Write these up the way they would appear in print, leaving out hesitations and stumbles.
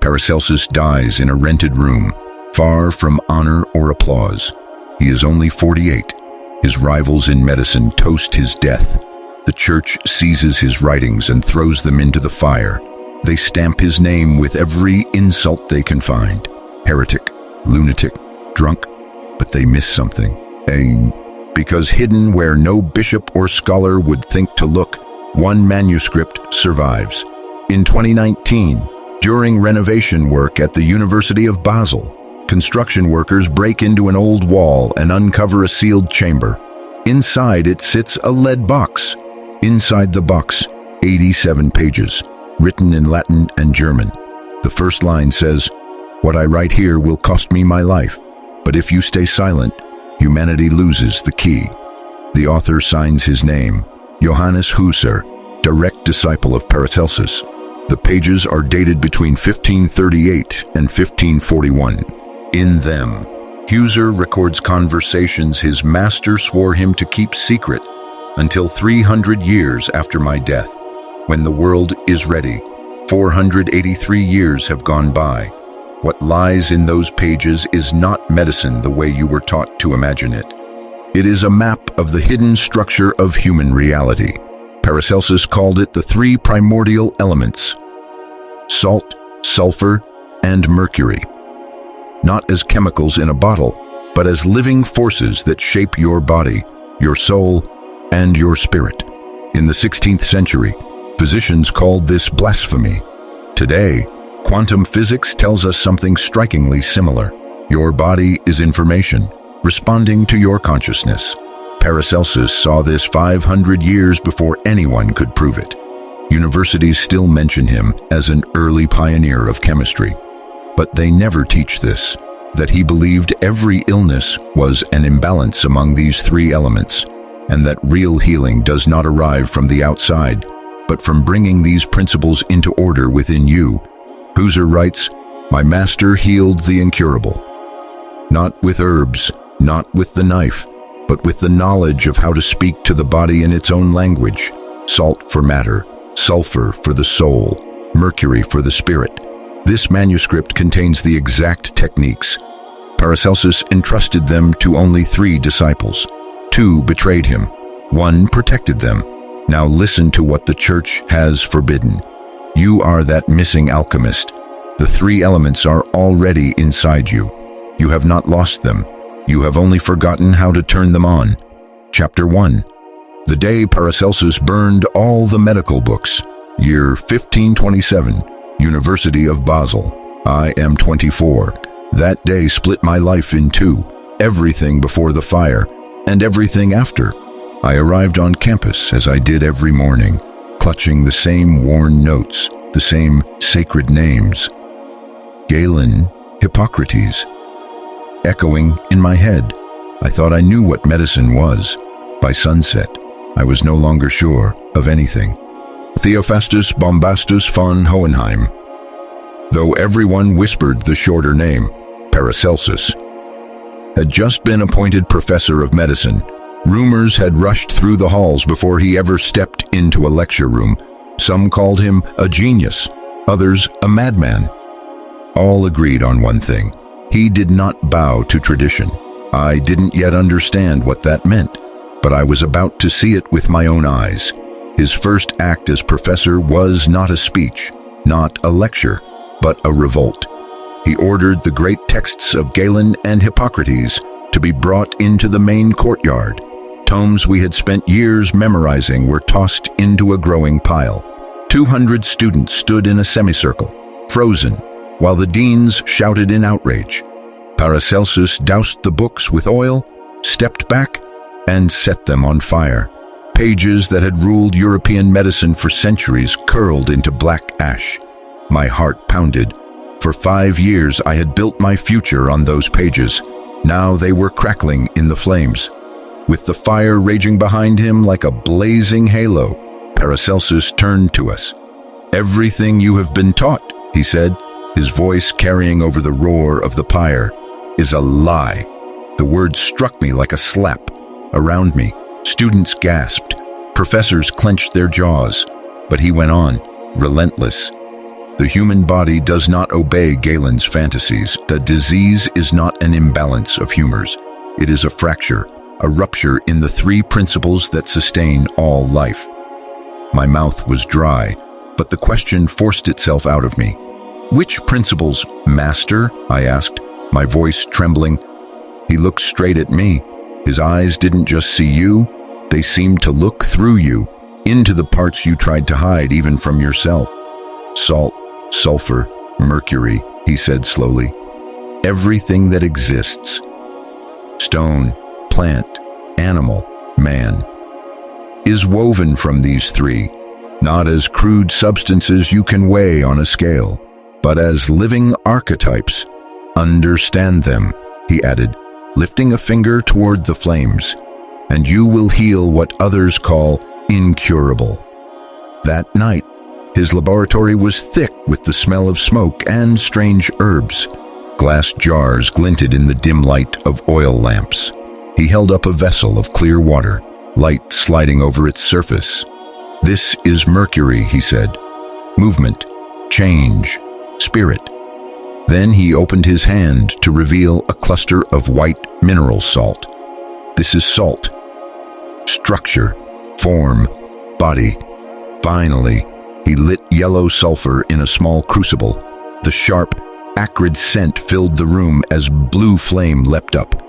Paracelsus dies in a rented room, far from honor or applause. He is only 48. His rivals in medicine toast his death. The church seizes his writings and throws them into the fire. They stamp his name with every insult they can find. Heretic, lunatic, drunk, but they miss something. Because hidden where no bishop or scholar would think to look, one manuscript survives. In 2019, during renovation work at the University of Basel, construction workers break into an old wall and uncover a sealed chamber. Inside it sits a lead box. Inside the box, 87 pages, written in Latin and German. The first line says, "What I write here will cost me my life, but if you stay silent, humanity loses the key." The author signs his name, Johannes Husser, direct disciple of Paracelsus. The pages are dated between 1538 and 1541. In them, Husser records conversations his master swore him to keep secret until 300 years after my death. When the world is ready, 483 years have gone by. What lies in those pages is not medicine the way you were taught to imagine it. It is a map of the hidden structure of human reality. Paracelsus called it the three primordial elements: salt, sulfur, and mercury. Not as chemicals in a bottle, but as living forces that shape your body, your soul, and your spirit. In the 16th century, physicians called this blasphemy. Today, quantum physics tells us something strikingly similar. Your body is information, responding to your consciousness. Paracelsus saw this 500 years before anyone could prove it. Universities still mention him as an early pioneer of chemistry. But they never teach this, that he believed every illness was an imbalance among these three elements, and that real healing does not arrive from the outside, but from bringing these principles into order within you. Husser writes, "My master healed the incurable. Not with herbs, not with the knife, but with the knowledge of how to speak to the body in its own language. Salt for matter, sulfur for the soul, mercury for the spirit." This manuscript contains the exact techniques. Paracelsus entrusted them to only 3 disciples. 2 betrayed him. 1 protected them. Now listen to what the church has forbidden. You are that missing alchemist. The 3 elements are already inside you. You have not lost them. You have only forgotten how to turn them on. Chapter 1. The day Paracelsus burned all the medical books. Year 1527. University of Basel. I am 24. That day split my life in 2. Everything before the fire, and everything after. I arrived on campus as I did every morning, clutching the same worn notes, the same sacred names. Galen, Hippocrates. Echoing in my head. I thought I knew what medicine was. By sunset, I was no longer sure of anything. Theophrastus Bombastus von Hohenheim. Though everyone whispered the shorter name, Paracelsus, had just been appointed professor of medicine. Rumors had rushed through the halls before he ever stepped into a lecture room. Some called him a genius, others a madman. All agreed on one thing: he did not bow to tradition. I didn't yet understand what that meant, but I was about to see it with my own eyes. His first act as professor was not a speech, not a lecture, but a revolt. He ordered the great texts of Galen and Hippocrates to be brought into the main courtyard. Tomes we had spent years memorizing were tossed into a growing pile. 200 students stood in a semicircle, frozen, while the deans shouted in outrage. Paracelsus doused the books with oil, stepped back, and set them on fire. Pages that had ruled European medicine for centuries curled into black ash. My heart pounded. For 5 years I had built my future on those pages. Now they were crackling in the flames. With the fire raging behind him like a blazing halo, Paracelsus turned to us. "Everything you have been taught," he said, his voice carrying over the roar of the pyre, "is a lie." The words struck me like a slap. Around me, students gasped. Professors clenched their jaws. But he went on, relentless. The human body does not obey Galen's fantasies. The disease is not an imbalance of humors. It is a fracture, a rupture in the three principles that sustain all life. My mouth was dry, but the question forced itself out of me. Which principles, Master? I asked, my voice trembling. He looked straight at me. His eyes didn't just see you, they seemed to look through you, into the parts you tried to hide even from yourself. Salt, sulfur, mercury, he said slowly. Everything that exists. Stone, plant, animal, man, is woven from these three, not as crude substances you can weigh on a scale, but as living archetypes. Understand them, he added, lifting a finger toward the flames, and you will heal what others call incurable. That night, his laboratory was thick with the smell of smoke and strange herbs. Glass jars glinted in the dim light of oil lamps. He held up a vessel of clear water, light sliding over its surface. This is Mercury, he said. Movement, change, spirit. Then he opened his hand to reveal a cluster of white mineral salt. This is salt. Structure, form, body. Finally, he lit yellow sulfur in a small crucible. The sharp, acrid scent filled the room as blue flame leapt up.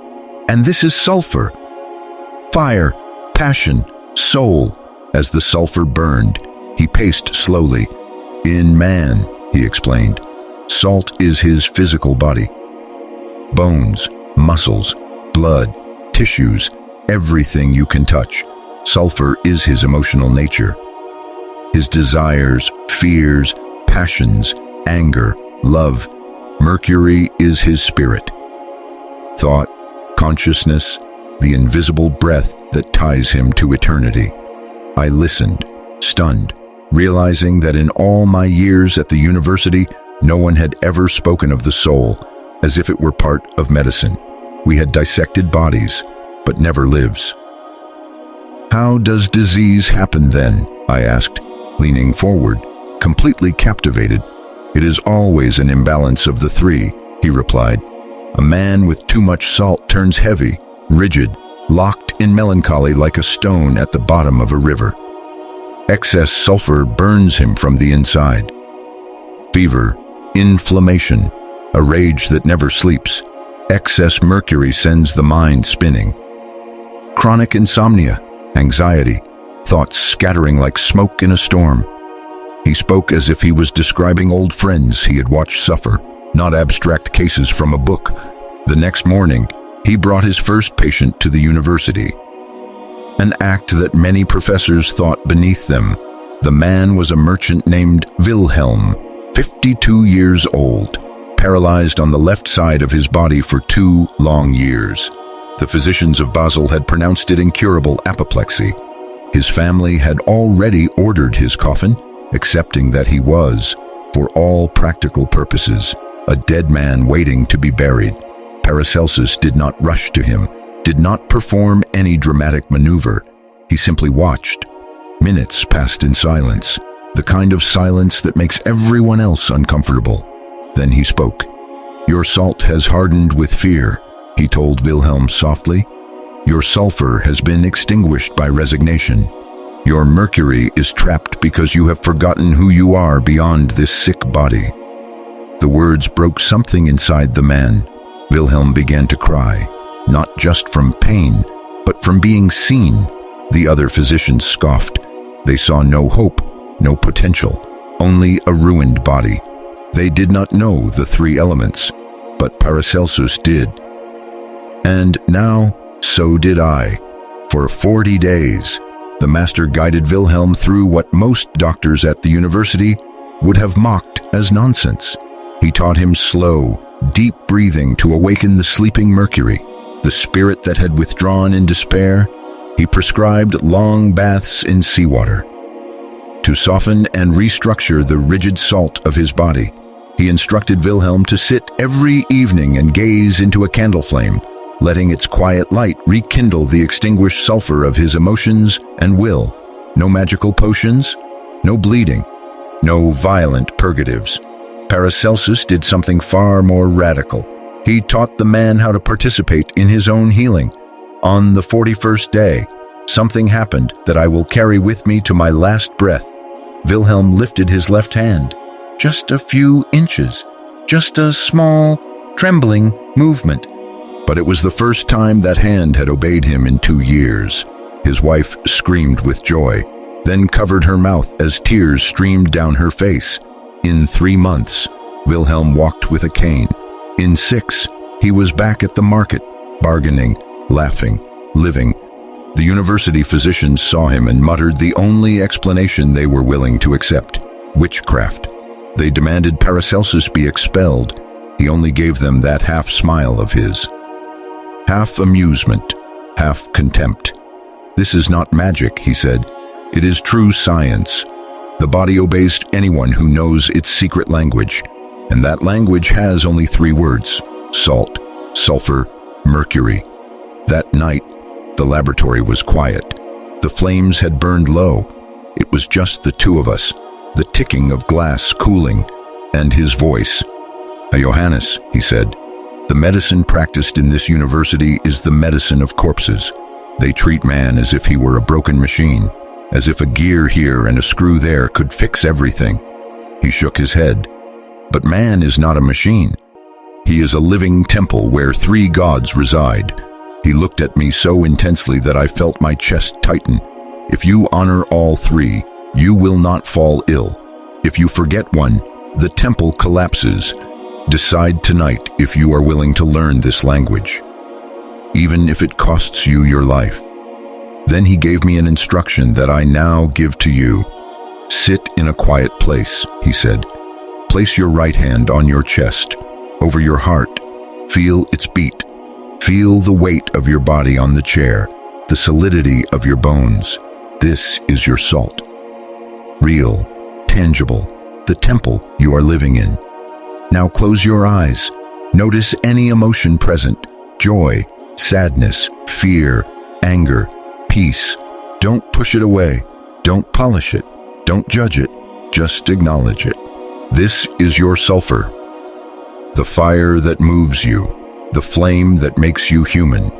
And this is sulfur. Fire, passion, soul. As the sulfur burned, he paced slowly. In man, he explained, salt is his physical body. Bones, muscles, blood, tissues, everything you can touch. Sulfur is his emotional nature. His desires, fears, passions, anger, love. Mercury is his spirit. Thought, consciousness, the invisible breath that ties him to eternity. I listened, stunned, realizing that in all my years at the university, no one had ever spoken of the soul, as if it were part of medicine. We had dissected bodies, but never lives. How does disease happen then? I asked, leaning forward, completely captivated. It is always an imbalance of the three, he replied. A man with too much salt turns heavy, rigid, locked in melancholy like a stone at the bottom of a river. Excess sulfur burns him from the inside. Fever, inflammation, a rage that never sleeps. Excess mercury sends the mind spinning. Chronic insomnia, anxiety, thoughts scattering like smoke in a storm. He spoke as if he was describing old friends he had watched suffer, not abstract cases from a book. The next morning, he brought his first patient to the university. An act that many professors thought beneath them. The man was a merchant named Wilhelm, 52 years old, paralyzed on the left side of his body for 2 long years. The physicians of Basel had pronounced it incurable apoplexy. His family had already ordered his coffin, accepting that he was, for all practical purposes, a dead man waiting to be buried. Paracelsus did not rush to him, did not perform any dramatic maneuver. He simply watched. Minutes passed in silence, the kind of silence that makes everyone else uncomfortable. Then he spoke. "Your salt has hardened with fear," he told Wilhelm softly. "Your sulfur has been extinguished by resignation. Your mercury is trapped because you have forgotten who you are beyond this sick body." The words broke something inside the man. Wilhelm began to cry, not just from pain, but from being seen. The other physicians scoffed. They saw no hope, no potential, only a ruined body. They did not know the 3 elements, but Paracelsus did. And now, so did I. For 40 days, the master guided Wilhelm through what most doctors at the university would have mocked as nonsense. He taught him slow, deep breathing to awaken the sleeping mercury, the spirit that had withdrawn in despair. He prescribed long baths in seawater. To soften and restructure the rigid salt of his body, he instructed Wilhelm to sit every evening and gaze into a candle flame, letting its quiet light rekindle the extinguished sulfur of his emotions and will. No magical potions, no bleeding, no violent purgatives. Paracelsus did something far more radical. He taught the man how to participate in his own healing. On the 41st day, something happened that I will carry with me to my last breath. Wilhelm lifted his left hand, just a few inches, just a small, trembling movement. But it was the first time that hand had obeyed him in 2 years. His wife screamed with joy, then covered her mouth as tears streamed down her face. In 3 months, Wilhelm walked with a cane. In 6, he was back at the market, bargaining, laughing, living. The university physicians saw him and muttered the only explanation they were willing to accept: witchcraft. They demanded Paracelsus be expelled. He only gave them that half smile of his. Half amusement, half contempt. "This is not magic," he said. "It is true science. The body obeys anyone who knows its secret language, and that language has only 3 words: salt, sulfur, mercury." That night, the laboratory was quiet. The flames had burned low. It was just the 2 of us, the ticking of glass cooling, and his voice. "Johannes," he said, "the medicine practiced in this university is the medicine of corpses. They treat man as if he were a broken machine, as if a gear here and a screw there could fix everything." He shook his head. "But man is not a machine. He is a living temple where 3 gods reside." He looked at me so intensely that I felt my chest tighten. "If you honor all 3, you will not fall ill. If you forget one, the temple collapses. Decide tonight if you are willing to learn this language, even if it costs you your life." Then he gave me an instruction that I now give to you. "Sit in a quiet place," he said. "Place your right hand on your chest, over your heart. Feel its beat. Feel the weight of your body on the chair, the solidity of your bones. This is your salt. Real, tangible, the temple you are living in. Now close your eyes. Notice any emotion present: joy, sadness, fear, anger, peace. Don't push it away. Don't polish it. Don't judge it. Just acknowledge it. This is your sulfur, the fire that moves you, the flame that makes you human.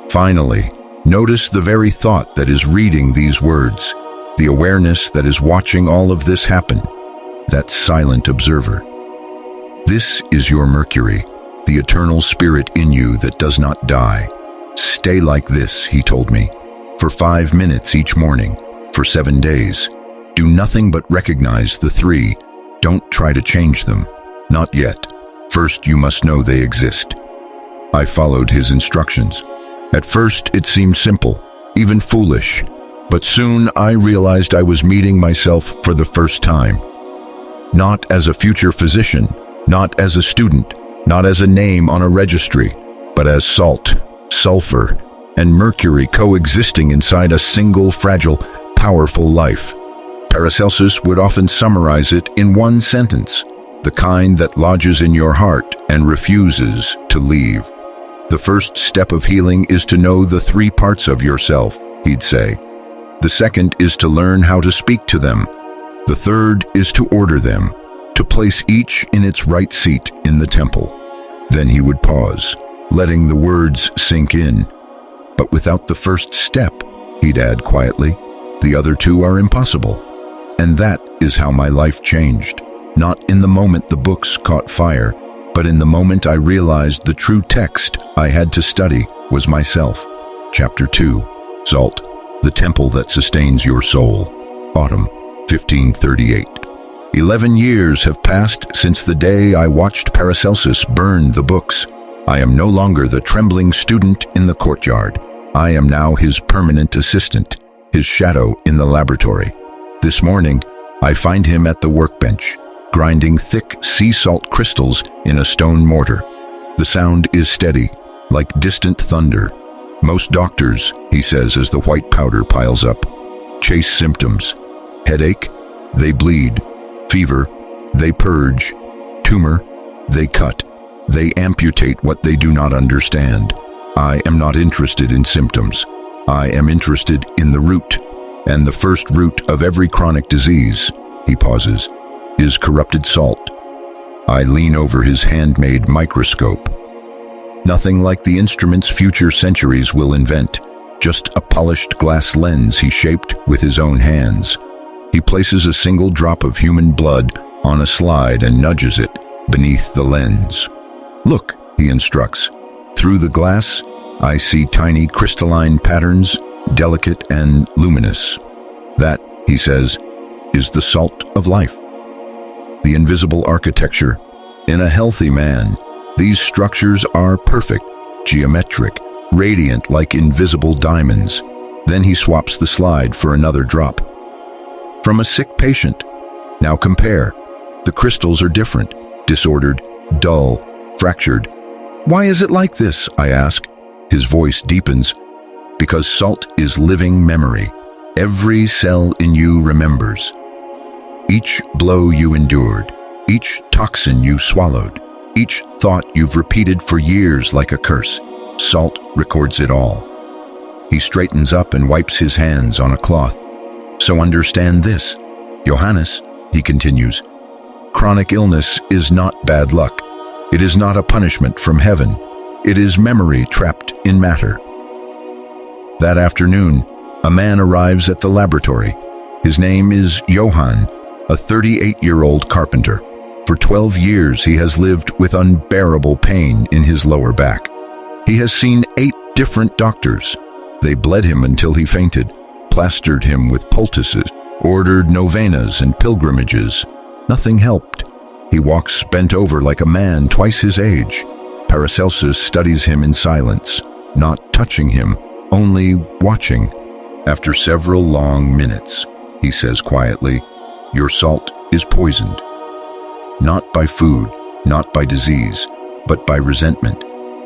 Finally, notice the very thought that is reading these words, the awareness that is watching all of this happen, that silent observer. This is your Mercury, the eternal spirit in you that does not die. Stay like this," he told me, "for 5 minutes each morning, for 7 days. Do nothing but recognize the 3. Don't try to change them. Not yet. First, you must know they exist." I followed his instructions. At first, it seemed simple, even foolish, but soon I realized I was meeting myself for the first time. Not as a future physician, not as a student, not as a name on a registry, but as salt, sulfur, and mercury coexisting inside a single, fragile, powerful life. Paracelsus would often summarize it in one sentence: the kind that lodges in your heart and refuses to leave. The first step of healing is to know the 3 parts of yourself, he'd say. The second is to learn how to speak to them. The third is to order them, to place each in its right seat in the temple. Then he would pause, letting the words sink in. "But without the first step," he'd add quietly, "the other 2 are impossible." And that is how my life changed. Not in the moment the books caught fire, but in the moment I realized the true text I had to study was myself. Chapter 2, Salt, the temple that sustains your soul. Autumn, 1538. 11 years have passed since the day I watched Paracelsus burn the books. I am no longer the trembling student in the courtyard. I am now his permanent assistant, his shadow in the laboratory. This morning, I find him at the workbench, grinding thick sea salt crystals in a stone mortar. The sound is steady, like distant thunder. "Most doctors," he says as the white powder piles up, "chase symptoms. Headache, they bleed. Fever, they purge. Tumor, they cut. They amputate what they do not understand. I am not interested in symptoms. I am interested in the root, and the first root of every chronic disease, he pauses, is corrupted salt. I lean over his handmade microscope. Nothing like the instruments future centuries will invent, just a polished glass lens he shaped with his own hands. He places a single drop of human blood on a slide and nudges it beneath the lens. Look, he instructs. Through the glass, I see tiny crystalline patterns, delicate and luminous. That, he says, is the salt of life. The invisible architecture. In a healthy man, these structures are perfect, geometric, radiant like invisible diamonds. Then he swaps the slide for another drop. From a sick patient. Now compare. The crystals are different, disordered, dull, fractured. Why is it like this? I ask. His voice deepens. Because salt is living memory. Every cell in you remembers. Each blow you endured, each toxin you swallowed, each thought you've repeated for years like a curse. Salt records it all. He straightens up and wipes his hands on a cloth. So understand this, Johannes, he continues. Chronic illness is not bad luck. It is not a punishment from heaven. It is memory trapped in matter. That afternoon, a man arrives at the laboratory. His name is Johann, a 38-year-old carpenter. For 12 years, he has lived with unbearable pain in his lower back. He has seen 8 different doctors. They bled him until he fainted, plastered him with poultices, ordered novenas and pilgrimages. Nothing helped. He walks bent over like a man twice his age. Paracelsus studies him in silence, not touching him, only watching. After several long minutes, he says quietly, "Your salt is poisoned. Not by food, not by disease, but by resentment.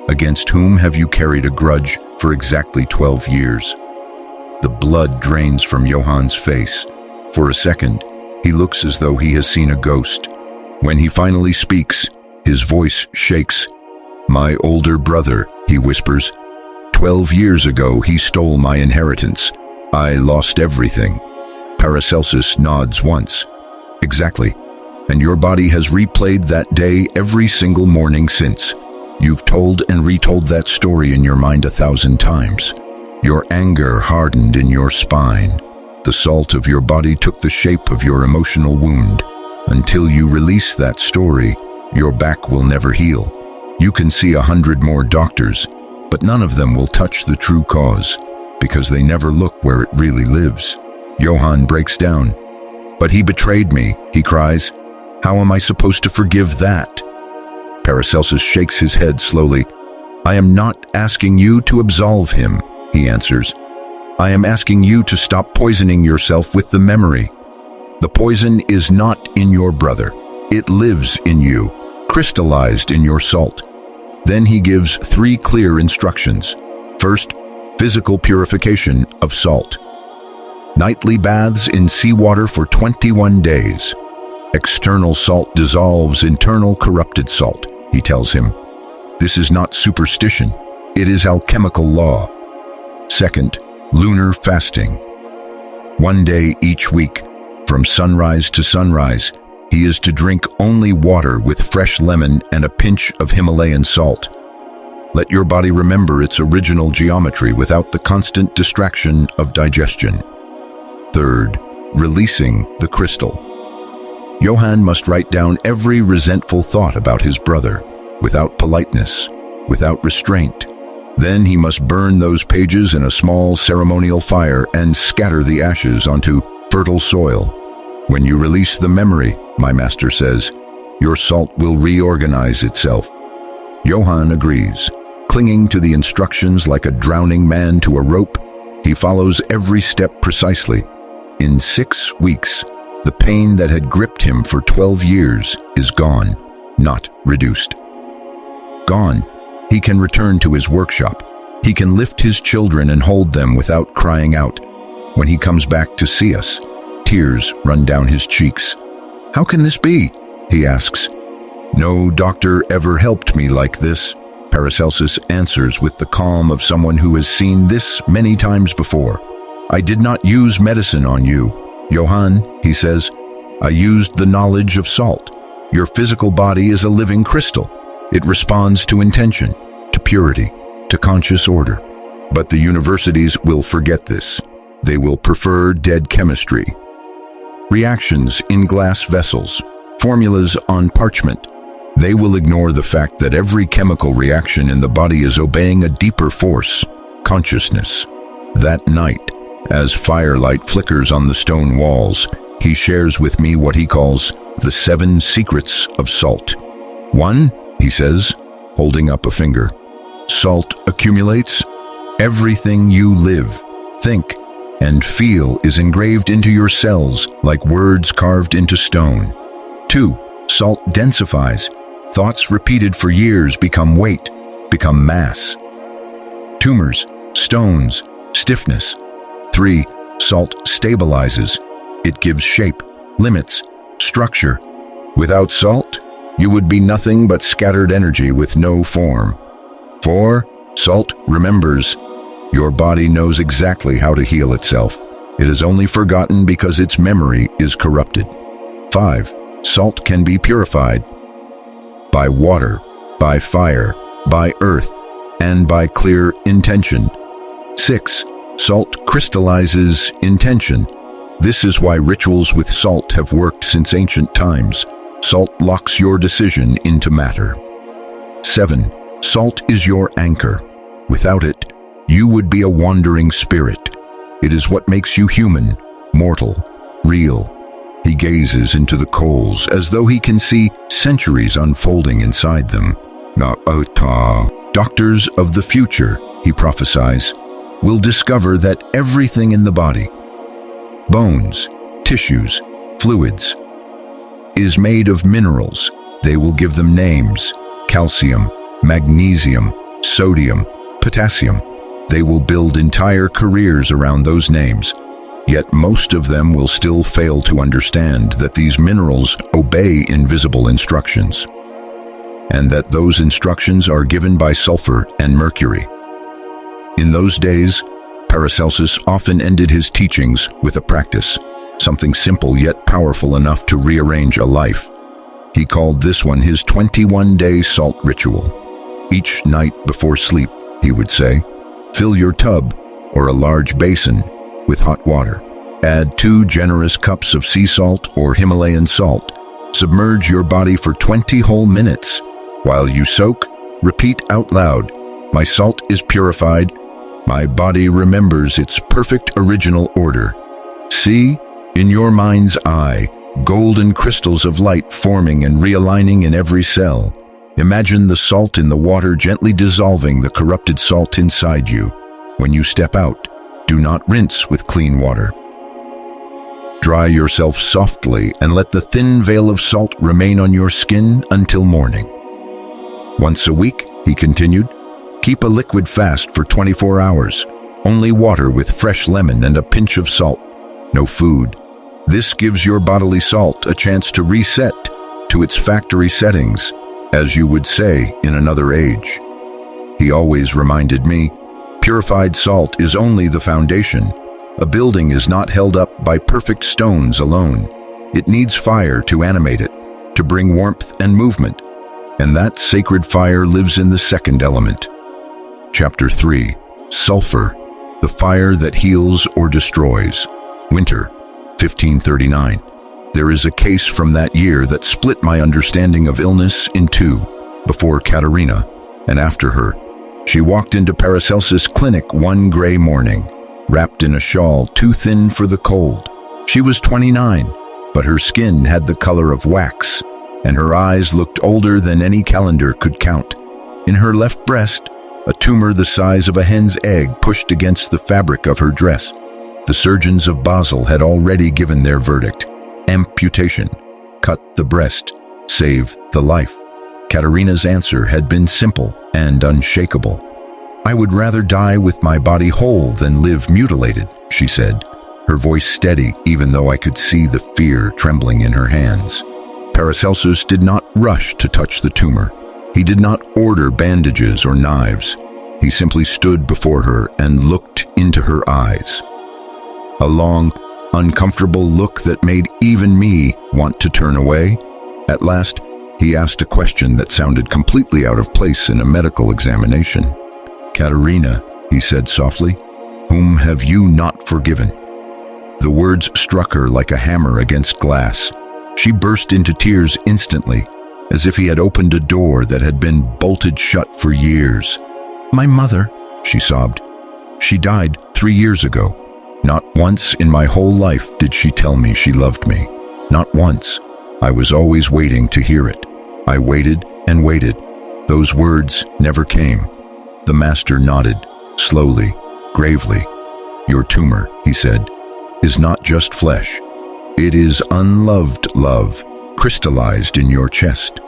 Against whom have you carried a grudge for exactly 12 years?" The blood drains from Johann's face. For a second, he looks as though he has seen a ghost. When he finally speaks, his voice shakes. "My older brother," he whispers. 12 years ago, he stole my inheritance. I lost everything." Paracelsus nods once. "Exactly. And your body has replayed that day every single morning since. You've told and retold that story in your mind 1,000 times. Your anger hardened in your spine. The salt of your body took the shape of your emotional wound. Until you release that story, your back will never heal. You can see 100 more doctors, but none of them will touch the true cause, because they never look where it really lives." Johann breaks down. "But he betrayed me," he cries. "How am I supposed to forgive that?" Paracelsus shakes his head slowly. "I am not asking you to absolve him," he answers. "I am asking you to stop poisoning yourself with the memory. The poison is not in your brother. It lives in you, crystallized in your salt." Then he gives 3 clear instructions. First, physical purification of salt. Nightly baths in seawater for 21 days. External salt dissolves internal corrupted salt, he tells him. This is not superstition. It is alchemical law. Second, lunar fasting. 1 day each week, from sunrise to sunrise, he is to drink only water with fresh lemon and a pinch of Himalayan salt. Let your body remember its original geometry without the constant distraction of digestion. Third, releasing the crystal. Johann must write down every resentful thought about his brother, without politeness, without restraint. Then he must burn those pages in a small ceremonial fire and scatter the ashes onto fertile soil. When you release the memory, my master says, your salt will reorganize itself. Johann agrees. Clinging to the instructions like a drowning man to a rope, he follows every step precisely. In 6 weeks, the pain that had gripped him for 12 years is gone, not reduced. Gone. He can return to his workshop. He can lift his children and hold them without crying out. When he comes back to see us, tears run down his cheeks. How can this be? He asks. No doctor ever helped me like this, Paracelsus answers with the calm of someone who has seen this many times before. I did not use medicine on you, Johann, he says. I used the knowledge of salt. Your physical body is a living crystal. It responds to intention, to purity, to conscious order. But the universities will forget this. They will prefer dead chemistry. Reactions in glass vessels, formulas on parchment. They will ignore the fact that every chemical reaction in the body is obeying a deeper force, consciousness. That night, as firelight flickers on the stone walls, he shares with me what he calls the 7 secrets of salt. 1, he says, holding up a finger. Salt accumulates. Everything you live, think, and feel is engraved into your cells like words carved into stone. 2, salt densifies. Thoughts repeated for years become weight, become mass. Tumors, stones, stiffness. 3, salt stabilizes. It gives shape, limits, structure. Without salt, you would be nothing but scattered energy with no form. 4, salt remembers. Your body knows exactly how to heal itself. It is only forgotten because its memory is corrupted. 5, salt can be purified by water, by fire, by earth, and by clear intention. 6, salt crystallizes intention. This is why rituals with salt have worked since ancient times. Salt locks your decision into matter. 7, salt is your anchor. Without it, you would be a wandering spirit. It is what makes you human, mortal, real. He gazes into the coals as though he can see centuries unfolding inside them. Doctors of the future, he prophesies, will discover that everything in the body, bones, tissues, fluids, is made of minerals. They will give them names: calcium, magnesium, sodium, potassium. They will build entire careers around those names. Yet most of them will still fail to understand that these minerals obey invisible instructions, and that those instructions are given by Sulfur and Mercury. In those days, Paracelsus often ended his teachings with a practice, something simple yet powerful enough to rearrange a life. He called this one his 21-day salt ritual. Each night before sleep, he would say, fill your tub or a large basin with hot water. Add 2 generous cups of sea salt or Himalayan salt. Submerge your body for 20 whole minutes. While you soak, repeat out loud, my salt is purified. My body remembers its perfect original order. See, in your mind's eye, golden crystals of light forming and realigning in every cell. Imagine the salt in the water gently dissolving the corrupted salt inside you. When you step out, do not rinse with clean water. Dry yourself softly and let the thin veil of salt remain on your skin until morning. Once a week, he continued, keep a liquid fast for 24 hours. Only water with fresh lemon and a pinch of salt. No food. This gives your bodily salt a chance to reset to its factory settings, as you would say in another age. He always reminded me, purified salt is only the foundation. A building is not held up by perfect stones alone. It needs fire to animate it, to bring warmth and movement. And that sacred fire lives in the second element. Chapter 3, Sulfur, the fire that heals or destroys. Winter, 1539. There is a case from that year that split my understanding of illness in two, before Katerina and after her. She walked into Paracelsus' clinic one gray morning, wrapped in a shawl too thin for the cold. She was 29, but her skin had the color of wax, and her eyes looked older than any calendar could count. In her left breast, a tumor the size of a hen's egg pushed against the fabric of her dress. The surgeons of Basel had already given their verdict: amputation, cut the breast, save the life. Katerina's answer had been simple and unshakable. I would rather die with my body whole than live mutilated, she said, her voice steady even though I could see the fear trembling in her hands. Paracelsus did not rush to touch the tumor. He did not order bandages or knives. He simply stood before her and looked into her eyes. A long, uncomfortable look that made even me want to turn away. At last, he asked a question that sounded completely out of place in a medical examination. "Katerina," he said softly, "whom have you not forgiven?" The words struck her like a hammer against glass. She burst into tears instantly, as if he had opened a door that had been bolted shut for years. "My mother," she sobbed. "She died 3 years ago. Not once in my whole life did she tell me she loved me. Not once. I was always waiting to hear it. I waited and waited. Those words never came." The master nodded, slowly, gravely. "Your tumor," he said, "is not just flesh. It is unloved love, crystallized in your chest.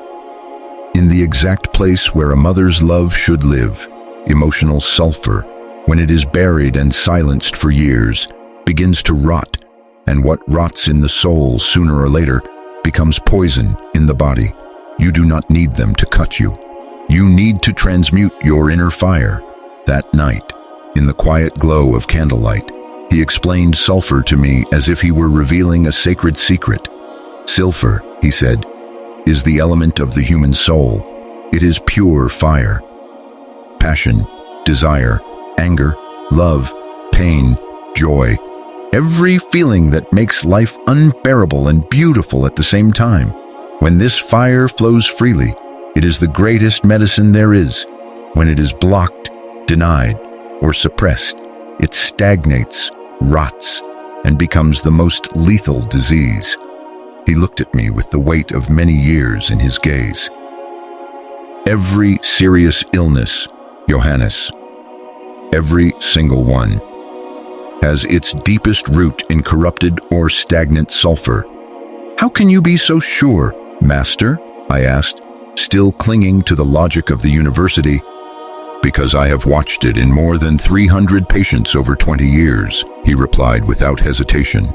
In the exact place where a mother's love should live, emotional sulfur, when it is buried and silenced for years, begins to rot, and what rots in the soul sooner or later becomes poison in the body. You do not need them to cut you. You need to transmute your inner fire." That night, in the quiet glow of candlelight, he explained sulfur to me as if he were revealing a sacred secret. "Sulfur," he said, "is the element of the human soul. It is pure fire. Passion, desire, anger, love, pain, joy, every feeling that makes life unbearable and beautiful at the same time. When this fire flows freely, it is the greatest medicine there is. When it is blocked, denied, or suppressed, it stagnates, rots, and becomes the most lethal disease." He looked at me with the weight of many years in his gaze. "Every serious illness, Johannes, every single one, has its deepest root in corrupted or stagnant sulfur." "How can you be so sure, Master?" I asked, still clinging to the logic of the university. "Because I have watched it in more than 300 patients over 20 years, he replied without hesitation.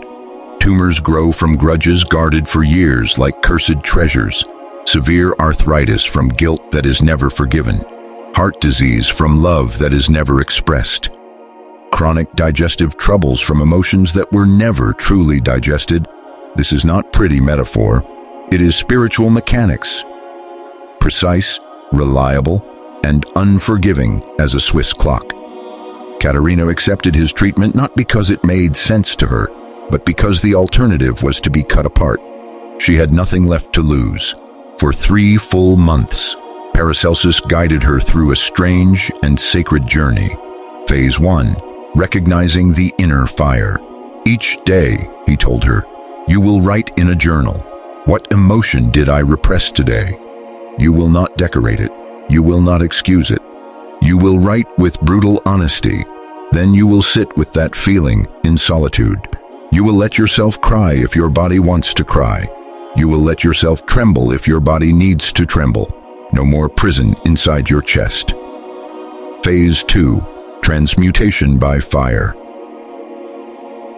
"Tumors grow from grudges guarded for years like cursed treasures, severe arthritis from guilt that is never forgiven, heart disease from love that is never expressed, chronic digestive troubles from emotions that were never truly digested. This is not pretty metaphor. It is spiritual mechanics. Precise, reliable, and unforgiving as a Swiss clock." Katerina accepted his treatment not because it made sense to her, but because the alternative was to be cut apart. She had nothing left to lose. For 3 full months, Paracelsus guided her through a strange and sacred journey. Phase 1, recognizing the inner fire. "Each day," he told her, "you will write in a journal, what emotion did I repress today? You will not decorate it. You will not excuse it. You will write with brutal honesty. Then you will sit with that feeling in solitude. You will let yourself cry if your body wants to cry. You will let yourself tremble if your body needs to tremble. No more prison inside your chest." Phase 2, transmutation by fire.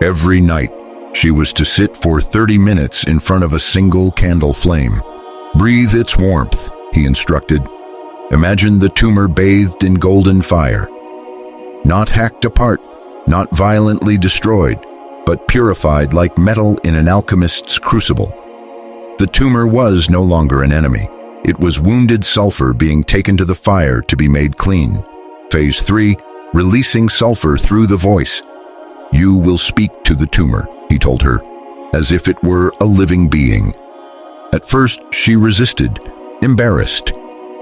Every night, she was to sit for 30 minutes in front of a single candle flame. "Breathe its warmth," he instructed. "Imagine the tumor bathed in golden fire. Not hacked apart, not violently destroyed, but purified like metal in an alchemist's crucible." The tumor was no longer an enemy. It was wounded sulfur being taken to the fire to be made clean. Phase 3, releasing sulfur through the voice. "You will speak to the tumor," he told her, as if it were a living being. At first, she resisted, embarrassed,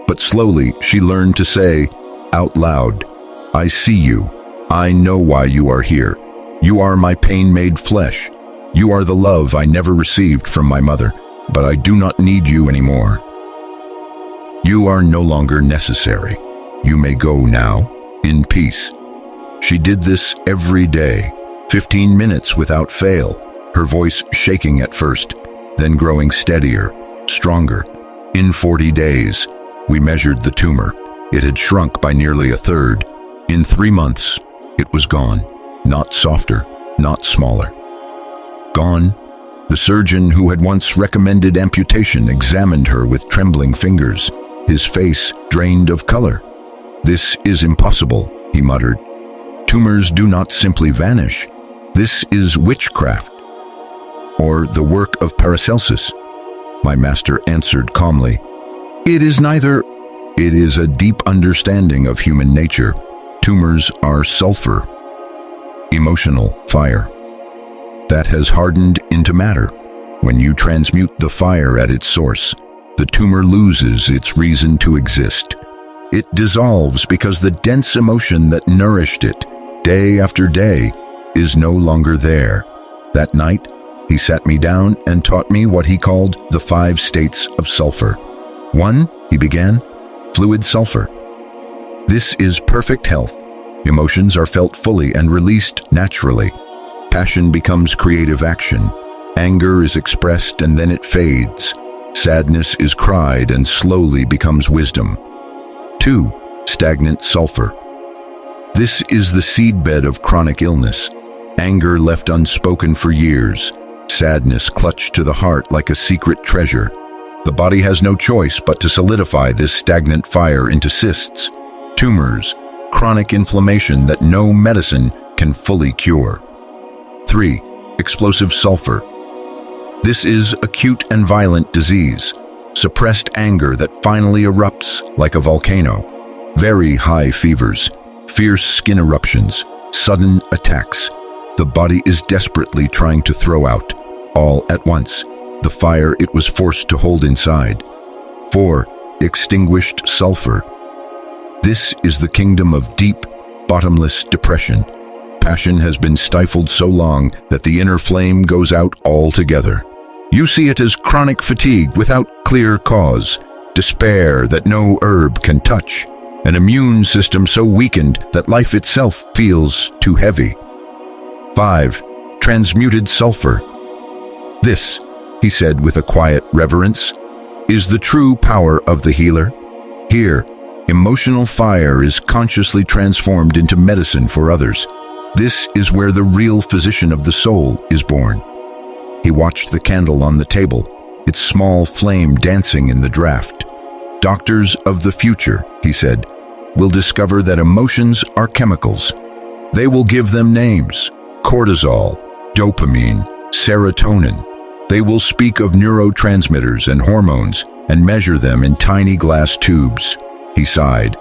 but slowly she learned to say, out loud, "I see you. I know why you are here. You are my pain-made flesh. You are the love I never received from my mother, but I do not need you anymore. You are no longer necessary. You may go now, in peace." She did this every day, 15 minutes without fail, her voice shaking at first, then growing steadier, stronger. In 40 days, we measured the tumor. It had shrunk by nearly a third. In 3 months, it was gone. Not softer, not smaller. Gone. The surgeon who had once recommended amputation examined her with trembling fingers, his face drained of color. "This is impossible," he muttered. "Tumors do not simply vanish. This is witchcraft. or the work of Paracelsus? My master answered calmly, "It is neither. It is a deep understanding of human nature. Tumors are sulfur, emotional fire, that has hardened into matter. When you transmute the fire at its source, the tumor loses its reason to exist. It dissolves because the dense emotion that nourished it day after day is no longer there." That night, he sat me down and taught me what he called the 5 states of sulfur. 1, he began, fluid sulfur. This is perfect health. Emotions are felt fully and released naturally. Passion becomes creative action. Anger is expressed and then it fades. Sadness is cried and slowly becomes wisdom. 2, stagnant sulfur. This is the seedbed of chronic illness. Anger left unspoken for years. Sadness clutched to the heart like a secret treasure. The body has no choice but to solidify this stagnant fire into cysts, tumors, chronic inflammation that no medicine can fully cure. 3, explosive sulfur. This is acute and violent disease, suppressed anger that finally erupts like a volcano. Very high fevers, fierce skin eruptions, sudden attacks. The body is desperately trying to throw out, all at once, the fire it was forced to hold inside. 4, extinguished sulfur. This is the kingdom of deep, bottomless depression. Passion has been stifled so long that the inner flame goes out altogether. You see it as chronic fatigue without clear cause, despair that no herb can touch, an immune system so weakened that life itself feels too heavy. 5, transmuted sulfur. This, he said with a quiet reverence, is the true power of the healer. Here, emotional fire is consciously transformed into medicine for others. This is where the real physician of the soul is born. He watched the candle on the table, its small flame dancing in the draft. Doctors of the future, he said, will discover that emotions are chemicals. They will give them names: cortisol, dopamine, serotonin. They will speak of neurotransmitters and hormones and measure them in tiny glass tubes. He sighed.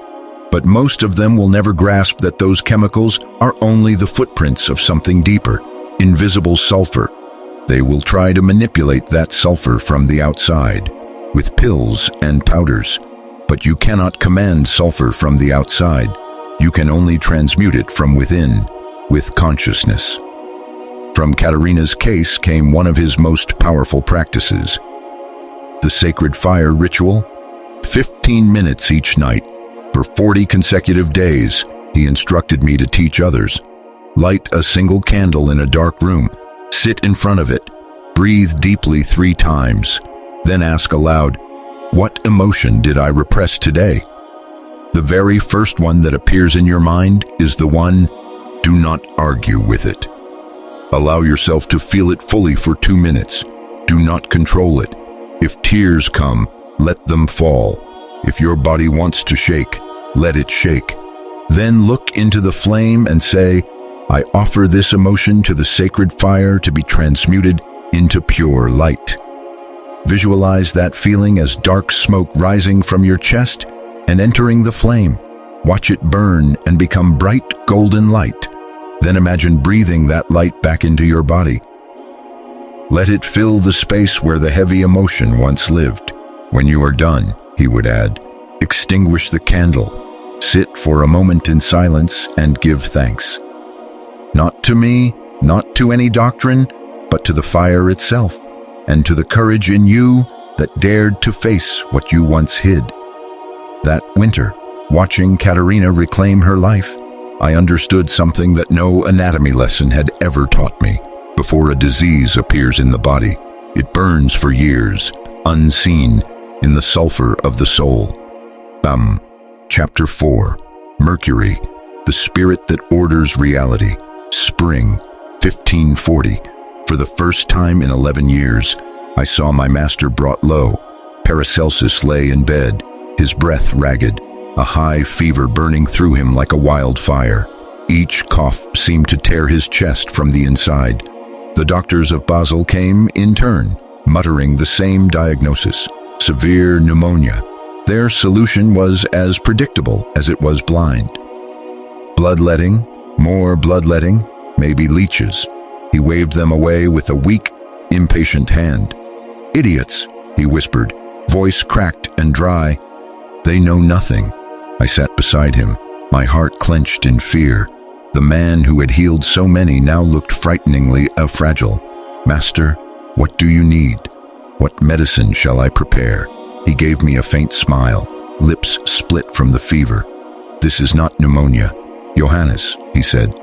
But most of them will never grasp that those chemicals are only the footprints of something deeper, invisible sulfur. They will try to manipulate that sulfur from the outside, with pills and powders. But you cannot command sulfur from the outside. You can only transmute it from within, with consciousness. From Katerina's case came one of his most powerful practices, the sacred fire ritual. 15 minutes each night, for 40 consecutive days, he instructed me to teach others. Light a single candle in a dark room, sit in front of it, breathe deeply 3 times, then ask aloud, "What emotion did I repress today?" The very first one that appears in your mind is the one. Do not argue with it. Allow yourself to feel it fully for 2 minutes. Do not control it. If tears come, let them fall. If your body wants to shake, let it shake. Then look into the flame and say, "I offer this emotion to the sacred fire to be transmuted into pure light." Visualize that feeling as dark smoke rising from your chest and entering the flame. Watch it burn and become bright golden light. Then imagine breathing that light back into your body. Let it fill the space where the heavy emotion once lived. When you are done, he would add, extinguish the candle. Sit for a moment in silence and give thanks. Not to me, not to any doctrine, but to the fire itself, and to the courage in you that dared to face what you once hid. That winter, watching Katerina reclaim her life, I understood something that no anatomy lesson had ever taught me. Before a disease appears in the body, it burns for years, unseen, in the sulfur of the soul. Chapter 4, Mercury, the spirit that orders reality. Spring, 1540. For the first time in 11 years, I saw my master brought low. Paracelsus lay in bed, his breath ragged, a high fever burning through him like a wildfire. Each cough seemed to tear his chest from the inside. The doctors of Basel came in turn, muttering the same diagnosis: severe pneumonia. Their solution was as predictable as it was blind. Bloodletting, more bloodletting, maybe leeches. He waved them away with a weak, impatient hand. Idiots, he whispered, voice cracked and dry. They know nothing. I sat beside him, my heart clenched in fear. The man who had healed so many now looked frighteningly fragile. Master, what do you need? What medicine shall I prepare? He gave me a faint smile, lips split from the fever. This is not pneumonia. Johannes, he said.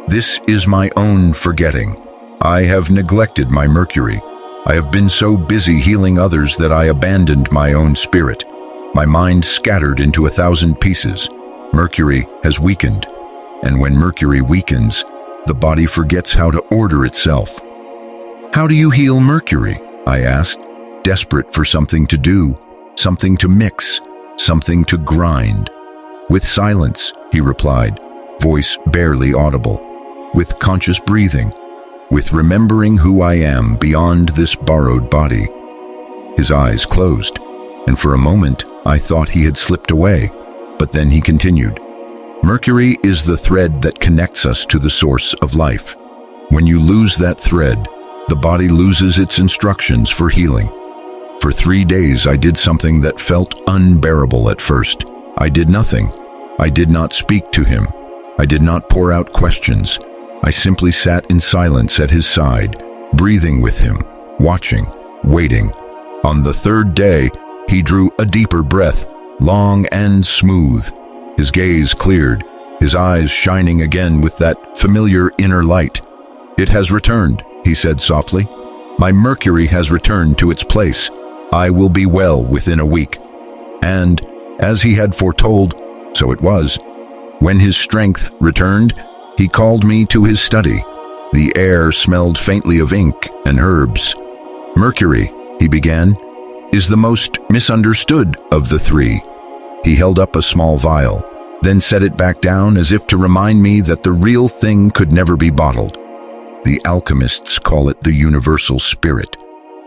This is my own forgetting. I have neglected my Mercury. I have been so busy healing others that I abandoned my own spirit. My mind scattered into 1,000 pieces. Mercury has weakened. And when Mercury weakens, the body forgets how to order itself. How do you heal Mercury? I asked, desperate for something to do, something to mix, something to grind. With silence, he replied, voice barely audible. With conscious breathing, with remembering who I am beyond this borrowed body. His eyes closed, and for a moment I thought he had slipped away, but then he continued. Mercury is the thread that connects us to the source of life. When you lose that thread, the body loses its instructions for healing. For 3 days I did something that felt unbearable at first. I did nothing. I did not speak to him. I did not pour out questions. I simply sat in silence at his side, breathing with him, watching, waiting. On the 3rd day, he drew a deeper breath, long and smooth. His gaze cleared, his eyes shining again with that familiar inner light. It has returned, he said softly. My Mercury has returned to its place. I will be well within a week. And, as he had foretold, so it was. When his strength returned, he called me to his study. The air smelled faintly of ink and herbs. Mercury, he began, is the most misunderstood of the 3. He held up a small vial, then set it back down as if to remind me that the real thing could never be bottled. The alchemists call it the universal spirit.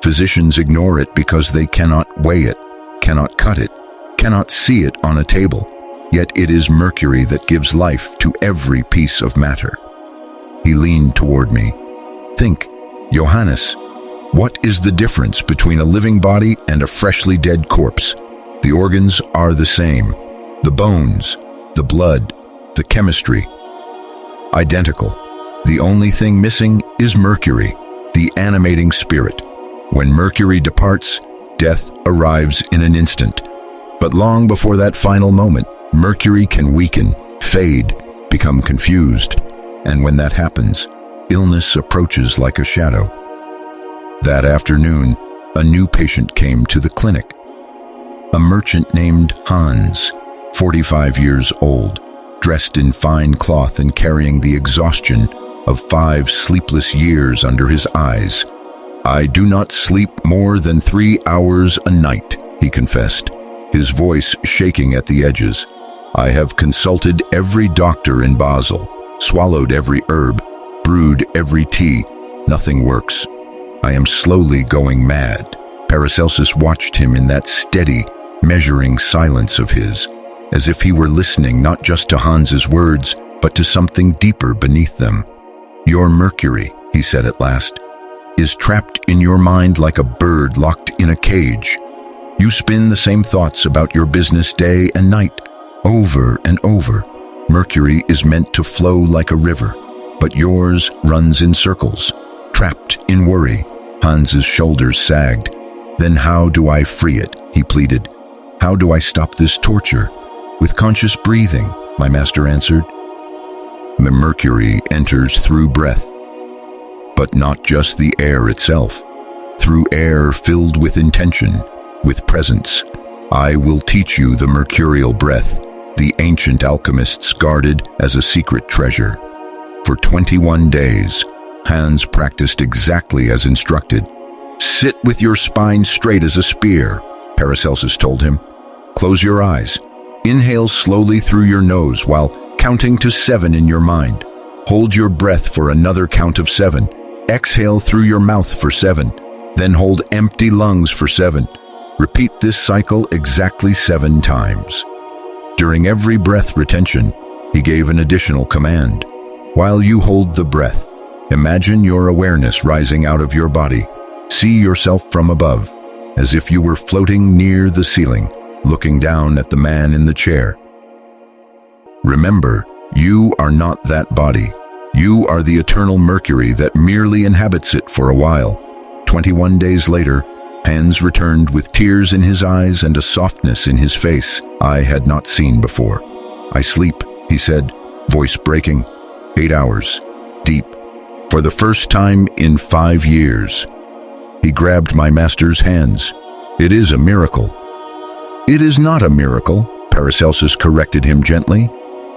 Physicians ignore it because they cannot weigh it, cannot cut it, cannot see it on a table. Yet it is Mercury that gives life to every piece of matter. He leaned toward me. Think, Johannes, what is the difference between a living body and a freshly dead corpse? The organs are the same. The bones, the blood, the chemistry. Identical. The only thing missing is Mercury, the animating spirit. When Mercury departs, death arrives in an instant. But long before that final moment, Mercury can weaken, fade, become confused. And when that happens, illness approaches like a shadow. That afternoon, a new patient came to the clinic. A merchant named Hans, 45 years old, dressed in fine cloth and carrying the exhaustion of 5 sleepless years under his eyes. I do not sleep more than 3 hours a night, he confessed, his voice shaking at the edges. I have consulted every doctor in Basel, swallowed every herb, brewed every tea. Nothing works. I am slowly going mad. Paracelsus watched him in that steady, measuring silence of his, as if he were listening not just to Hans's words, but to something deeper beneath them. Your Mercury, he said at last, is trapped in your mind like a bird locked in a cage. You spin the same thoughts about your business day and night, over and over. Mercury is meant to flow like a river, but yours runs in circles, trapped in worry. Hans's shoulders sagged. Then how do I free it? He pleaded. How do I stop this torture? With conscious breathing, my master answered. The Mercury enters through breath, but not just the air itself. Through air filled with intention, with presence. I will teach you the mercurial breath, the ancient alchemists guarded as a secret treasure. For 21 days, Hans practiced exactly as instructed. Sit with your spine straight as a spear, Paracelsus told him. Close your eyes. Inhale slowly through your nose while counting to 7 in your mind. Hold your breath for another count of 7. Exhale through your mouth for 7. Then hold empty lungs for 7. Repeat this cycle exactly 7 times. During every breath retention, he gave an additional command. While you hold the breath, imagine your awareness rising out of your body. See yourself from above, as if you were floating near the ceiling, looking down at the man in the chair. Remember, you are not that body. You are the eternal Mercury that merely inhabits it for a while. 21 days later, Hans returned with tears in his eyes and a softness in his face I had not seen before. "I sleep," he said, voice breaking. 8 hours, deep, for the first time in 5 years. He grabbed my master's hands. "It is a miracle." "It is not a miracle," Paracelsus corrected him gently.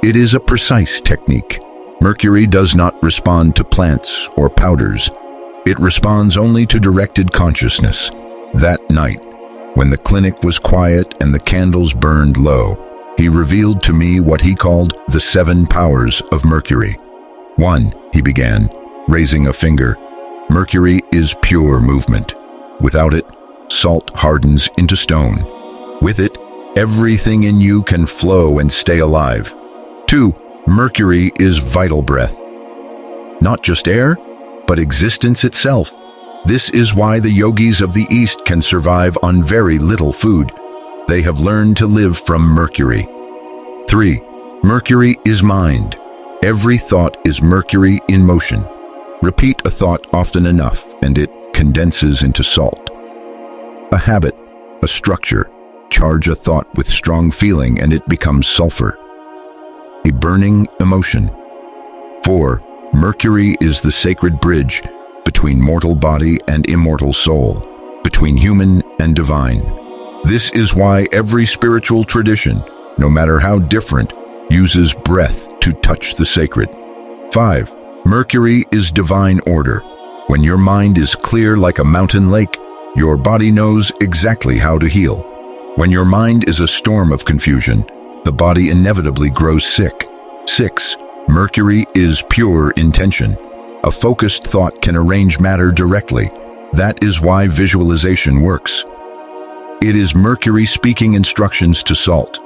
"It is a precise technique. Mercury does not respond to plants or powders. It responds only to directed consciousness. That night, when the clinic was quiet and the candles burned low, he revealed to me what he called the 7 powers of Mercury. 1, he began, raising a finger. Mercury is pure movement. Without it, salt hardens into stone. With it, everything in you can flow and stay alive. 2, Mercury is vital breath. Not just air, but existence itself. This is why the yogis of the East can survive on very little food. They have learned to live from Mercury. 3, Mercury is mind. Every thought is Mercury in motion. Repeat a thought often enough, and it condenses into salt. A habit, a structure, charge a thought with strong feeling and it becomes sulfur. A burning emotion. 4, Mercury is the sacred bridge between mortal body and immortal soul, between human and divine. This is why every spiritual tradition, no matter how different, uses breath to touch the sacred. 5, Mercury is divine order. When your mind is clear like a mountain lake, your body knows exactly how to heal. When your mind is a storm of confusion, the body inevitably grows sick. 6, Mercury is pure intention. A focused thought can arrange matter directly. That is why visualization works. It is Mercury speaking instructions to salt.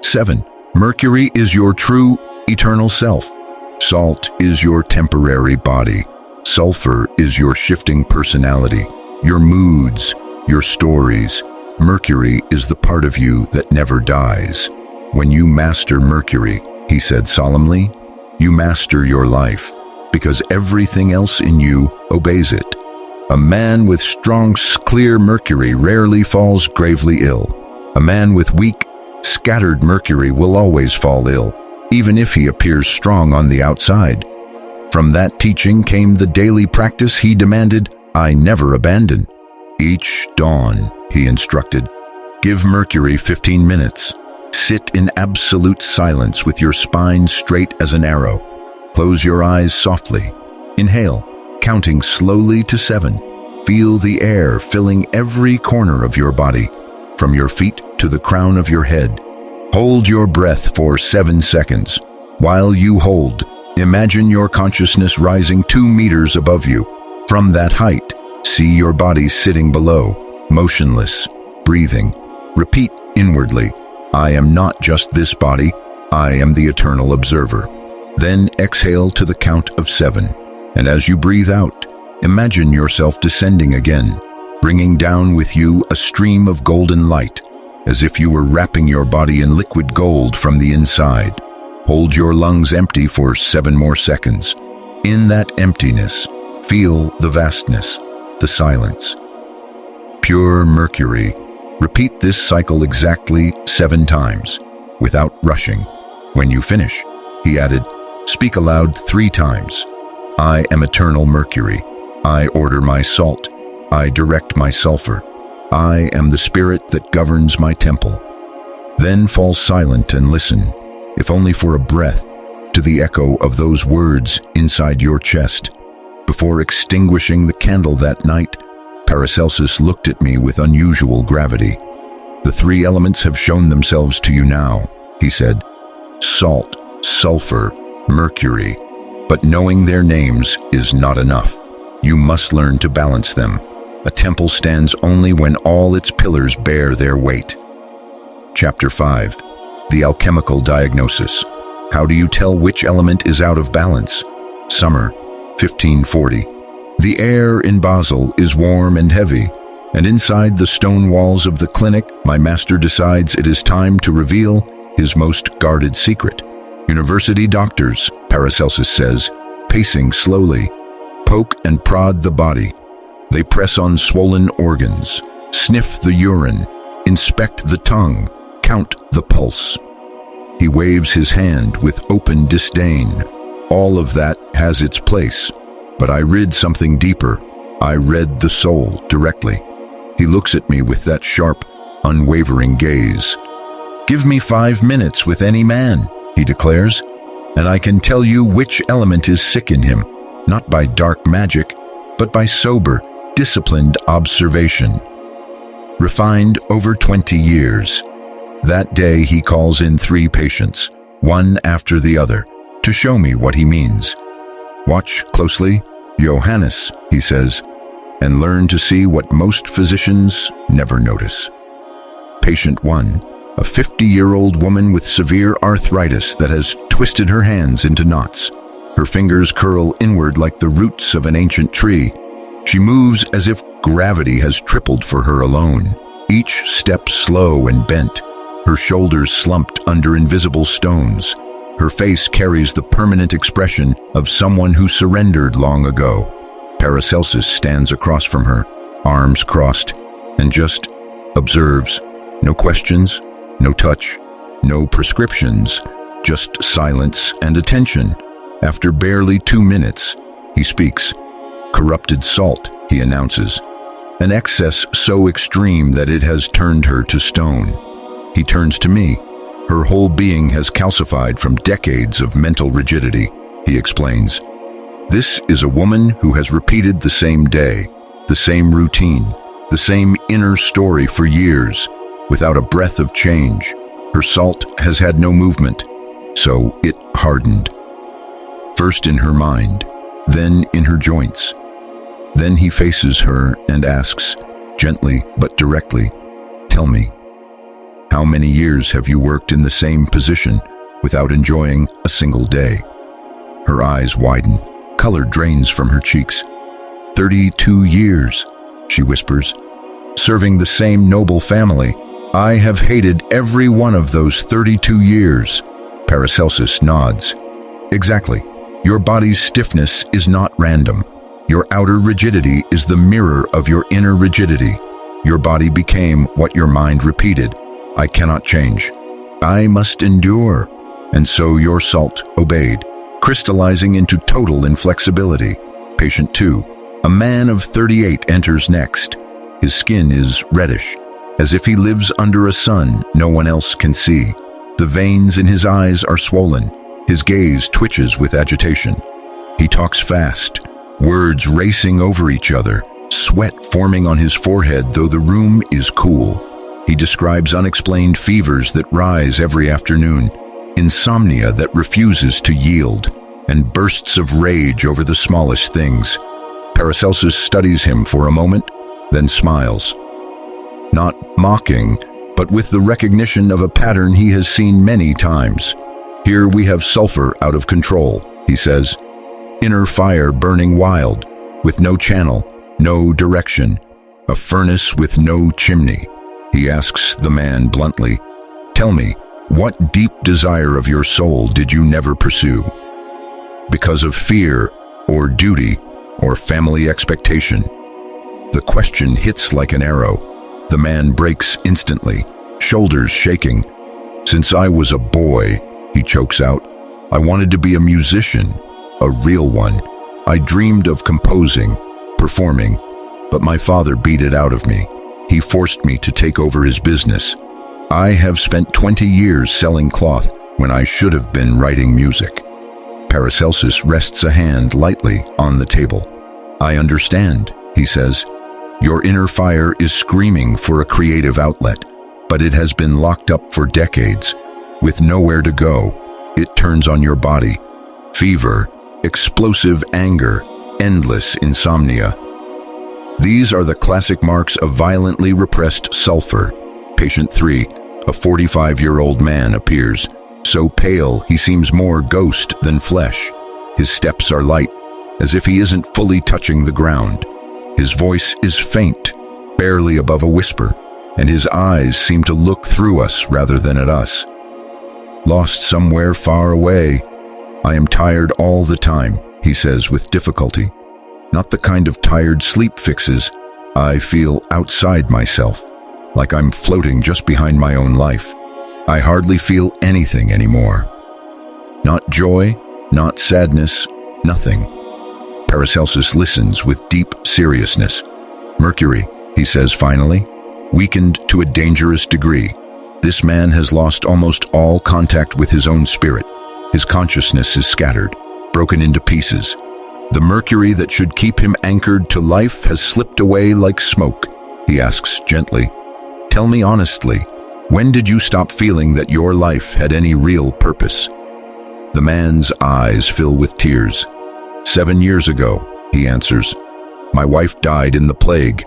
7, Mercury is your true, eternal self. Salt is your temporary body. Sulfur is your shifting personality, your moods, your stories. Mercury is the part of you that never dies. When you master Mercury, he said solemnly, you master your life, because everything else in you obeys it. A man with strong, clear Mercury rarely falls gravely ill. A man with weak, scattered Mercury will always fall ill, even if he appears strong on the outside. From that teaching came the daily practice he demanded I never abandon. Each dawn, he instructed, give Mercury 15 minutes. Sit in absolute silence with your spine straight as an arrow. Close your eyes softly. Inhale, counting slowly to 7. Feel the air filling every corner of your body, from your feet to the crown of your head. Hold your breath for 7 seconds. While you hold, imagine your consciousness rising 2 meters above you. From that height, see your body sitting below, motionless, breathing. Repeat inwardly, I am not just this body, I am the eternal observer. Then exhale to the count of 7. And as you breathe out, imagine yourself descending again, bringing down with you a stream of golden light, as if you were wrapping your body in liquid gold from the inside. Hold your lungs empty for 7 more seconds. In that emptiness, feel the vastness, the silence. Pure Mercury. Repeat this cycle exactly 7 times, without rushing. When you finish, he added, speak aloud 3 times. I am eternal Mercury. I order my salt. I direct my sulfur. I am the spirit that governs my temple. Then fall silent and listen, if only for a breath, to the echo of those words inside your chest. Before extinguishing the candle that night, Paracelsus looked at me with unusual gravity. The 3 elements have shown themselves to you now, he said. Salt, sulfur, Mercury. But knowing their names is not enough. You must learn to balance them. A temple stands only when all its pillars bear their weight. Chapter 5. The Alchemical Diagnosis. How do you tell which element is out of balance? Summer, 1540. The air in Basel is warm and heavy, and inside the stone walls of the clinic, my master decides it is time to reveal his most guarded secret. University doctors, Paracelsus says, pacing slowly, poke and prod the body. They press on swollen organs, sniff the urine, inspect the tongue, count the pulse. He waves his hand with open disdain. All of that has its place, but I read something deeper. I read the soul directly. He looks at me with that sharp, unwavering gaze. "Give me 5 minutes with any man," he declares, "and I can tell you which element is sick in him, not by dark magic, but by sober, disciplined observation." Refined over 20 years. That day he calls in 3 patients, one after the other, to show me what he means. "Watch closely, Johannes," he says, "and learn to see what most physicians never notice." Patient 1, a 50-year-old woman with severe arthritis that has twisted her hands into knots. Her fingers curl inward like the roots of an ancient tree. She moves as if gravity has tripled for her alone, each step slow and bent, her shoulders slumped under invisible stones. Her face carries the permanent expression of someone who surrendered long ago. Paracelsus stands across from her, arms crossed, and just observes. No questions, no touch, no prescriptions, just silence and attention. After barely 2 minutes, he speaks. "Corrupted salt," he announces. "An excess so extreme that it has turned her to stone." He turns to me. "Her whole being has calcified from decades of mental rigidity," he explains. "This is a woman who has repeated the same day, the same routine, the same inner story for years, without a breath of change. Her salt has had no movement, so it hardened. First in her mind, then in her joints." Then he faces her and asks, gently but directly, "Tell me, how many years have you worked in the same position without enjoying a single day?" Her eyes widen, color drains from her cheeks. 32 years, she whispers, "serving the same noble family. I have hated every one of those 32 years. Paracelsus nods. "Exactly. Your body's stiffness is not random. Your outer rigidity is the mirror of your inner rigidity. Your body became what your mind repeated. I cannot change. I must endure." And so your salt obeyed, crystallizing into total inflexibility. Patient 2, a man of 38, enters next. His skin is reddish, as if he lives under a sun no one else can see. The veins in his eyes are swollen. His gaze twitches with agitation. He talks fast, words racing over each other, sweat forming on his forehead though the room is cool. He describes unexplained fevers that rise every afternoon, insomnia that refuses to yield, and bursts of rage over the smallest things. Paracelsus studies him for a moment, then smiles. Not mocking, but with the recognition of a pattern he has seen many times. "Here we have sulfur out of control," he says. "Inner fire burning wild, with no channel, no direction. A furnace with no chimney." He asks the man bluntly, "Tell me, what deep desire of your soul did you never pursue? Because of fear, or duty, or family expectation?" The question hits like an arrow. The man breaks instantly, shoulders shaking. "Since I was a boy," he chokes out, "I wanted to be a musician, a real one. I dreamed of composing, performing, but my father beat it out of me. He forced me to take over his business. I have spent 20 years selling cloth when I should have been writing music." Paracelsus rests a hand lightly on the table. "I understand," he says. "Your inner fire is screaming for a creative outlet, but it has been locked up for decades. With nowhere to go, it turns on your body. Fever, explosive anger, endless insomnia. These are the classic marks of violently repressed sulfur. Patient 3, a 45-year-old man, appears. So pale, he seems more ghost than flesh. His steps are light, as if he isn't fully touching the ground. His voice is faint, barely above a whisper, and his eyes seem to look through us rather than at us. Lost somewhere far away. I am tired all the time, he says with difficulty. Not the kind of tired sleep fixes. I feel outside myself, like I'm floating just behind my own life. I hardly feel anything anymore. Not joy, not sadness, nothing. Paracelsus listens with deep seriousness. Mercury, he says finally, weakened to a dangerous degree. This man has lost almost all contact with his own spirit. His consciousness is scattered, broken into pieces. The mercury that should keep him anchored to life has slipped away like smoke. He asks gently, "Tell me honestly, when did you stop feeling that your life had any real purpose?" The man's eyes fill with tears. 7 years ago, he answers. My wife died in the plague.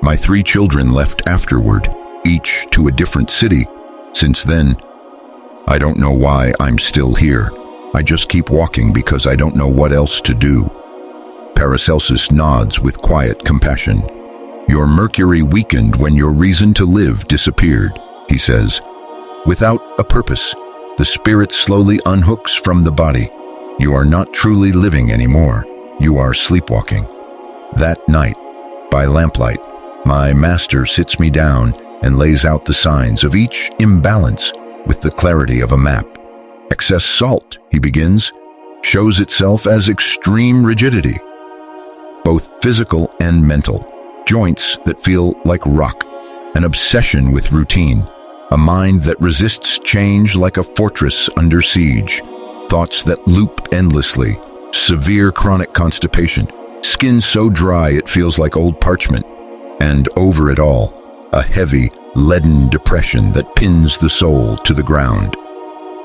My 3 children left afterward, each to a different city. Since then, I don't know why I'm still here. I just keep walking because I don't know what else to do. Paracelsus nods with quiet compassion. Your mercury weakened when your reason to live disappeared, he says. Without a purpose, the spirit slowly unhooks from the body. You are not truly living anymore. You are sleepwalking. That night, by lamplight, my master sits me down and lays out the signs of each imbalance with the clarity of a map. Excess salt, he begins, shows itself as extreme rigidity, both physical and mental. Joints that feel like rock, an obsession with routine, a mind that resists change like a fortress under siege, thoughts that loop endlessly, severe chronic constipation, skin so dry it feels like old parchment, and over it all, a heavy, leaden depression that pins the soul to the ground.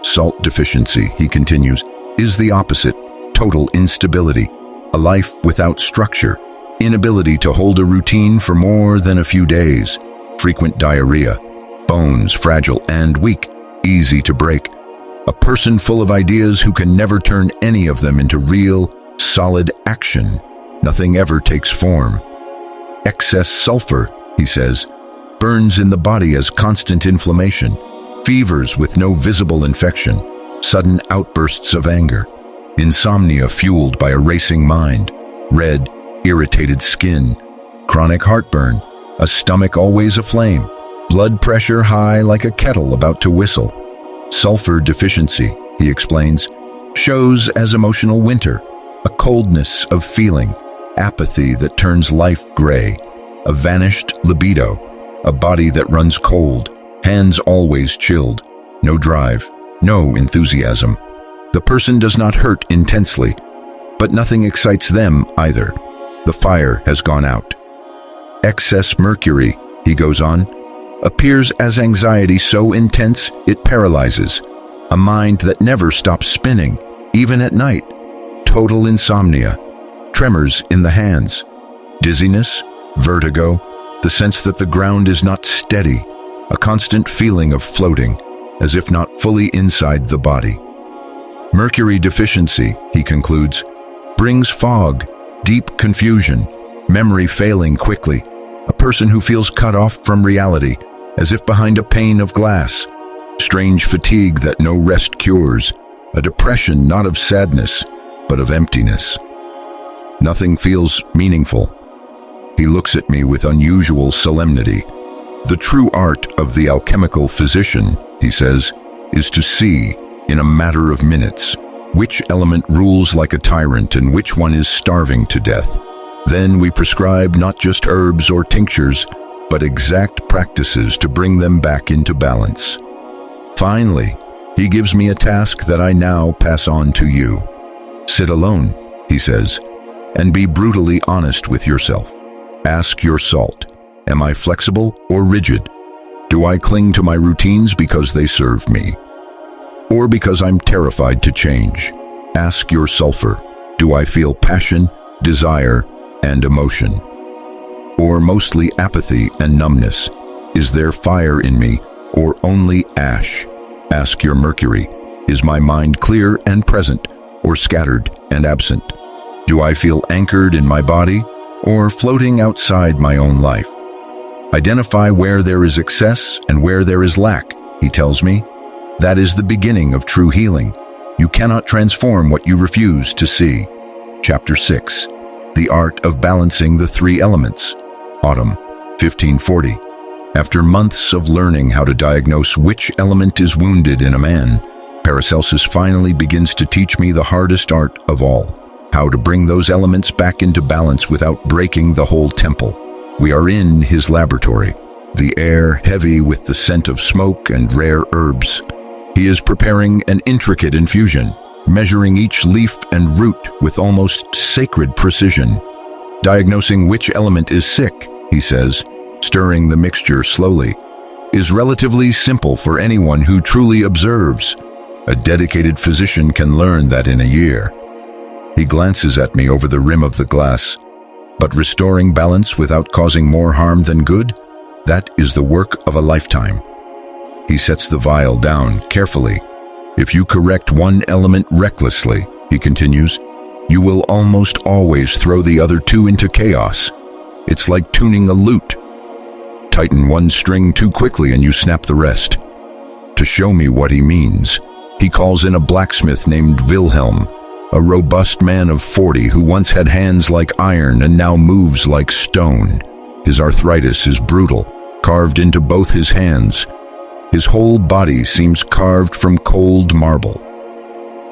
Salt deficiency, he continues, is the opposite, total instability, a life without structure, inability to hold a routine for more than a few days, frequent diarrhea, bones fragile and weak, easy to break, a person full of ideas who can never turn any of them into real, solid action. Nothing ever takes form. Excess sulfur, he says, burns in the body as constant inflammation, fevers with no visible infection, sudden outbursts of anger, insomnia fueled by a racing mind, red, irritated skin, chronic heartburn, a stomach always aflame, blood pressure high like a kettle about to whistle. Sulfur deficiency, he explains, shows as emotional winter, a coldness of feeling, apathy that turns life gray, a vanished libido, a body that runs cold, hands always chilled, no drive, no enthusiasm. The person does not hurt intensely, but nothing excites them either. The fire has gone out. Excess mercury, he goes on, appears as anxiety so intense it paralyzes, a mind that never stops spinning, even at night, total insomnia, tremors in the hands, dizziness, vertigo, the sense that the ground is not steady, a constant feeling of floating, as if not fully inside the body. Mercury deficiency, he concludes, brings fog, deep confusion, memory failing quickly, a person who feels cut off from reality, as if behind a pane of glass, strange fatigue that no rest cures, a depression not of sadness, but of emptiness. Nothing feels meaningful. He looks at me with unusual solemnity. The true art of the alchemical physician, he says, is to see, in a matter of minutes, which element rules like a tyrant and which one is starving to death. Then we prescribe not just herbs or tinctures, but exact practices to bring them back into balance. Finally, he gives me a task that I now pass on to you. Sit alone, he says, and be brutally honest with yourself. Ask your salt, am I flexible or rigid? Do I cling to my routines because they serve me? Or because I'm terrified to change? Ask your sulfur, do I feel passion, desire, and emotion? Or mostly apathy and numbness? Is there fire in me, or only ash? Ask your Mercury. Is my mind clear and present, or scattered and absent? Do I feel anchored in my body, or floating outside my own life? Identify where there is excess and where there is lack, he tells me. That is the beginning of true healing. You cannot transform what you refuse to see. Chapter 6. The Art of Balancing the Three Elements. Autumn, 1540. After months of learning how to diagnose which element is wounded in a man, Paracelsus finally begins to teach me the hardest art of all, how to bring those elements back into balance without breaking the whole temple. We are in his laboratory, the air heavy with the scent of smoke and rare herbs. He is preparing an intricate infusion, measuring each leaf and root with almost sacred precision. Diagnosing which element is sick, he says, stirring the mixture slowly, is relatively simple for anyone who truly observes. A dedicated physician can learn that in a year. He glances at me over the rim of the glass. But restoring balance without causing more harm than good, that is the work of a lifetime. He sets the vial down carefully. If you correct one element recklessly, he continues, you will almost always throw the other two into chaos. It's like tuning a lute. Tighten one string too quickly and you snap the rest. To show me what he means, he calls in a blacksmith named Wilhelm, a robust man of 40 who once had hands like iron and now moves like stone. His arthritis is brutal, carved into both his hands. His whole body seems carved from cold marble.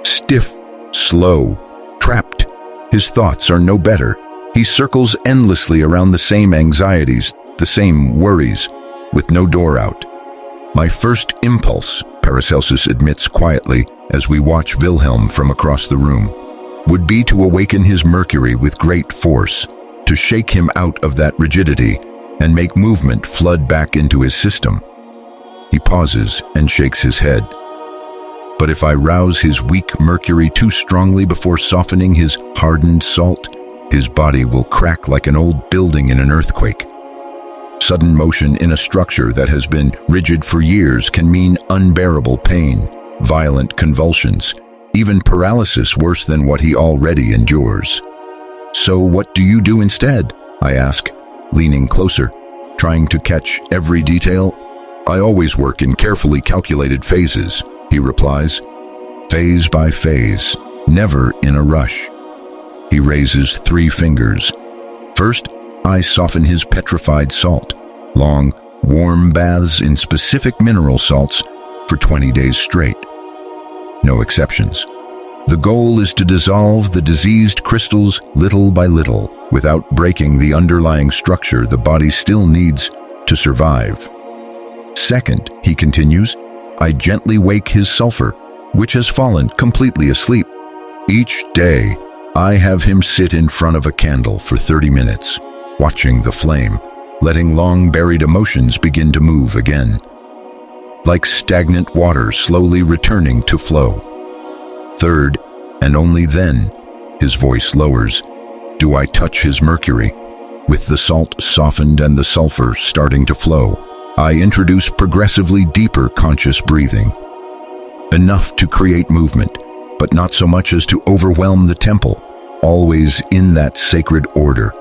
Stiff, slow, trapped. His thoughts are no better. He circles endlessly around the same anxieties, the same worries, with no door out. My first impulse, Paracelsus admits quietly as we watch Wilhelm from across the room, would be to awaken his Mercury with great force, to shake him out of that rigidity and make movement flood back into his system. He pauses and shakes his head. But if I rouse his weak Mercury too strongly before softening his hardened salt, his body will crack like an old building in an earthquake. Sudden motion in a structure that has been rigid for years can mean unbearable pain, violent convulsions, even paralysis worse than what he already endures. So what do you do instead? I ask, leaning closer, trying to catch every detail. I always work in carefully calculated phases, he replies, phase by phase, never in a rush. He raises 3 fingers. First, I soften his petrified salt, long, warm baths in specific mineral salts for 20 days straight. No exceptions. The goal is to dissolve the diseased crystals little by little, without breaking the underlying structure the body still needs to survive. Second, he continues, I gently wake his sulfur, which has fallen completely asleep. Each day, I have him sit in front of a candle for 30 minutes, watching the flame, letting long-buried emotions begin to move again, like stagnant water slowly returning to flow. Third, and only then, his voice lowers, do I touch his Mercury. With the salt softened and the sulfur starting to flow, I introduce progressively deeper conscious breathing. Enough to create movement, but not so much as to overwhelm the temple, always in that sacred order.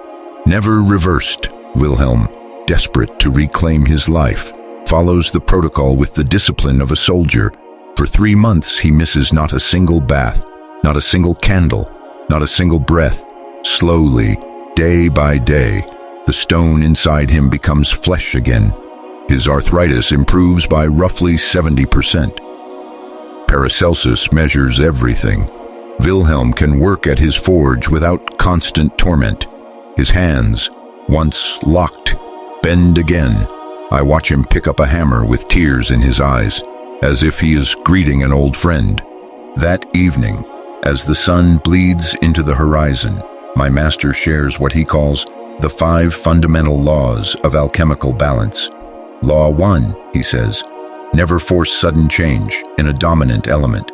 Never reversed, Wilhelm, desperate to reclaim his life, follows the protocol with the discipline of a soldier. For 3 months he misses not a single bath, not a single candle, not a single breath. Slowly, day by day, the stone inside him becomes flesh again. His arthritis improves by roughly 70%. Paracelsus measures everything. Wilhelm can work at his forge without constant torment. His hands, once locked, bend again. I watch him pick up a hammer with tears in his eyes, as if he is greeting an old friend. That evening, as the sun bleeds into the horizon, my master shares what he calls the 5 fundamental laws of alchemical balance. Law 1, he says, never force sudden change in a dominant element.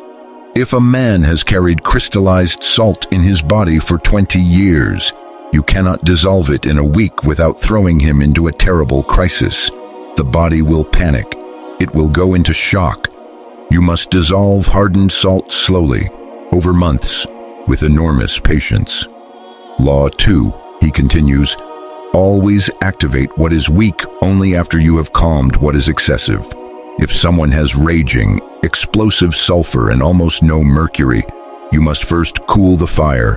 If a man has carried crystallized salt in his body for 20 years, you cannot dissolve it in a week without throwing him into a terrible crisis. The body will panic. It will go into shock. You must dissolve hardened salt slowly, over months, with enormous patience. Law 2, he continues, always activate what is weak only after you have calmed what is excessive. If someone has raging, explosive sulfur and almost no mercury, you must first cool the fire.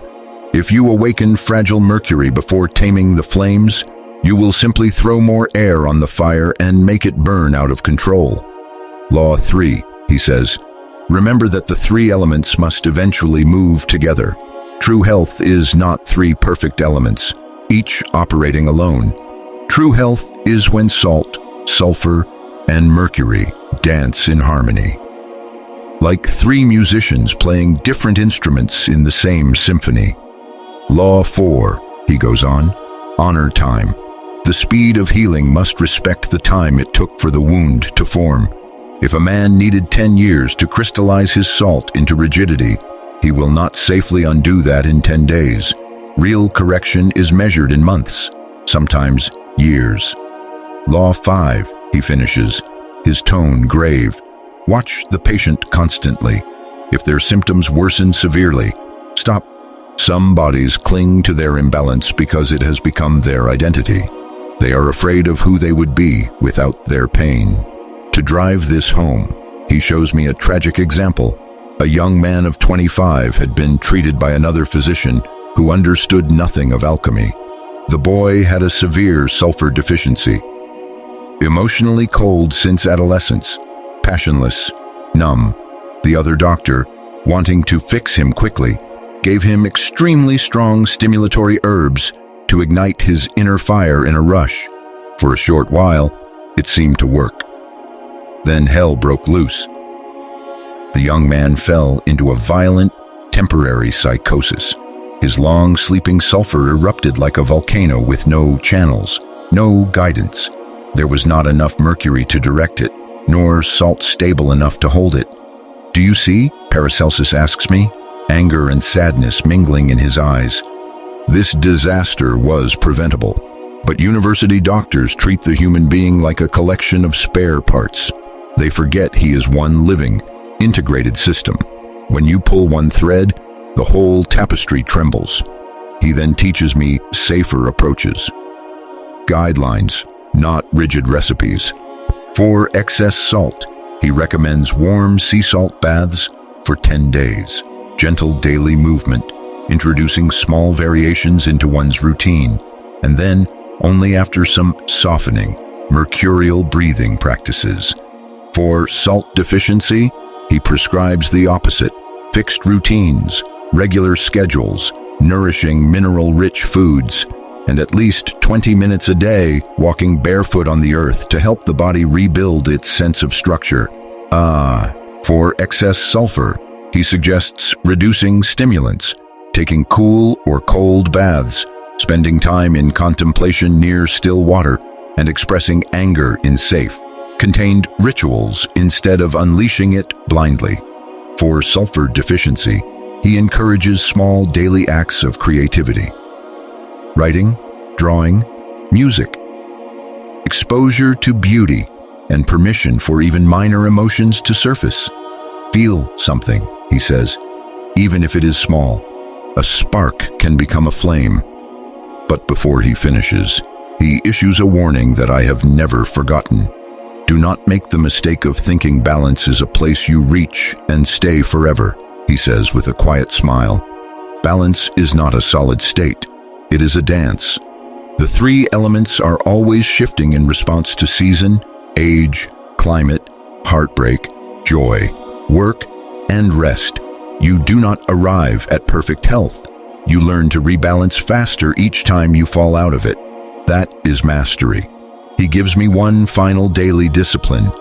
If you awaken fragile mercury before taming the flames, you will simply throw more air on the fire and make it burn out of control. Law 3, he says, remember that the three elements must eventually move together. True health is not three perfect elements, each operating alone. True health is when salt, sulfur, and mercury dance in harmony. Like three musicians playing different instruments in the same symphony. Law 4, he goes on, honor time. The speed of healing must respect the time it took for the wound to form. If a man needed 10 years to crystallize his salt into rigidity, he will not safely undo that in 10 days. Real correction is measured in months, sometimes years. Law 5, he finishes, his tone grave. Watch the patient constantly. If their symptoms worsen severely, stop. Some bodies cling to their imbalance because it has become their identity. They are afraid of who they would be without their pain. To drive this home, he shows me a tragic example. A young man of 25 had been treated by another physician who understood nothing of alchemy. The boy had a severe sulfur deficiency. Emotionally cold since adolescence, passionless, numb. The other doctor, wanting to fix him quickly, gave him extremely strong stimulatory herbs to ignite his inner fire in a rush. For a short while, it seemed to work. Then hell broke loose. The young man fell into a violent, temporary psychosis. His long sleeping sulfur erupted like a volcano with no channels, no guidance. There was not enough mercury to direct it, nor salt stable enough to hold it. Do you see? Paracelsus asks me, anger and sadness mingling in his eyes. This disaster was preventable, but university doctors treat the human being like a collection of spare parts. They forget he is one living, integrated system. When you pull one thread, the whole tapestry trembles. He then teaches me safer approaches. Guidelines, not rigid recipes. For excess salt, he recommends warm sea salt baths for 10 days. Gentle daily movement, introducing small variations into one's routine, and then, only after some softening, mercurial breathing practices. For salt deficiency, he prescribes the opposite: fixed routines, regular schedules, nourishing mineral-rich foods, and at least 20 minutes a day walking barefoot on the earth to help the body rebuild its sense of structure. For excess sulfur, he suggests reducing stimulants, taking cool or cold baths, spending time in contemplation near still water, and expressing anger in safe, contained rituals instead of unleashing it blindly. For sulfur deficiency, he encourages small daily acts of creativity. Writing, drawing, music. Exposure to beauty and permission for even minor emotions to surface. Feel something, he says, even if it is small. A spark can become a flame. But before he finishes, he issues a warning that I have never forgotten. Do not make the mistake of thinking balance is a place you reach and stay forever, he says with a quiet smile. Balance is not a solid state. It is a dance. The three elements are always shifting in response to season, age, climate, heartbreak, joy, work, and rest. You do not arrive at perfect health. You learn to rebalance faster each time you fall out of it. That is mastery. He gives me one final daily discipline.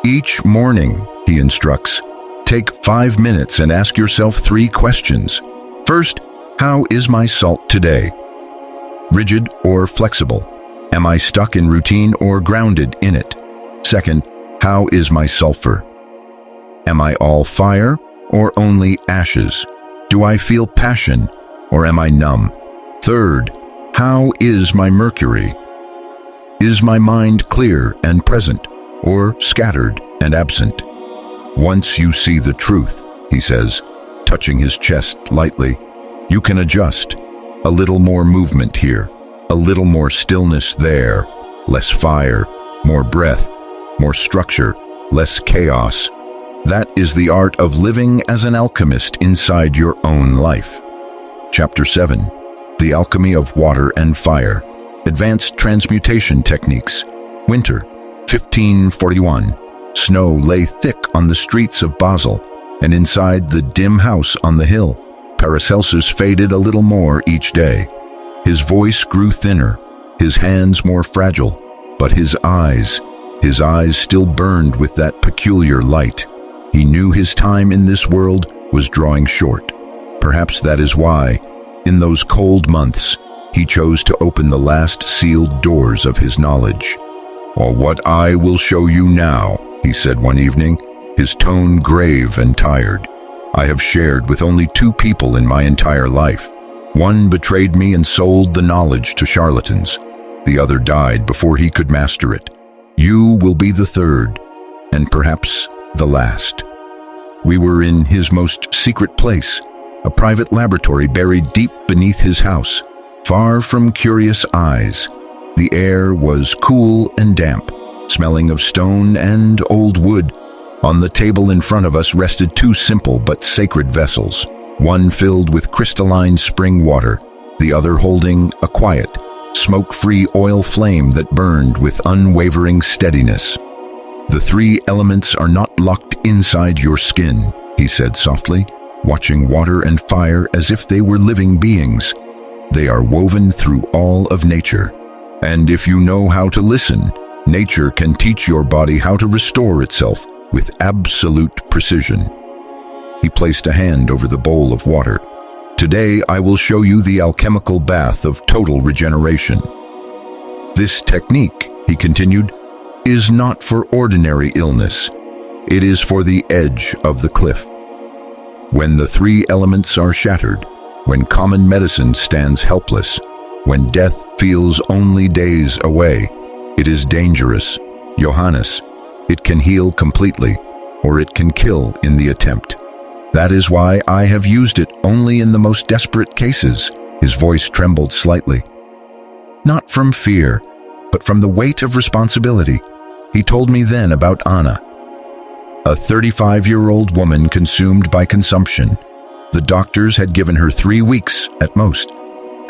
Each morning, he instructs, take 5 minutes and ask yourself 3 questions. First, how is my salt today? Rigid or flexible? Am I stuck in routine or grounded in it? Second, how is my sulfur? Am I all fire or only ashes? Do I feel passion, or am I numb? Third, how is my Mercury? Is my mind clear and present, or scattered and absent? Once you see the truth, he says, touching his chest lightly, you can adjust. A little more movement here, a little more stillness there, less fire, more breath, more structure, less chaos. That is the art of living as an alchemist inside your own life. Chapter 7. The Alchemy of Water and Fire. Advanced Transmutation Techniques. Winter, 1541. Snow lay thick on the streets of Basel, and inside the dim house on the hill, Paracelsus faded a little more each day. His voice grew thinner, his hands more fragile, but his eyes still burned with that peculiar light. He knew his time in this world was drawing short. Perhaps that is why, in those cold months, he chose to open the last sealed doors of his knowledge. "Or what I will show you now," he said one evening, his tone grave and tired. "I have shared with only 2 people in my entire life. One betrayed me and sold the knowledge to charlatans. The other died before he could master it. You will be the third, and perhaps the last." We were in his most secret place, a private laboratory buried deep beneath his house, far from curious eyes. The air was cool and damp, smelling of stone and old wood. On the table in front of us rested 2 simple but sacred vessels, one filled with crystalline spring water, the other holding a quiet, smoke-free oil flame that burned with unwavering steadiness. "The 3 elements are not locked inside your skin," he said softly, watching water and fire as if they were living beings. "They are woven through all of nature. And if you know how to listen, nature can teach your body how to restore itself with absolute precision." He placed a hand over the bowl of water. "Today I will show you the alchemical bath of total regeneration. This technique," he continued, "is not for ordinary illness. It is for the edge of the cliff. When the 3 elements are shattered, when common medicine stands helpless, when death feels only days away, it is dangerous. Johannes, it can heal completely, or it can kill in the attempt. That is why I have used it only in the most desperate cases." His voice trembled slightly. "Not from fear, but from the weight of responsibility." He told me then about Anna, a 35-year-old woman consumed by consumption. The doctors had given her 3 weeks at most.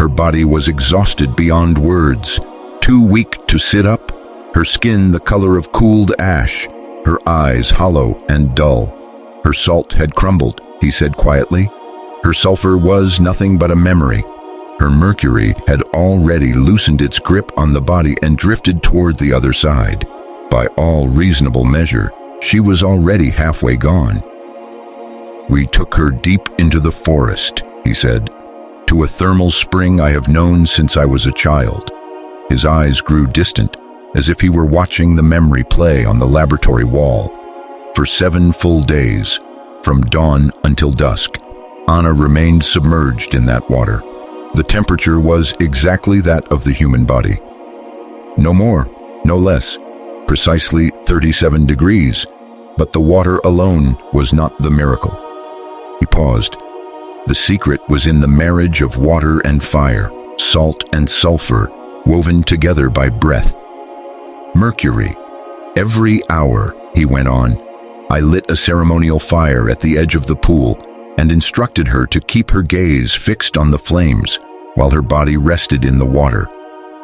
Her body was exhausted beyond words, too weak to sit up, her skin the color of cooled ash, her eyes hollow and dull. Her salt had crumbled, he said quietly. Her sulfur was nothing but a memory. Her mercury had already loosened its grip on the body and drifted toward the other side. By all reasonable measure, she was already halfway gone. "We took her deep into the forest," he said, "to a thermal spring I have known since I was a child." His eyes grew distant, as if he were watching the memory play on the laboratory wall. For 7 full days, from dawn until dusk, Anna remained submerged in that water. The temperature was exactly that of the human body. No more, no less, precisely 37 degrees, but the water alone was not the miracle. He paused. The secret was in the marriage of water and fire, salt and sulfur, woven together by breath. Mercury. "Every hour," he went on, "I lit a ceremonial fire at the edge of the pool and instructed her to keep her gaze fixed on the flames while her body rested in the water.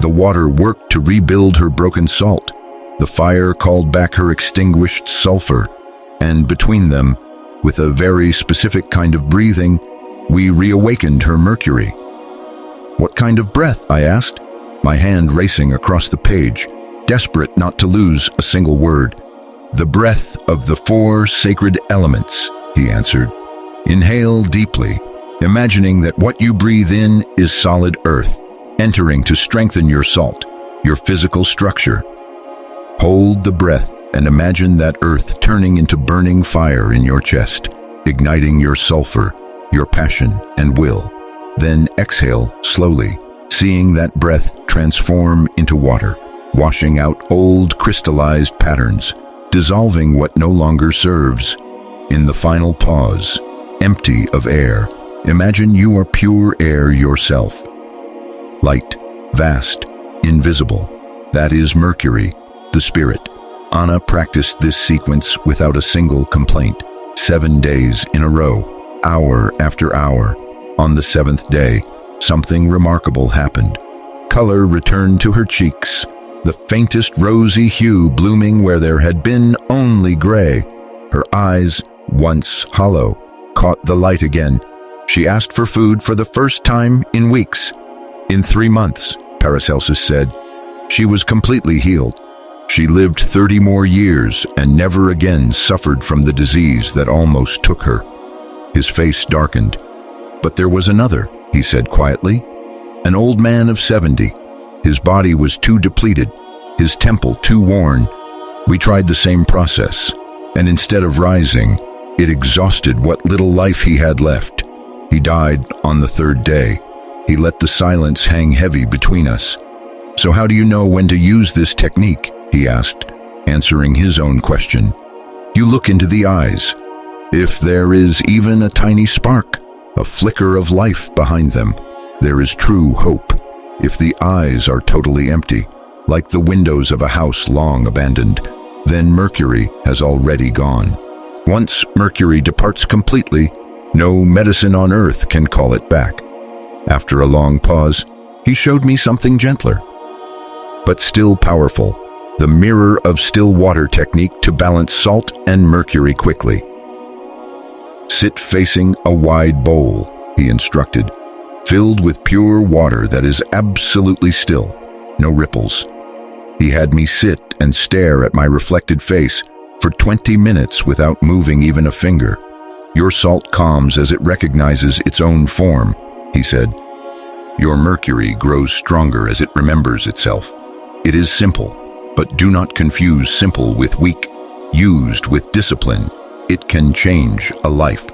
The water worked to rebuild her broken salt. The fire called back her extinguished sulfur, and between them, with a very specific kind of breathing, we reawakened her mercury." "What kind of breath?" I asked, my hand racing across the page, desperate not to lose a single word. "The breath of the 4 sacred elements," he answered. "Inhale deeply, imagining that what you breathe in is solid earth, entering to strengthen your salt, your physical structure. Hold the breath and imagine that earth turning into burning fire in your chest. igniting your sulfur, your passion and will. Then exhale slowly, seeing that breath transform into water, washing out old crystallized patterns, dissolving what no longer serves. In the final pause, empty of air, imagine you are pure air yourself. Light, vast, invisible. That is Mercury, the spirit. Anna practiced this sequence without a single complaint, 7 days in a row, hour after hour. On the 7th day, something remarkable happened. Color returned to her cheeks, the faintest rosy hue blooming where there had been only gray. Her eyes, once hollow, caught the light again. She asked for food for the first time in weeks. In 3 months, Paracelsus said, she was completely healed. She lived 30 more years and never again suffered from the disease that almost took her. His face darkened. But there was another, he said quietly. An old man of 70. His body was too depleted, his temple too worn. We tried the same process, and instead of rising, it exhausted what little life he had left. He died on the 3rd day. He let the silence hang heavy between us. So how do you know when to use this technique? He asked, answering his own question. You look into the eyes. If there is even a tiny spark, a flicker of life behind them, there is true hope. If the eyes are totally empty, like the windows of a house long abandoned, then Mercury has already gone. Once Mercury departs completely, no medicine on earth can call it back. After a long pause, he showed me something gentler, but still powerful, the mirror of still water technique to balance salt and mercury quickly. Sit facing a wide bowl, he instructed, filled with pure water that is absolutely still, no ripples. He had me sit and stare at my reflected face for 20 minutes without moving even a finger. Your salt calms as it recognizes its own form, he said. Your mercury grows stronger as it remembers itself. It is simple, but do not confuse simple with weak. Used with discipline, it can change a life.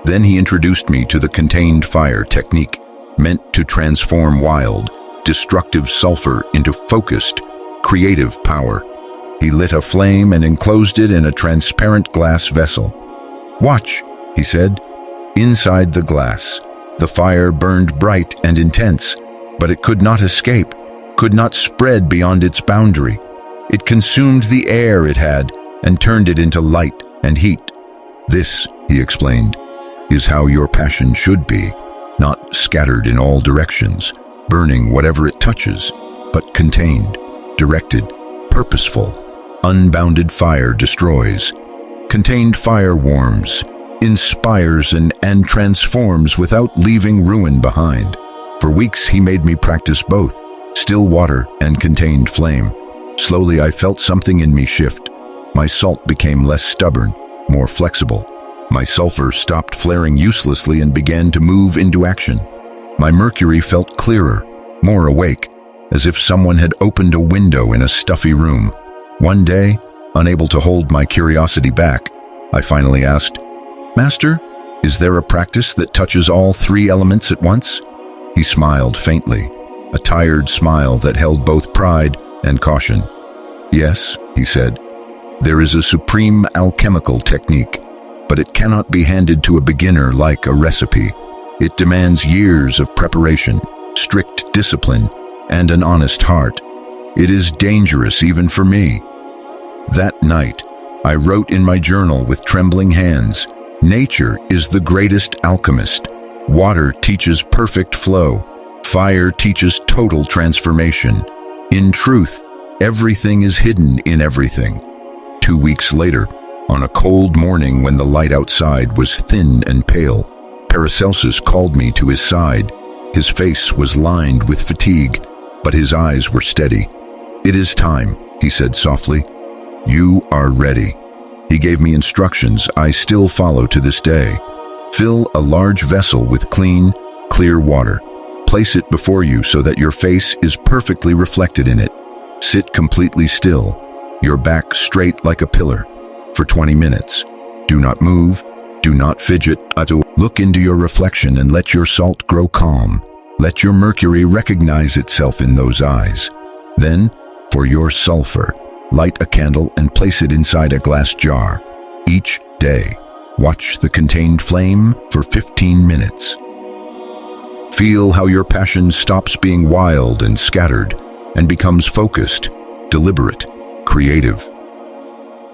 Then he introduced me to the contained fire technique, meant to transform wild, destructive sulfur into focused, creative power. He lit a flame and enclosed it in a transparent glass vessel. Watch, he said. Inside the glass, the fire burned bright and intense, but it could not escape, could not spread beyond its boundary. It consumed the air it had and turned it into light and heat. This, he explained, is how your passion should be, not scattered in all directions, burning whatever it touches, but contained, directed, purposeful. Unbounded fire destroys. Contained fire warms, inspires and transforms without leaving ruin behind. For weeks he made me practice both, still water and contained flame. Slowly I felt something in me shift. My salt became less stubborn, more flexible. My sulfur stopped flaring uselessly and began to move into action. My mercury felt clearer, more awake, as if someone had opened a window in a stuffy room. One day, unable to hold my curiosity back, I finally asked, Master, is there a practice that touches all 3 elements at once? He smiled faintly, a tired smile that held both pride and caution. Yes, he said, there is a supreme alchemical technique, but it cannot be handed to a beginner like a recipe. It demands years of preparation, strict discipline, and an honest heart. It is dangerous even for me. That night, I wrote in my journal with trembling hands, nature is the greatest alchemist. Water teaches perfect flow. Fire teaches total transformation. In truth, everything is hidden in everything. 2 weeks later, on a cold morning when the light outside was thin and pale, Paracelsus called me to his side. His face was lined with fatigue, but his eyes were steady. It is time, he said softly. You are ready. He gave me instructions I still follow to this day. Fill a large vessel with clean, clear water. Place it before you so that your face is perfectly reflected in it. Sit completely still, your back straight like a pillar, for 20 minutes. Do not move, Do not fidget. Look into your reflection and let your salt grow calm. Let your mercury recognize itself in those eyes. Then, for your sulfur, light a candle and place it inside a glass jar. Each day, watch the contained flame for 15 minutes. Feel how your passion stops being wild and scattered and becomes focused, deliberate, creative.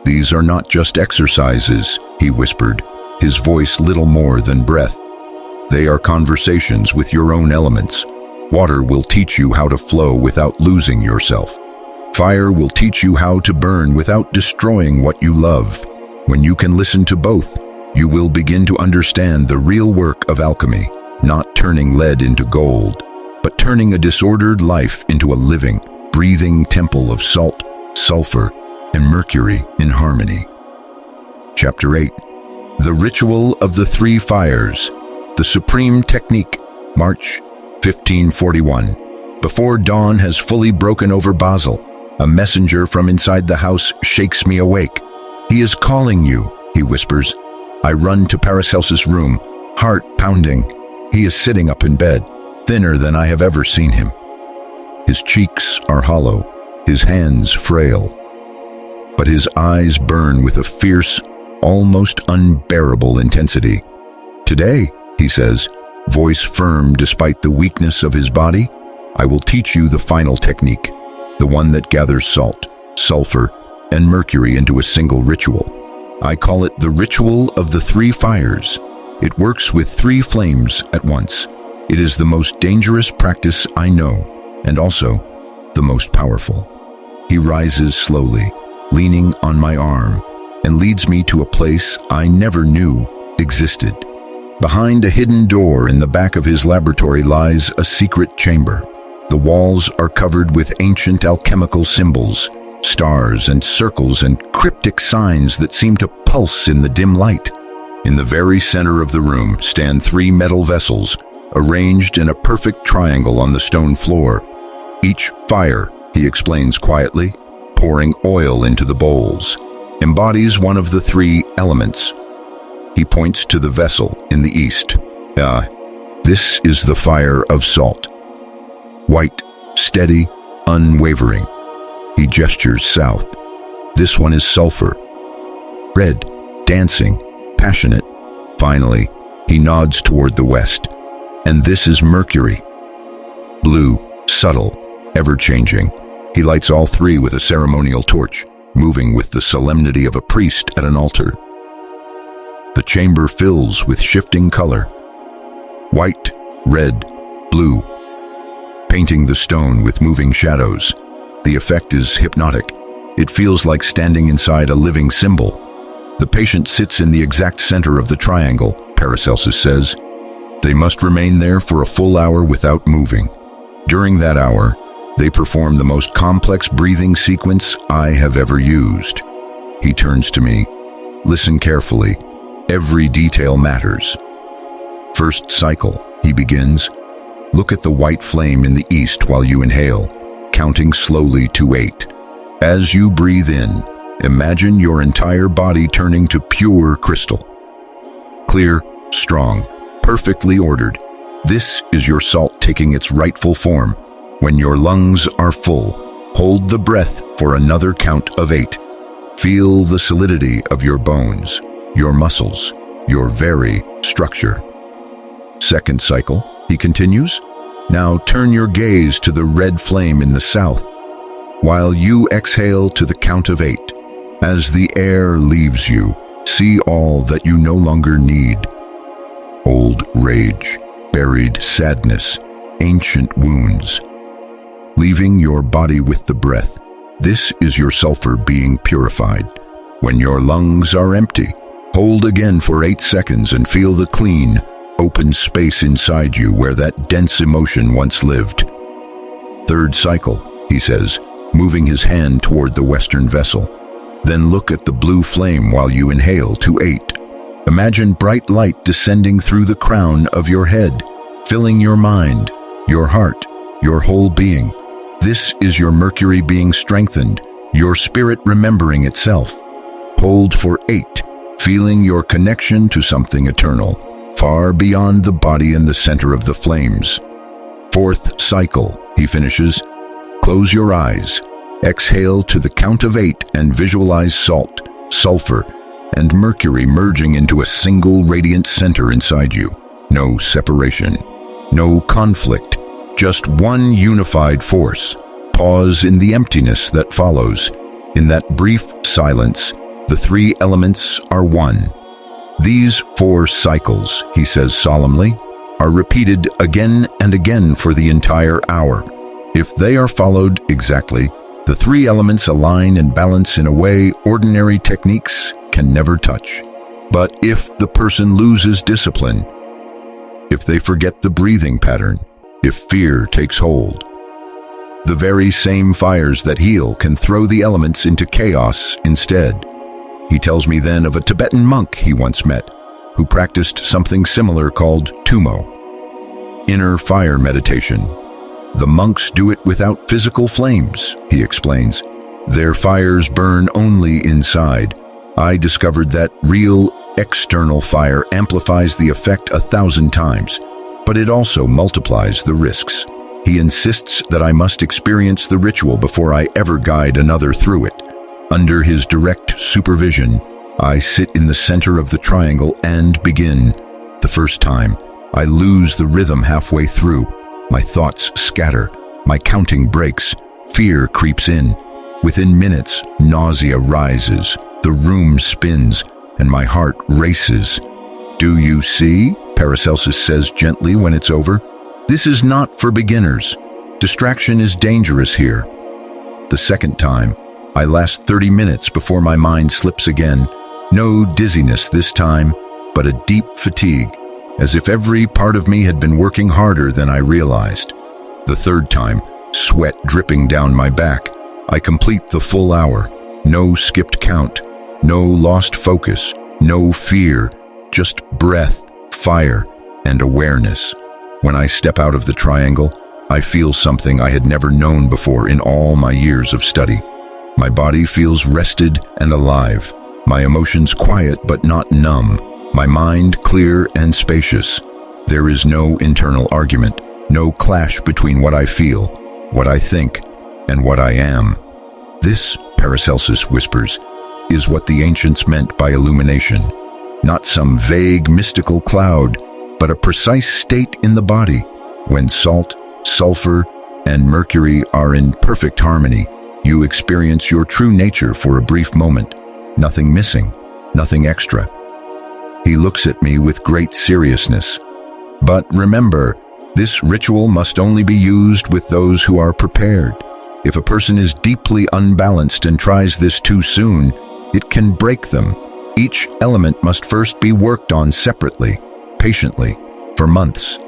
These are not just exercises, he whispered, his voice little more than breath. They are conversations with your own elements. Water will teach you how to flow without losing yourself. Fire will teach you how to burn without destroying what you love. When you can listen to both, you will begin to understand the real work of alchemy, not turning lead into gold, but turning a disordered life into a living, breathing temple of salt, sulfur, and mercury in harmony. Chapter 8. The Ritual of the Three Fires, the Supreme Technique, March 1541. Before dawn has fully broken over Basel, a messenger from inside the house shakes me awake. He is calling you, he whispers. I run to Paracelsus' room, heart pounding. He is sitting up in bed, thinner than I have ever seen him. His cheeks are hollow, his hands frail, but his eyes burn with a fierce, almost unbearable intensity. Today, he says, voice firm despite the weakness of his body, I will teach you the final technique, the one that gathers salt, sulfur, and mercury into a single ritual. I call it the Ritual of the Three Fires. It works with three flames at once. It is the most dangerous practice I know, and also the most powerful. He rises slowly, leaning on my arm, and leads me to a place I never knew existed. Behind a hidden door in the back of his laboratory lies a secret chamber. The walls are covered with ancient alchemical symbols, stars and circles and cryptic signs that seem to pulse in the dim light. In the very center of the room stand three metal vessels, arranged in a perfect triangle on the stone floor. Each fire, he explains quietly, pouring oil into the bowls, embodies one of the three elements. He points to the vessel in the east. This is the fire of salt. White, steady, unwavering. He gestures south. This one is sulfur. Red, dancing, passionate. Finally, he nods toward the west. And this is mercury. Blue, subtle, ever-changing. He lights all three with a ceremonial torch, moving with the solemnity of a priest at an altar. The chamber fills with shifting color. White, red, blue, painting the stone with moving shadows. The effect is hypnotic. It feels like standing inside a living symbol. The patient sits in the exact center of the triangle, Paracelsus says. They must remain there for a full hour without moving. During that hour, they perform the most complex breathing sequence I have ever used. He turns to me. Listen carefully. Every detail matters. First cycle, he begins. Look at the white flame in the east while you inhale, counting slowly to 8. As you breathe in, imagine your entire body turning to pure crystal. Clear, strong, perfectly ordered. This is your salt taking its rightful form. When your lungs are full, hold the breath for another count of 8. Feel the solidity of your bones, your muscles, your very structure. Second cycle, he continues. Now turn your gaze to the red flame in the south, while you exhale to the count of 8. As the air leaves you, see all that you no longer need. Old rage, buried sadness, ancient wounds. Leaving your body with the breath. This is your sulfur being purified. When your lungs are empty, hold again for 8 seconds and feel the clean, open space inside you where that dense emotion once lived. Third cycle, he says, moving his hand toward the western vessel. Then look at the blue flame while you inhale to 8. Imagine bright light descending through the crown of your head, filling your mind, your heart, your whole being. This is your mercury being strengthened, your spirit remembering itself. Hold for 8. feeling your connection to something eternal, far beyond the body and the center of the flames. Fourth cycle, he finishes. Close your eyes, exhale to the count of 8 and visualize salt, sulfur, and Mercury merging into a single radiant center inside you. No separation, no conflict, just one unified force. Pause in the emptiness that follows. In that brief silence, the 3 elements are one. These 4 cycles, he says solemnly, are repeated again and again for the entire hour. If they are followed exactly, the 3 elements align and balance in a way ordinary techniques can never touch. But if the person loses discipline, if they forget the breathing pattern, if fear takes hold, the very same fires that heal can throw the elements into chaos instead. He tells me then of a Tibetan monk he once met, who practiced something similar called tumo, inner fire meditation. The monks do it without physical flames, he explains. Their fires burn only inside. I discovered that real external fire amplifies the effect 1,000 times, but it also multiplies the risks. He insists that I must experience the ritual before I ever guide another through it. Under his direct supervision, I sit in the center of the triangle and begin. The first time, I lose the rhythm halfway through. My thoughts scatter, my counting breaks, fear creeps in. Within minutes, nausea rises, the room spins, and my heart races. Do you see? Paracelsus says gently when it's over. This is not for beginners. Distraction is dangerous here. The second time, I last 30 minutes before my mind slips again. No dizziness this time, but a deep fatigue, as if every part of me had been working harder than I realized. The third time, sweat dripping down my back, I complete the full hour. No skipped count, no lost focus, no fear, just breath, fire, and awareness. When I step out of the triangle, I feel something I had never known before in all my years of study. My body feels rested and alive, my emotions quiet but not numb, my mind clear and spacious. There is no internal argument, no clash between what I feel, what I think, and what I am. This, Paracelsus whispers, is what the ancients meant by illumination. Not some vague mystical cloud, but a precise state in the body. When salt, sulfur, and Mercury are in perfect harmony, you experience your true nature for a brief moment. Nothing missing, nothing extra. He looks at me with great seriousness. But remember, this ritual must only be used with those who are prepared. If a person is deeply unbalanced and tries this too soon, it can break them. Each element must first be worked on separately, patiently, for months.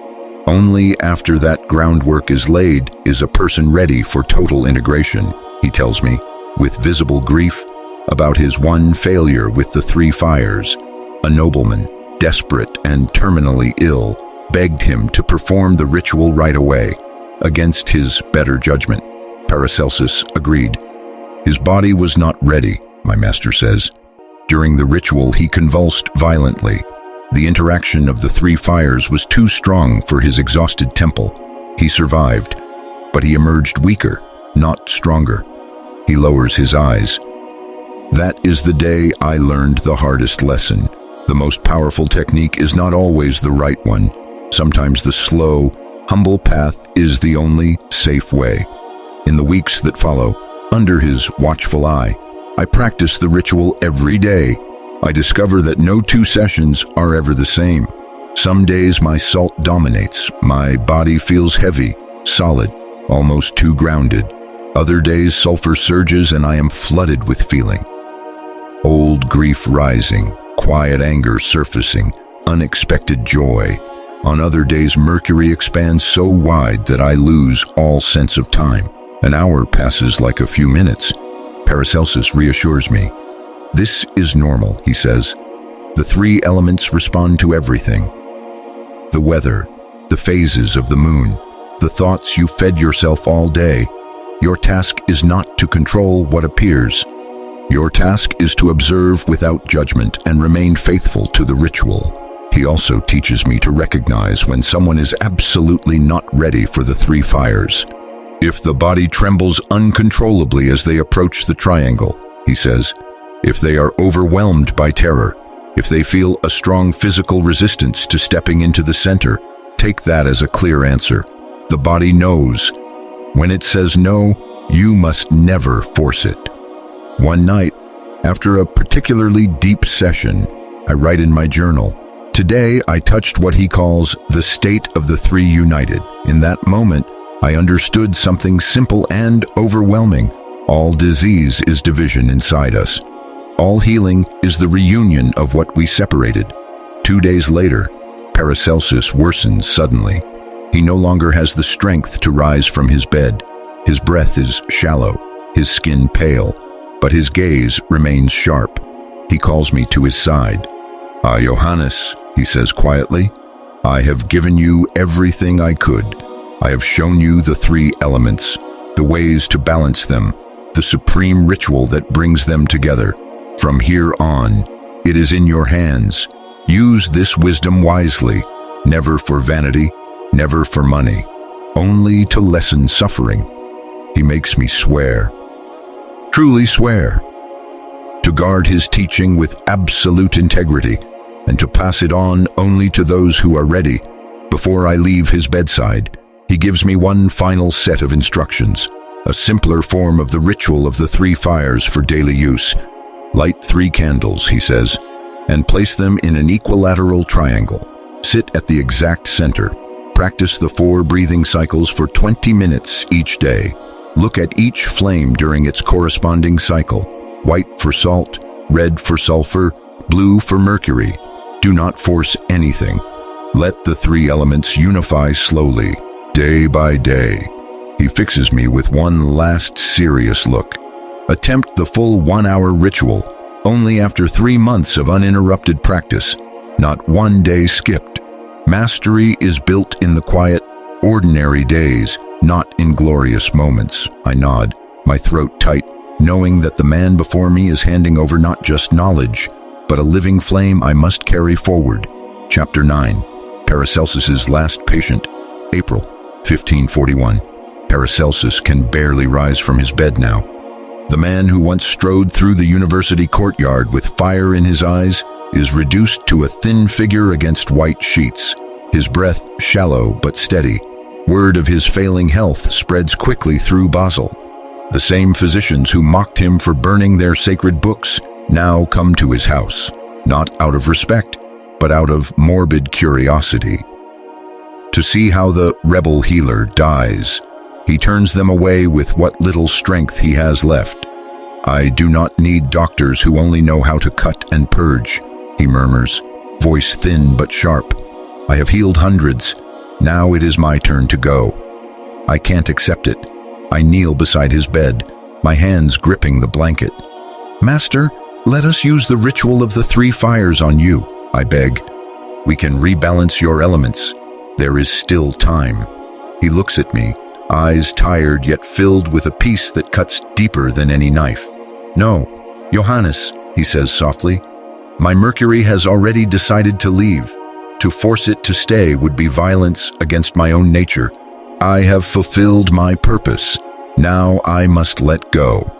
Only after that groundwork is laid is a person ready for total integration, he tells me, with visible grief, about his one failure with the 3 fires. A nobleman, desperate and terminally ill, begged him to perform the ritual right away, against his better judgment. Paracelsus agreed. His body was not ready, my master says. During the ritual, he convulsed violently. The interaction of the 3 fires was too strong for his exhausted temple. He survived, but he emerged weaker, not stronger. He lowers his eyes. That is the day I learned the hardest lesson. The most powerful technique is not always the right one. Sometimes the slow, humble path is the only safe way. In the weeks that follow, under his watchful eye, I practice the ritual every day. I discover that no 2 sessions are ever the same. Some days my salt dominates, my body feels heavy, solid, almost too grounded. Other days sulfur surges and I am flooded with feeling. Old grief rising, quiet anger surfacing, unexpected joy. On other days Mercury expands so wide that I lose all sense of time. An hour passes like a few minutes. Paracelsus reassures me. This is normal, he says. The 3 elements respond to everything. The weather, the phases of the moon, the thoughts you fed yourself all day. Your task is not to control what appears, Your task is to observe without judgment and remain faithful to the ritual. He also teaches me to recognize when someone is absolutely not ready for the three fires. If the body trembles uncontrollably as they approach the triangle, he says, if they are overwhelmed by terror, if they feel a strong physical resistance to stepping into the center, take that as a clear answer. The body knows. When it says no, you must never force it. One night, after a particularly deep session, I write in my journal, "Today I touched what he calls the state of the three united. In that moment, I understood something simple and overwhelming. All disease is division inside us. All healing is the reunion of what we separated." 2 days later, Paracelsus worsens suddenly. He no longer has the strength to rise from his bed. His breath is shallow, his skin pale, but his gaze remains sharp. He calls me to his side. "Ah, Johannes," he says quietly, "I have given you everything I could. I have shown you the three elements, the ways to balance them, the supreme ritual that brings them together. From here on, it is in your hands. Use this wisdom wisely, never for vanity, never for money, only to lessen suffering." He makes me swear, truly swear, to guard his teaching with absolute integrity and to pass it on only to those who are ready. Before I leave his bedside, he gives me one final set of instructions, a simpler form of the ritual of the three fires for daily use. "Light 3 candles," he says, "and place them in an equilateral triangle. Sit at the exact center. Practice the 4 breathing cycles for 20 minutes each day. Look at each flame during its corresponding cycle. White for salt, red for sulfur, blue for Mercury. Do not force anything. Let the three elements unify slowly, day by day." He fixes me with one last serious look. "Attempt the full 1-hour ritual, only after 3 months of uninterrupted practice, not one day skipped. Mastery is built in the quiet, ordinary days, not in glorious moments." I nod, my throat tight, knowing that the man before me is handing over not just knowledge, but a living flame I must carry forward. Chapter 9. Paracelsus's Last Patient. April, 1541. Paracelsus can barely rise from his bed now. The man who once strode through the university courtyard with fire in his eyes is reduced to a thin figure against white sheets, his breath shallow but steady. Word of his failing health spreads quickly through Basel. The same physicians who mocked him for burning their sacred books now come to his house, not out of respect, but out of morbid curiosity. To see how the rebel healer dies, he turns them away with what little strength he has left. "I do not need doctors who only know how to cut and purge," he murmurs, voice thin but sharp. "I have healed hundreds. Now it is my turn to go." I can't accept it. I kneel beside his bed, my hands gripping the blanket. "Master, let us use the ritual of the three fires on you," I beg. "We can rebalance your elements. There is still time." He looks at me, eyes tired yet filled with a peace that cuts deeper than any knife. "No, Johannes," he says softly, "my Mercury has already decided to leave. To force it to stay would be violence against my own nature. I have fulfilled my purpose. Now I must let go."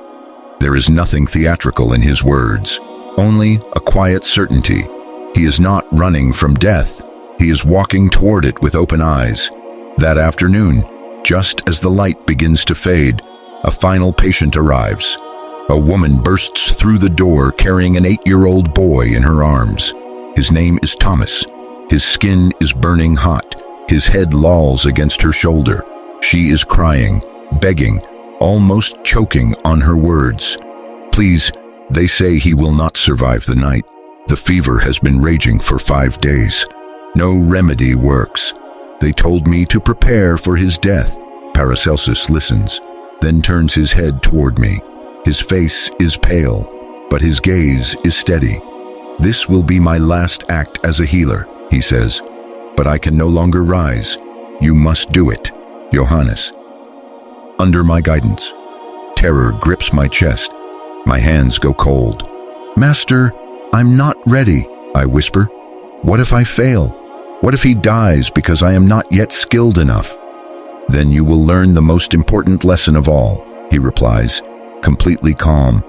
There is nothing theatrical in his words, only a quiet certainty. He is not running from death. He is walking toward it with open eyes. That afternoon, just as the light begins to fade, a final patient arrives. A woman bursts through the door carrying an 8-year-old boy in her arms. His name is Thomas. His skin is burning hot. His head lolls against her shoulder. She is crying, begging, almost choking on her words. "Please, they say he will not survive the night. The fever has been raging for 5 days. No remedy works. They told me to prepare for his death." Paracelsus listens, then turns his head toward me. His face is pale, but his gaze is steady. "This will be my last act as a healer," he says, "but I can no longer rise. You must do it, Johannes." Under my guidance, terror grips my chest. My hands go cold. "Master, I'm not ready," I whisper. "What if I fail? What if he dies because I am not yet skilled enough?" "Then you will learn the most important lesson of all," he replies, completely calm.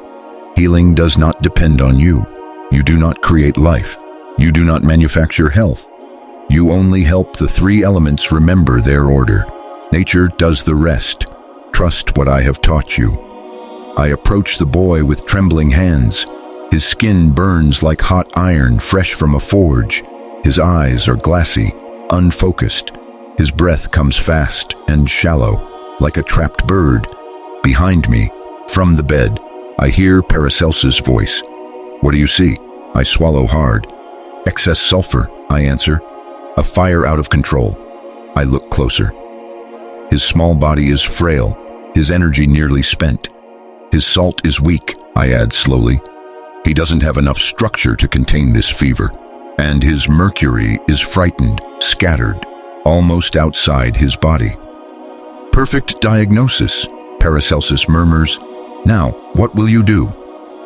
"Healing does not depend on you. You do not create life. You do not manufacture health. You only help the three elements remember their order. Nature does the rest. Trust what I have taught you." I approach the boy with trembling hands. His skin burns like hot iron fresh from a forge. His eyes are glassy, unfocused. His breath comes fast and shallow, like a trapped bird. Behind me, from the bed, I hear Paracelsus' voice. "What do you see?" I swallow hard. "Excess sulfur," I answer. "A fire out of control." I look closer. His small body is frail, his energy nearly spent. His salt is weak, I add slowly. He doesn't have enough structure to contain this fever. And his mercury is frightened, scattered, almost outside his body. "Perfect diagnosis," Paracelsus murmurs. "Now, what will you do?"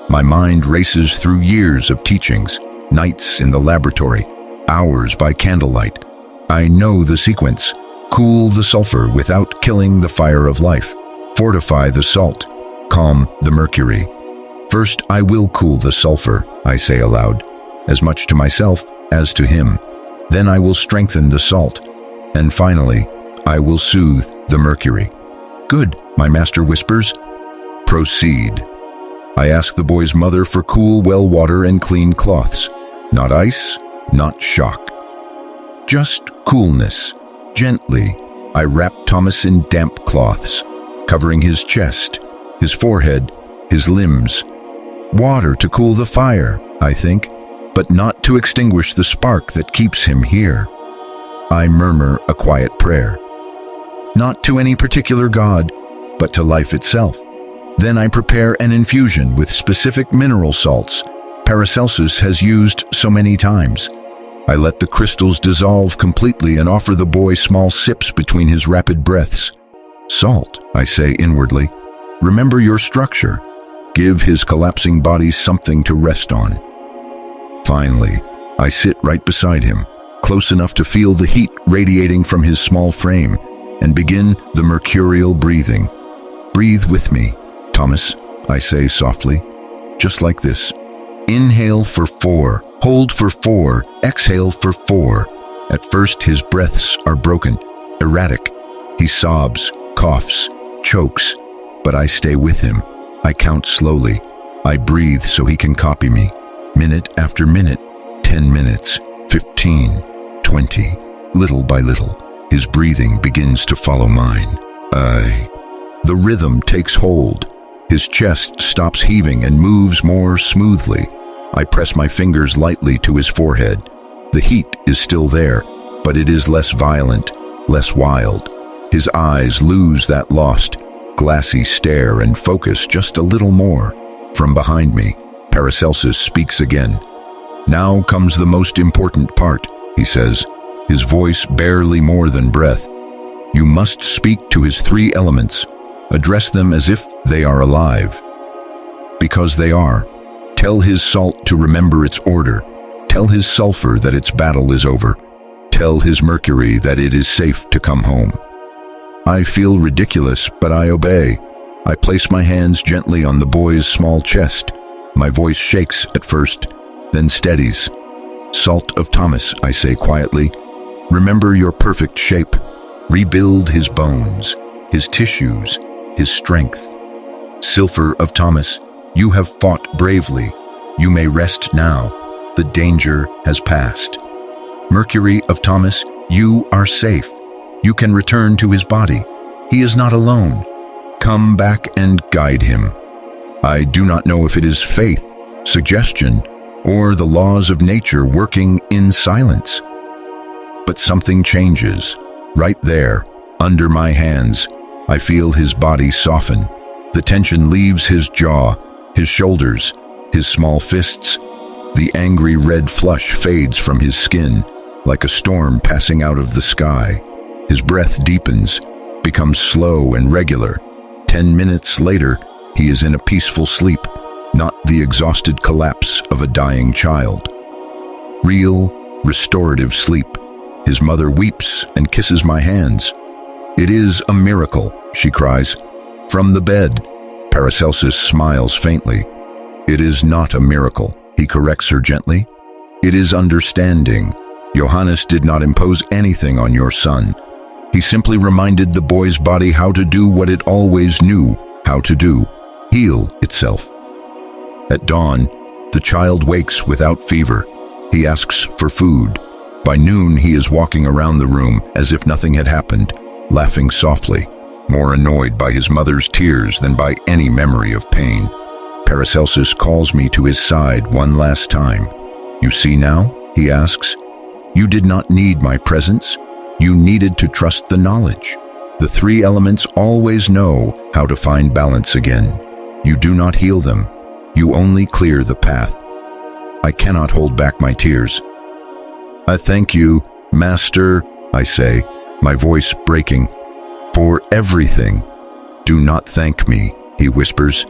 My mind races through years of teachings, nights in the laboratory, hours by candlelight. I know the sequence. Cool the sulfur without killing the fire of life. Fortify the salt. Calm the mercury. "First, I will cool the sulfur," I say aloud, as much to myself as to him. "Then I will strengthen the salt. And finally, I will soothe the mercury." "Good," my master whispers. "Proceed." I ask the boy's mother for cool well water and clean cloths. Not ice, not shock. Just coolness. Gently, I wrap Thomas in damp cloths, covering his chest, his forehead, his limbs. Water to cool the fire, I think, but not to extinguish the spark that keeps him here. I murmur a quiet prayer. Not to any particular god, but to life itself. Then I prepare an infusion with specific mineral salts Paracelsus has used so many times. I let the crystals dissolve completely and offer the boy small sips between his rapid breaths. "Salt," I say inwardly. "Remember your structure. Give his collapsing body something to rest on." Finally, I sit right beside him, close enough to feel the heat radiating from his small frame, and begin the mercurial breathing. "Breathe with me, Thomas," I say softly, "just like this. Inhale for 4, hold for 4, exhale for 4. At first his breaths are broken, erratic. He sobs, coughs, chokes, but I stay with him. I count slowly. I breathe so he can copy me. Minute after minute, 10 minutes, 15, 20. Little by little, his breathing begins to follow mine. The rhythm takes hold. His chest stops heaving and moves more smoothly. I press my fingers lightly to his forehead. The heat is still there, but it is less violent, less wild. His eyes lose that lost, glassy stare and focus just a little more. From behind me, Paracelsus speaks again. "Now comes the most important part," he says, his voice barely more than breath. "You must speak to his 3 elements. Address them as if they are alive. Because they are. Tell his salt to remember its order. Tell his sulfur that its battle is over. Tell his mercury that it is safe to come home." I feel ridiculous, but I obey. I place my hands gently on the boy's small chest. My voice shakes at first, then steadies. "Salt of Thomas," I say quietly, "remember your perfect shape. Rebuild his bones, his tissues, his strength. Sulfur of Thomas, you have fought bravely. You may rest now. The danger has passed. Mercury of Thomas, you are safe. You can return to his body. He is not alone. Come back and guide him." I do not know if it is faith, suggestion, or the laws of nature working in silence. But something changes. Right there, under my hands, I feel his body soften. The tension leaves his jaw, his shoulders, his small fists. The angry red flush fades from his skin, like a storm passing out of the sky. His breath deepens, becomes slow and regular. 10 minutes later, he is in a peaceful sleep, not the exhausted collapse of a dying child. Real, restorative sleep. His mother weeps and kisses my hands. "It is a miracle," she cries. From the bed, Paracelsus smiles faintly. "It is not a miracle," he corrects her gently. "It is understanding. Johannes did not impose anything on your son. He simply reminded the boy's body how to do what it always knew how to do, heal itself." At dawn, the child wakes without fever. He asks for food. By noon, he is walking around the room as if nothing had happened, laughing softly, more annoyed by his mother's tears than by any memory of pain. Paracelsus calls me to his side one last time. "You see now?" he asks. "You did not need my presence. You needed to trust the knowledge. The three elements always know how to find balance again. You do not heal them. You only clear the path." I cannot hold back my tears. "I thank you, Master," I say, my voice breaking, "for everything." "Do not thank me," he whispers.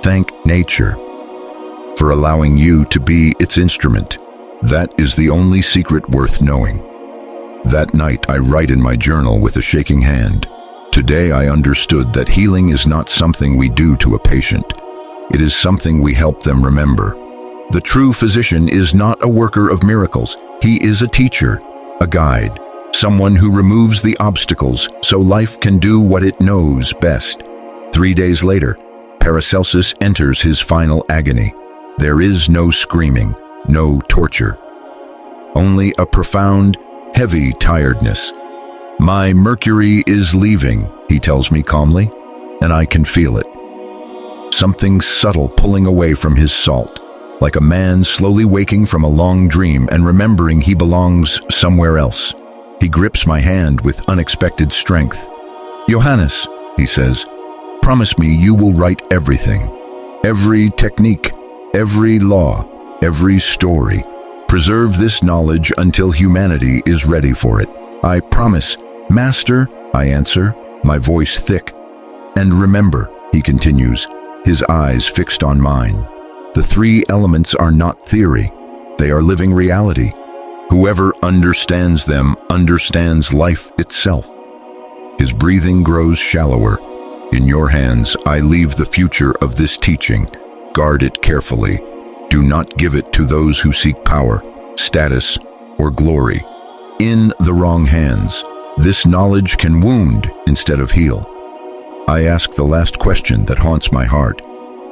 "Thank nature for allowing you to be its instrument. That is the only secret worth knowing." That night I write in my journal with a shaking hand. Today I understood that healing is not something we do to a patient. It is something we help them remember. The true physician is not a worker of miracles. He is a teacher, a guide, someone who removes the obstacles so life can do what it knows best. 3 days later, Paracelsus enters his final agony. There is no screaming, no torture. Only a profound, heavy tiredness. "My Mercury is leaving," he tells me calmly, and I can feel it. Something subtle pulling away from his salt, like a man slowly waking from a long dream and remembering he belongs somewhere else. He grips my hand with unexpected strength. "Johannes," he says, "promise me you will write everything. Every technique, every law, every story. Preserve this knowledge until humanity is ready for it." "I promise, Master," I answer, my voice thick. "And remember," he continues, his eyes fixed on mine, "the three elements are not theory. They are living reality. Whoever understands them understands life itself." His breathing grows shallower. "In your hands, I leave the future of this teaching. Guard it carefully. Do not give it to those who seek power, status, or glory. In the wrong hands, this knowledge can wound instead of heal." I ask the last question that haunts my heart.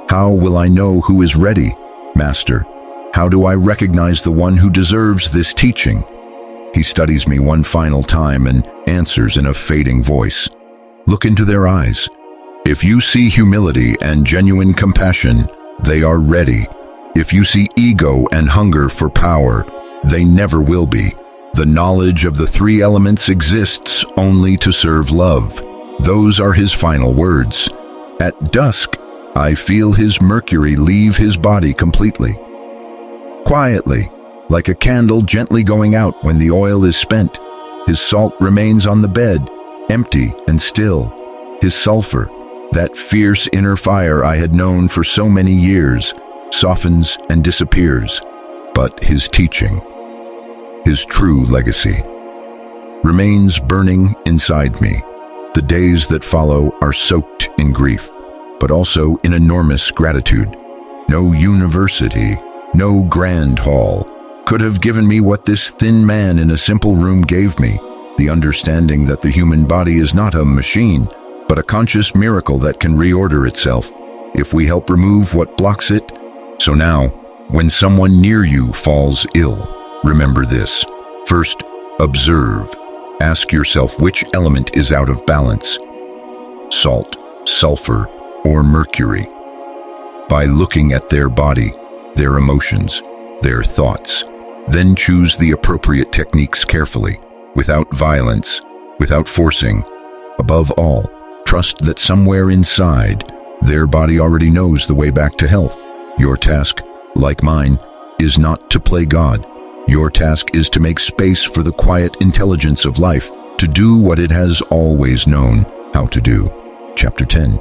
How will I know who is ready, Master? How do I recognize the one who deserves this teaching? He studies me one final time and answers in a fading voice. "Look into their eyes. If you see humility and genuine compassion, they are ready. If you see ego and hunger for power, they never will be. The knowledge of the three elements exists only to serve love." Those are his final words. At dusk, I feel his Mercury leave his body completely. Quietly, like a candle gently going out when the oil is spent, his salt remains on the bed, empty and still. His sulfur, that fierce inner fire I had known for so many years, softens and disappears. But his teaching, his true legacy, remains burning inside me. The days that follow are soaked in grief, but also in enormous gratitude. No university, no grand hall could have given me what this thin man in a simple room gave me, the understanding that the human body is not a machine, but a conscious miracle that can reorder itself if we help remove what blocks it. So now, when someone near you falls ill, remember this. First, observe. Ask yourself which element is out of balance: salt, sulfur, or mercury. By looking at their body, their emotions, their thoughts, then choose the appropriate techniques carefully, without violence, without forcing. Above all, trust that somewhere inside, their body already knows the way back to health. Your task, like mine, is not to play God. Your task is to make space for the quiet intelligence of life, to do what it has always known how to do. Chapter 10.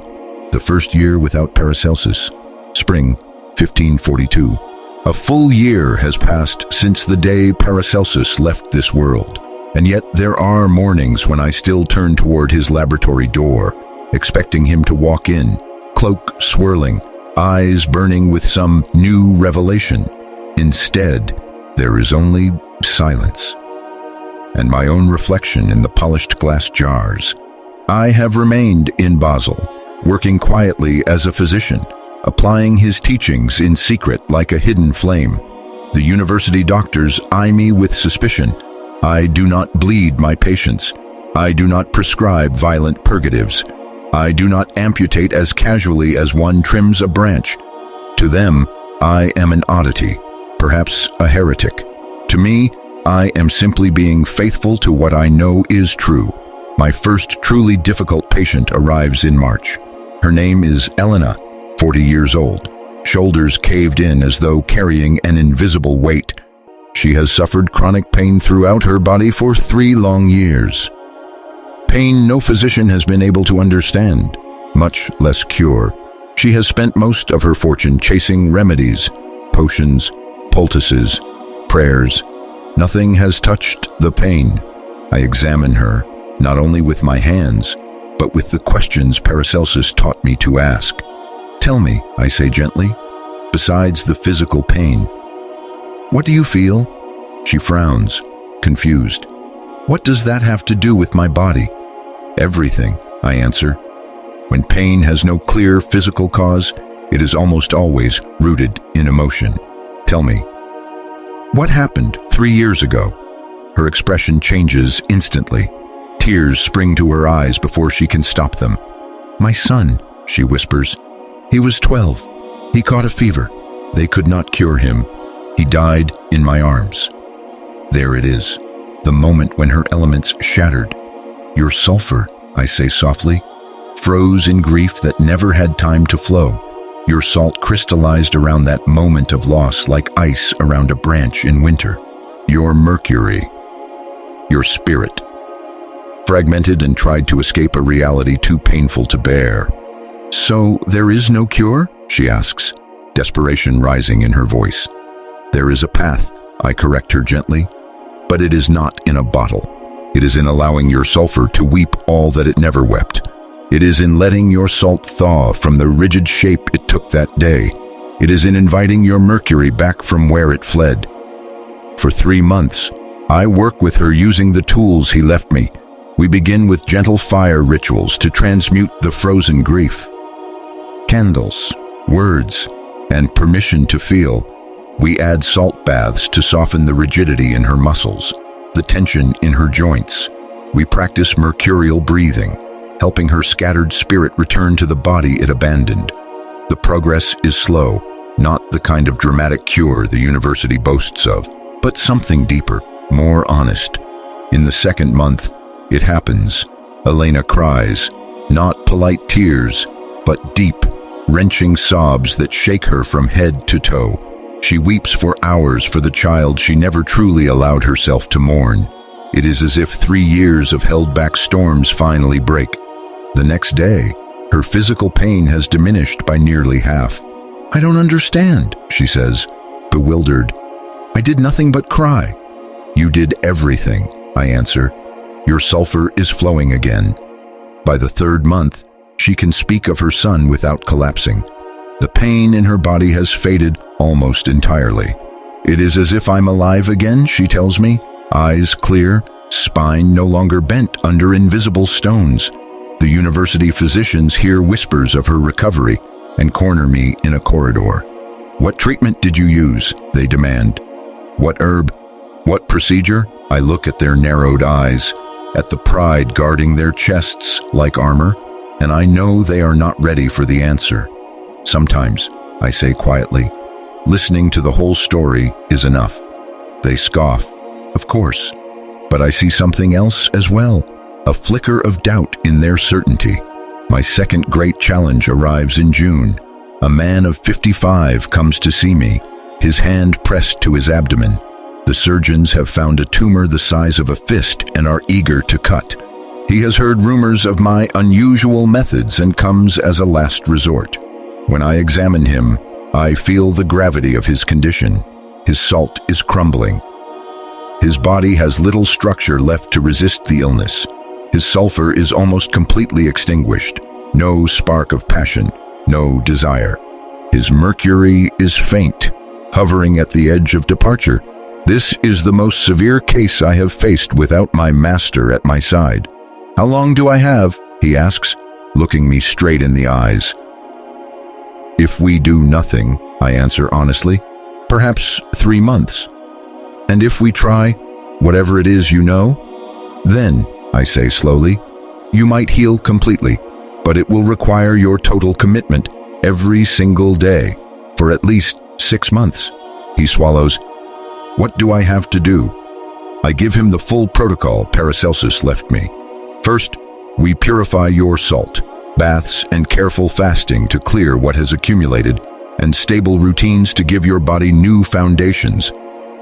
The first year without Paracelsus. Spring, 1542. A full year has passed since the day Paracelsus left this world, and yet there are mornings when I still turn toward his laboratory door, expecting him to walk in, cloak swirling, eyes burning with some new revelation. Instead, there is only silence, and my own reflection in the polished glass jars. I have remained in Basel, working quietly as a physician, applying his teachings in secret like a hidden flame. The university doctors eye me with suspicion. I do not bleed my patients. I do not prescribe violent purgatives. I do not amputate as casually as one trims a branch. To them, I am an oddity, perhaps a heretic. To me, I am simply being faithful to what I know is true. My first truly difficult patient arrives in March. Her name is Elena, 40 years old, shoulders caved in as though carrying an invisible weight. She has suffered chronic pain throughout her body for 3 long years. Pain no physician has been able to understand, much less cure. She has spent most of her fortune chasing remedies, potions, poultices, prayers. Nothing has touched the pain. I examine her, not only with my hands, but with the questions Paracelsus taught me to ask. Tell me, I say gently, besides the physical pain, what do you feel? She frowns, confused. What does that have to do with my body? Everything, I answer. When pain has no clear physical cause, it is almost always rooted in emotion. Tell me, what happened 3 years ago? Her expression changes instantly. Tears spring to her eyes before she can stop them. My son, she whispers. He was 12. He caught a fever. They could not cure him. He died in my arms. There it is, the moment when her elements shattered. Your sulfur, I say softly, froze in grief that never had time to flow. Your salt crystallized around that moment of loss like ice around a branch in winter. Your Mercury, your spirit, fragmented and tried to escape a reality too painful to bear. So there is no cure? She asks, desperation rising in her voice. There is a path, I correct her gently, but it is not in a bottle. It is in allowing your sulfur to weep all that it never wept. It is in letting your salt thaw from the rigid shape it took that day. It is in inviting your Mercury back from where it fled. For 3 months, I work with her using the tools he left me. We begin with gentle fire rituals to transmute the frozen grief. Candles, words, and permission to feel. We add salt baths to soften the rigidity in her muscles, the tension in her joints. We practice mercurial breathing, helping her scattered spirit return to the body it abandoned. The progress is slow, not the kind of dramatic cure the university boasts of, but something deeper, more honest. In the 2nd month, it happens. Elena cries, not polite tears, but deep, wrenching sobs that shake her from head to toe. She weeps for hours for the child she never truly allowed herself to mourn. It is as if 3 years of held-back storms finally break. The next day, her physical pain has diminished by nearly half. I don't understand, she says, bewildered. I did nothing but cry. You did everything, I answer. Your sulfur is flowing again. By the 3rd month, she can speak of her son without collapsing. The pain in her body has faded almost entirely. It is as if I'm alive again, she tells me, eyes clear, spine no longer bent under invisible stones. The university physicians hear whispers of her recovery and corner me in a corridor. What treatment did you use? They demand. What herb? What procedure? I look at their narrowed eyes, at the pride guarding their chests like armor, and I know they are not ready for the answer. Sometimes, I say quietly, listening to the whole story is enough. They scoff, of course, but I see something else as well, a flicker of doubt in their certainty. My 2nd great challenge arrives in June. A man of 55 comes to see me, his hand pressed to his abdomen. The surgeons have found a tumor the size of a fist and are eager to cut. He has heard rumors of my unusual methods and comes as a last resort. When I examine him, I feel the gravity of his condition. His salt is crumbling. His body has little structure left to resist the illness. His sulfur is almost completely extinguished. No spark of passion, no desire. His mercury is faint, hovering at the edge of departure. This is the most severe case I have faced without my master at my side. "How long do I have?" he asks, looking me straight in the eyes. "If we do nothing," I answer honestly, "perhaps 3 months. And if we try, whatever it is you know, then," I say slowly, "you might heal completely, but it will require your total commitment every single day for at least 6 months." He swallows. "What do I have to do?" I give him the full protocol Paracelsus left me. First, we purify your salt, baths and careful fasting to clear what has accumulated, and stable routines to give your body new foundations.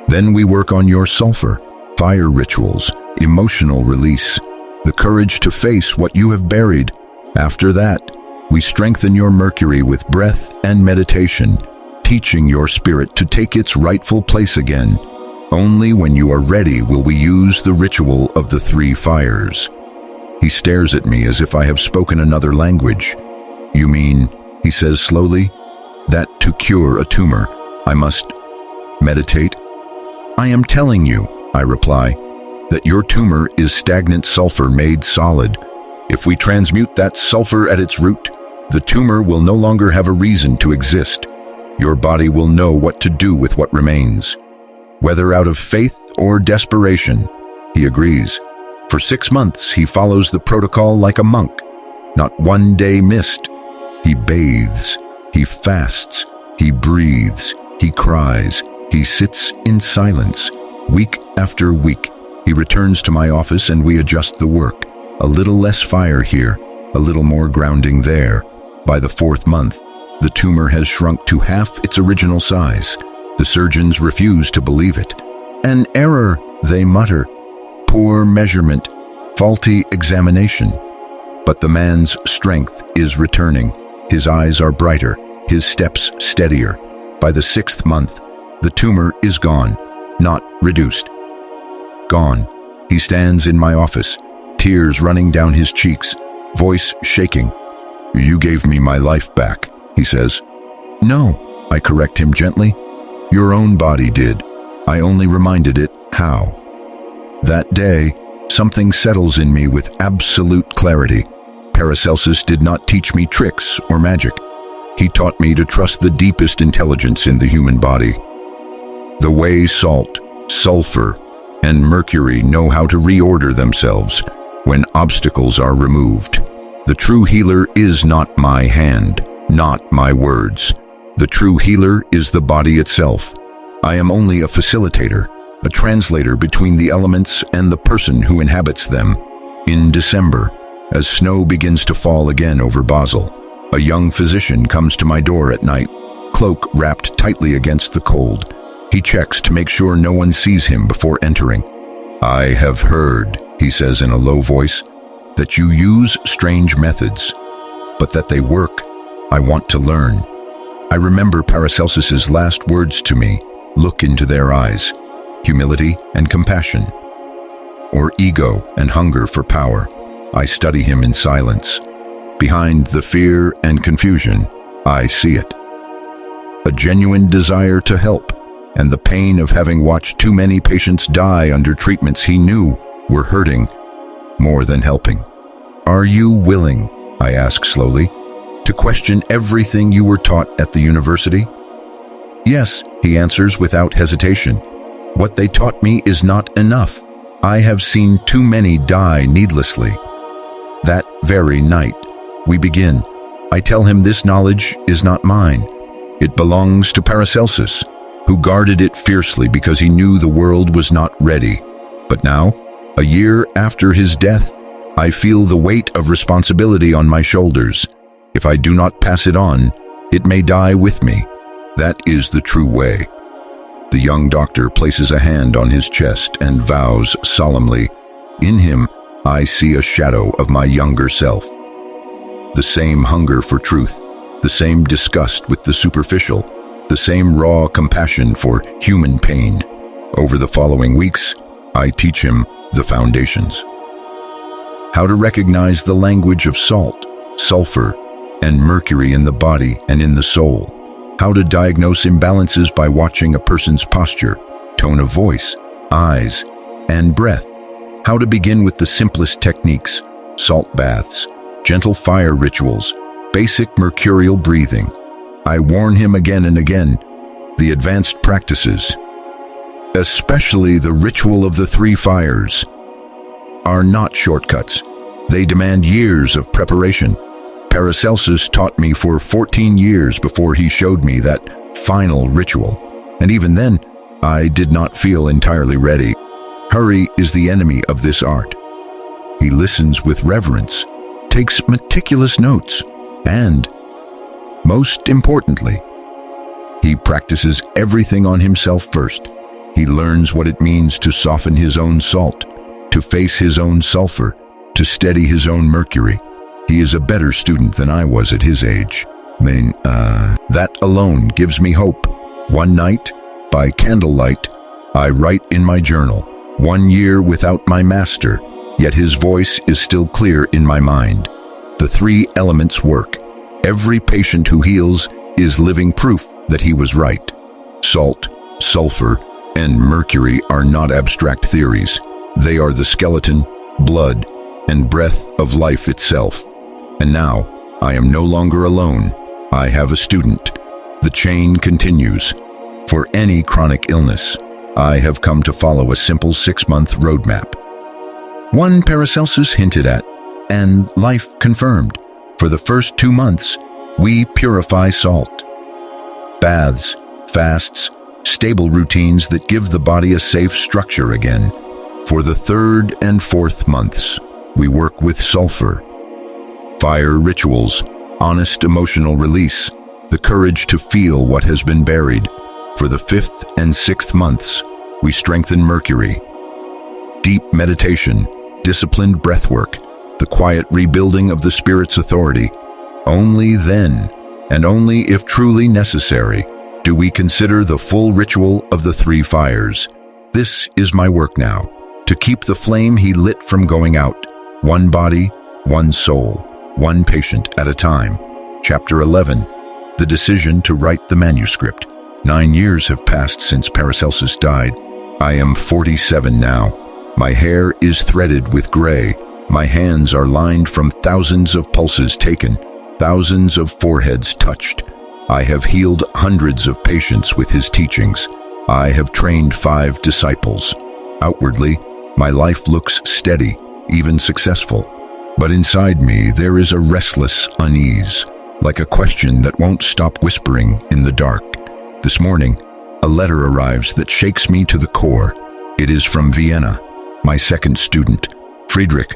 Then we work on your sulfur, fire rituals, emotional release, the courage to face what you have buried. After that, we strengthen your mercury with breath and meditation, teaching your spirit to take its rightful place again. Only when you are ready will we use the ritual of the 3 fires. He stares at me as if I have spoken another language. "You mean," he says slowly, "that to cure a tumor, I must meditate?" "I am telling you," I reply, "that your tumor is stagnant sulfur made solid. If we transmute that sulfur at its root, the tumor will no longer have a reason to exist. Your body will know what to do with what remains." Whether out of faith or desperation, he agrees. For 6 months, he follows the protocol like a monk. Not one day missed. He bathes, he fasts, he breathes, he cries, he sits in silence. Week after week, he returns to my office and we adjust the work. A little less fire here, a little more grounding there. By the 4th month, the tumor has shrunk to half its original size. The surgeons refuse to believe it. "An error," they mutter. "Poor measurement, faulty examination." But the man's strength is returning. His eyes are brighter, his steps steadier. By the 6th month, the tumor is gone, not reduced. Gone. He stands in my office, tears running down his cheeks, voice shaking. "You gave me my life back," he says. "No," I correct him gently. "Your own body did. I only reminded it how." That day, something settles in me with absolute clarity. Paracelsus did not teach me tricks or magic. He taught me to trust the deepest intelligence in the human body. The way salt, sulfur, and mercury know how to reorder themselves when obstacles are removed. The true healer is not my hand, not my words. The true healer is the body itself. I am only a facilitator, a translator between the elements and the person who inhabits them. In December, as snow begins to fall again over Basel, a young physician comes to my door at night, cloak wrapped tightly against the cold. He checks to make sure no one sees him before entering. "I have heard," he says in a low voice, "that you use strange methods, but that they work. I want to learn." I remember Paracelsus's last words to me, "Look into their eyes." Humility and compassion, or ego and hunger for power. I study him in silence. Behind the fear and confusion, I see it. A genuine desire to help, and the pain of having watched too many patients die under treatments he knew were hurting more than helping. "Are you willing," I ask slowly, "to question everything you were taught at the university?" "Yes," he answers without hesitation. "What they taught me is not enough. I have seen too many die needlessly." That very night, we begin. I tell him this knowledge is not mine. It belongs to Paracelsus, who guarded it fiercely because he knew the world was not ready. But now, a year after his death, I feel the weight of responsibility on my shoulders. If I do not pass it on, it may die with me. That is the true way. The young doctor places a hand on his chest and vows solemnly. In him, I see a shadow of my younger self. The same hunger for truth, the same disgust with the superficial, the same raw compassion for human pain. Over the following weeks, I teach him the foundations. How to recognize the language of salt, sulfur, and mercury in the body and in the soul. How to diagnose imbalances by watching a person's posture, tone of voice, eyes, and breath. How to begin with the simplest techniques, salt baths, gentle fire rituals, basic mercurial breathing. I warn him again and again, the advanced practices, especially the ritual of the three fires, are not shortcuts. They demand years of preparation. Paracelsus taught me for 14 years before he showed me that final ritual. And even then, I did not feel entirely ready. Hurry is the enemy of this art. He listens with reverence, takes meticulous notes, and, most importantly, he practices everything on himself first. He learns what it means to soften his own salt, to face his own sulfur, to steady his own mercury. He is a better student than I was at his age. That alone gives me hope. One night, by candlelight, I write in my journal, 1 year without my master, yet his voice is still clear in my mind. The three elements work. Every patient who heals is living proof that he was right. Salt, sulfur, and mercury are not abstract theories. They are the skeleton, blood, and breath of life itself. And now, I am no longer alone. I have a student. The chain continues. For any chronic illness, I have come to follow a simple 6-month roadmap. One Paracelsus hinted at, and life confirmed. For the first 2 months, we purify salt. Baths, fasts, stable routines that give the body a safe structure again. For the 3rd and 4th months, we work with sulfur. Fire rituals, honest emotional release, the courage to feel what has been buried. For the 5th and 6th months, we strengthen mercury. Deep meditation, disciplined breathwork, the quiet rebuilding of the spirit's authority. Only then, and only if truly necessary, do we consider the full ritual of the three fires. This is my work now, to keep the flame he lit from going out. One body, one soul, one patient at a time. Chapter 11. The decision to write the manuscript. 9 years have passed since Paracelsus died. I am 47 now. My hair is threaded with gray. My hands are lined from thousands of pulses taken, thousands of foreheads touched. I have healed hundreds of patients with his teachings. I have trained 5 disciples. Outwardly, my life looks steady, even successful. But inside me, there is a restless unease, like a question that won't stop whispering in the dark. This morning, a letter arrives that shakes me to the core. It is from Vienna, my second student, Friedrich.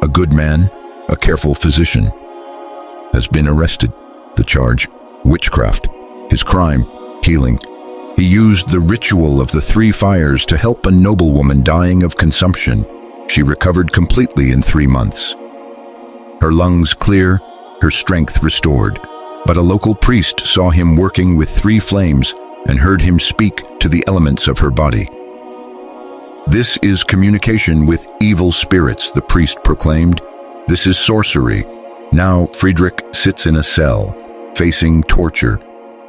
A good man, a careful physician, has been arrested. The charge, witchcraft. His crime, healing. He used the ritual of the three fires to help a noblewoman dying of consumption. She recovered completely in 3 months. Her lungs clear, her strength restored. But a local priest saw him working with 3 flames and heard him speak to the elements of her body. This is communication with evil spirits, the priest proclaimed. This is sorcery. Now Friedrich sits in a cell, facing torture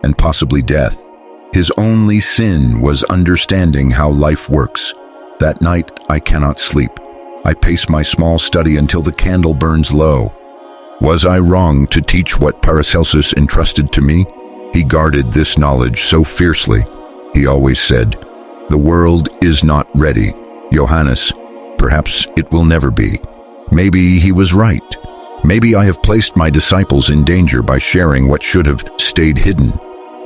and possibly death. His only sin was understanding how life works. That night, I cannot sleep. I pace my small study until the candle burns low. Was I wrong to teach what Paracelsus entrusted to me? He guarded this knowledge so fiercely. He always said, "The world is not ready, Johannes. Perhaps it will never be." Maybe he was right. Maybe I have placed my disciples in danger by sharing what should have stayed hidden.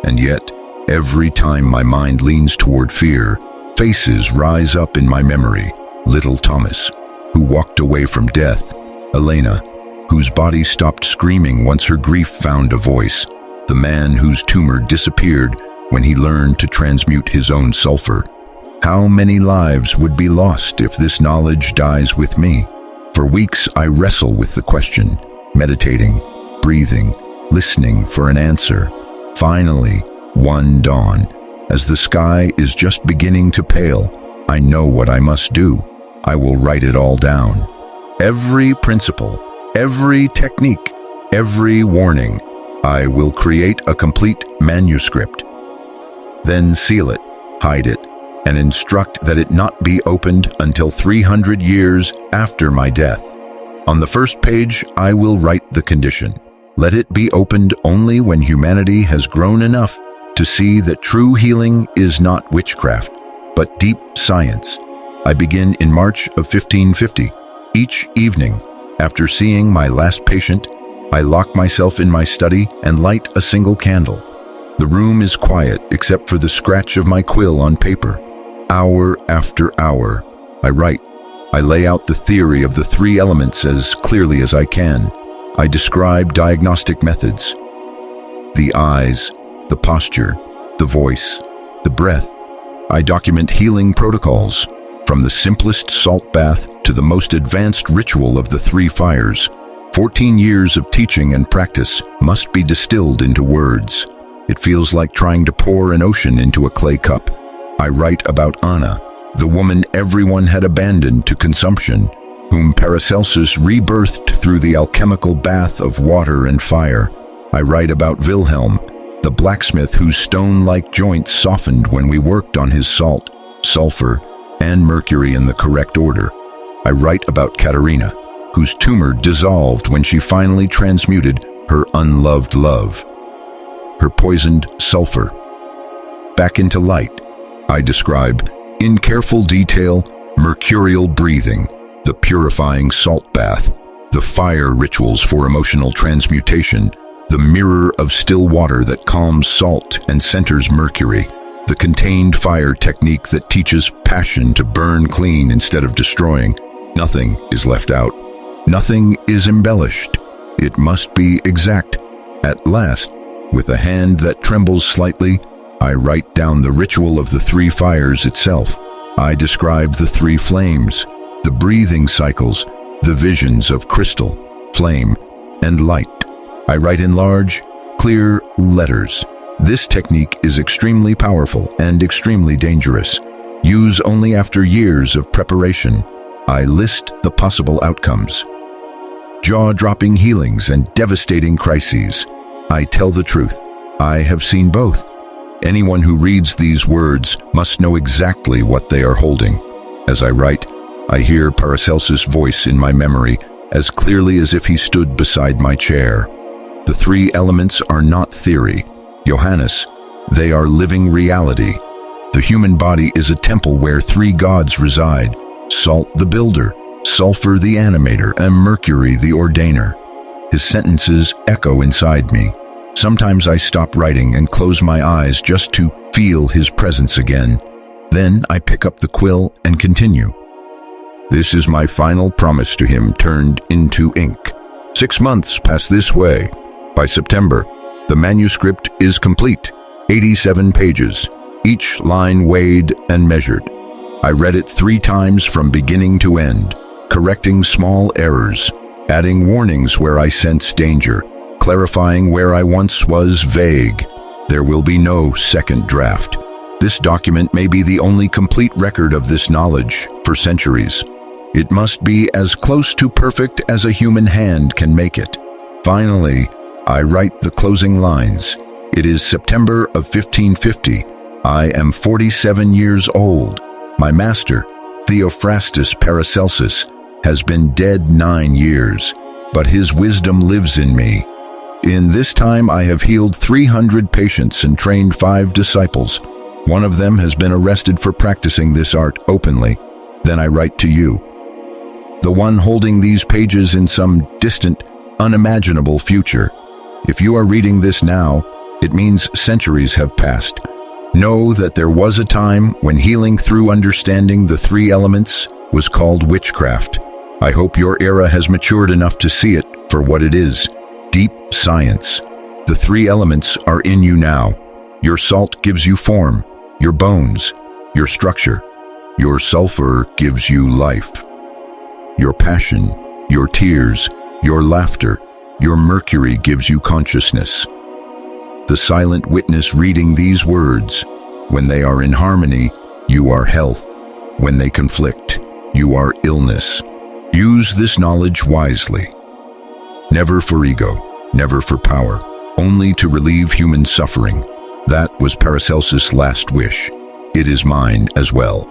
And yet, every time my mind leans toward fear, faces rise up in my memory. Little Thomas, who walked away from death. Elena, whose body stopped screaming once her grief found a voice. The man whose tumor disappeared when he learned to transmute his own sulfur. How many lives would be lost if this knowledge dies with me? For weeks I wrestle with the question, meditating, breathing, listening for an answer. Finally, one dawn. As the sky is just beginning to pale, I know what I must do. I will write it all down. Every principle, every technique, every warning. I will create a complete manuscript. Then seal it, hide it, and instruct that it not be opened until 300 years after my death. On the first page, I will write the condition. Let it be opened only when humanity has grown enough to see that true healing is not witchcraft, but deep science. I begin in March of 1550. Each evening, after seeing my last patient, I lock myself in my study and light a single candle. The room is quiet except for the scratch of my quill on paper. Hour after hour, I write. I lay out the theory of the three elements as clearly as I can. I describe diagnostic methods. The eyes, the posture, the voice, the breath. I document healing protocols, from the simplest salt bath to the most advanced ritual of the three fires. 14 years of teaching and practice must be distilled into words. It feels like trying to pour an ocean into a clay cup. I write about Anna, the woman everyone had abandoned to consumption, whom Paracelsus rebirthed through the alchemical bath of water and fire. I write about Wilhelm, the blacksmith whose stone-like joints softened when we worked on his salt, sulfur, and mercury in the correct order. I write about Katerina, whose tumor dissolved when she finally transmuted her unloved love, her poisoned sulfur, back into light. I describe, in careful detail, mercurial breathing, the purifying salt bath, the fire rituals for emotional transmutation, the mirror of still water that calms salt and centers mercury, the contained fire technique that teaches passion to burn clean instead of destroying. Nothing is left out. Nothing is embellished. It must be exact. At last, with a hand that trembles slightly, I write down the ritual of the three fires itself. I describe the three flames, the breathing cycles, the visions of crystal, flame, and light. I write in large, clear letters. This technique is extremely powerful and extremely dangerous. Use only after years of preparation. I list the possible outcomes. Jaw-dropping healings and devastating crises. I tell the truth. I have seen both. Anyone who reads these words must know exactly what they are holding. As I write, I hear Paracelsus' voice in my memory as clearly as if he stood beside my chair. The three elements are not theory, Johannes. They are living reality. The human body is a temple where three gods reside: Salt the builder, Sulfur the animator, and Mercury the ordainer. His sentences echo inside me. Sometimes I stop writing and close my eyes just to feel his presence again. Then I pick up the quill and continue. This is my final promise to him turned into ink. 6 months pass this way. By September, the manuscript is complete, 87 pages, each line weighed and measured. I read it 3 times from beginning to end, correcting small errors, adding warnings where I sense danger, clarifying where I once was vague. There will be no second draft. This document may be the only complete record of this knowledge for centuries. It must be as close to perfect as a human hand can make it. Finally, I write the closing lines. It is September of 1550. I am 47 years old. My master, Theophrastus Paracelsus, has been dead 9 years, but his wisdom lives in me. In this time I have healed 300 patients and trained 5 disciples. One of them has been arrested for practicing this art openly. Then I write to you, the one holding these pages in some distant, unimaginable future. If you are reading this now, it means centuries have passed. Know that there was a time when healing through understanding the 3 elements was called witchcraft. I hope your era has matured enough to see it for what it is, deep science. The 3 elements are in you now. Your salt gives you form, your bones, your structure. Your sulfur gives you life. Your passion, your tears, your laughter, your mercury gives you consciousness. the silent witness reading these words. When they are in harmony, you are health. When they conflict, you are illness. Use this knowledge wisely. Never for ego, never for power, only to relieve human suffering. That was Paracelsus' last wish. It is mine as well.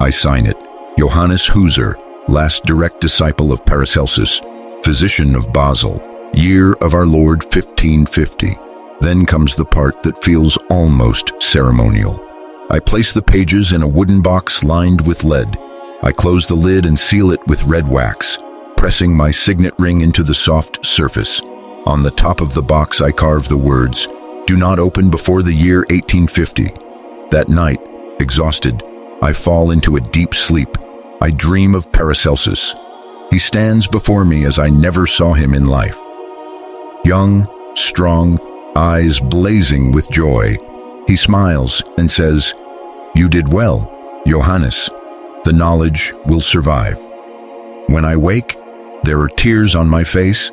I sign it. Johannes Huser, last direct disciple of Paracelsus, physician of Basel, year of our Lord 1550. Then comes the part that feels almost ceremonial. I place the pages in a wooden box lined with lead. I close the lid and seal it with red wax, pressing my signet ring into the soft surface. On the top of the box I carve the words, "Do not open before the year 1850. That night, exhausted, I fall into a deep sleep. I dream of Paracelsus. He stands before me as I never saw him in life. Young, strong, eyes blazing with joy. He smiles and says, "You did well, Johannes. The knowledge will survive." When I wake, there are tears on my face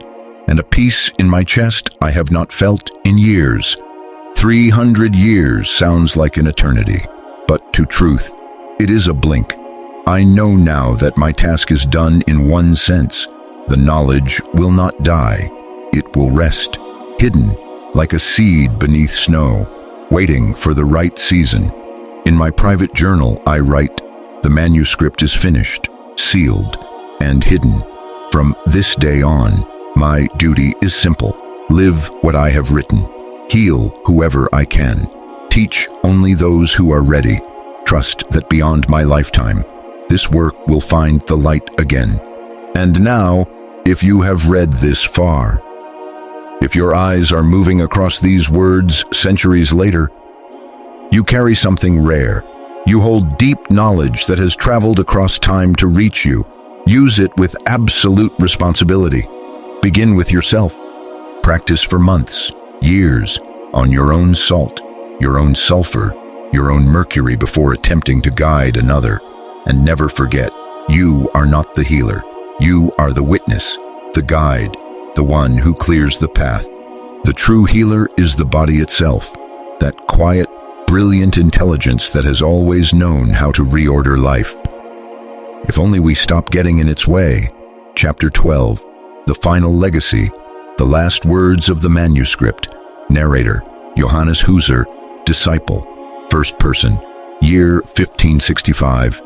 and a peace in my chest I have not felt in years. 300 years sounds like an eternity, but to truth, it is a blink. I know now that my task is done in one sense. The knowledge will not die. It will rest, hidden like a seed beneath snow, waiting for the right season. In my private journal, I write, "The manuscript is finished, sealed, and hidden. From this day on, my duty is simple. Live what I have written. Heal whoever I can. Teach only those who are ready. Trust that beyond my lifetime, this work will find the light again." And now, if you have read this far, if your eyes are moving across these words centuries later, you carry something rare. You hold deep knowledge that has traveled across time to reach you. Use it with absolute responsibility. Begin with yourself. Practice for months, years, on your own salt, your own sulfur, your own mercury before attempting to guide another. And never forget, you are not the healer. You are the witness, the guide, the one who clears the path. The true healer is the body itself, that quiet, brilliant intelligence that has always known how to reorder life. If only we stop getting in its way. Chapter 12, The Final Legacy, the last words of the manuscript. Narrator, Johannes Huser, disciple, first person, year 1565.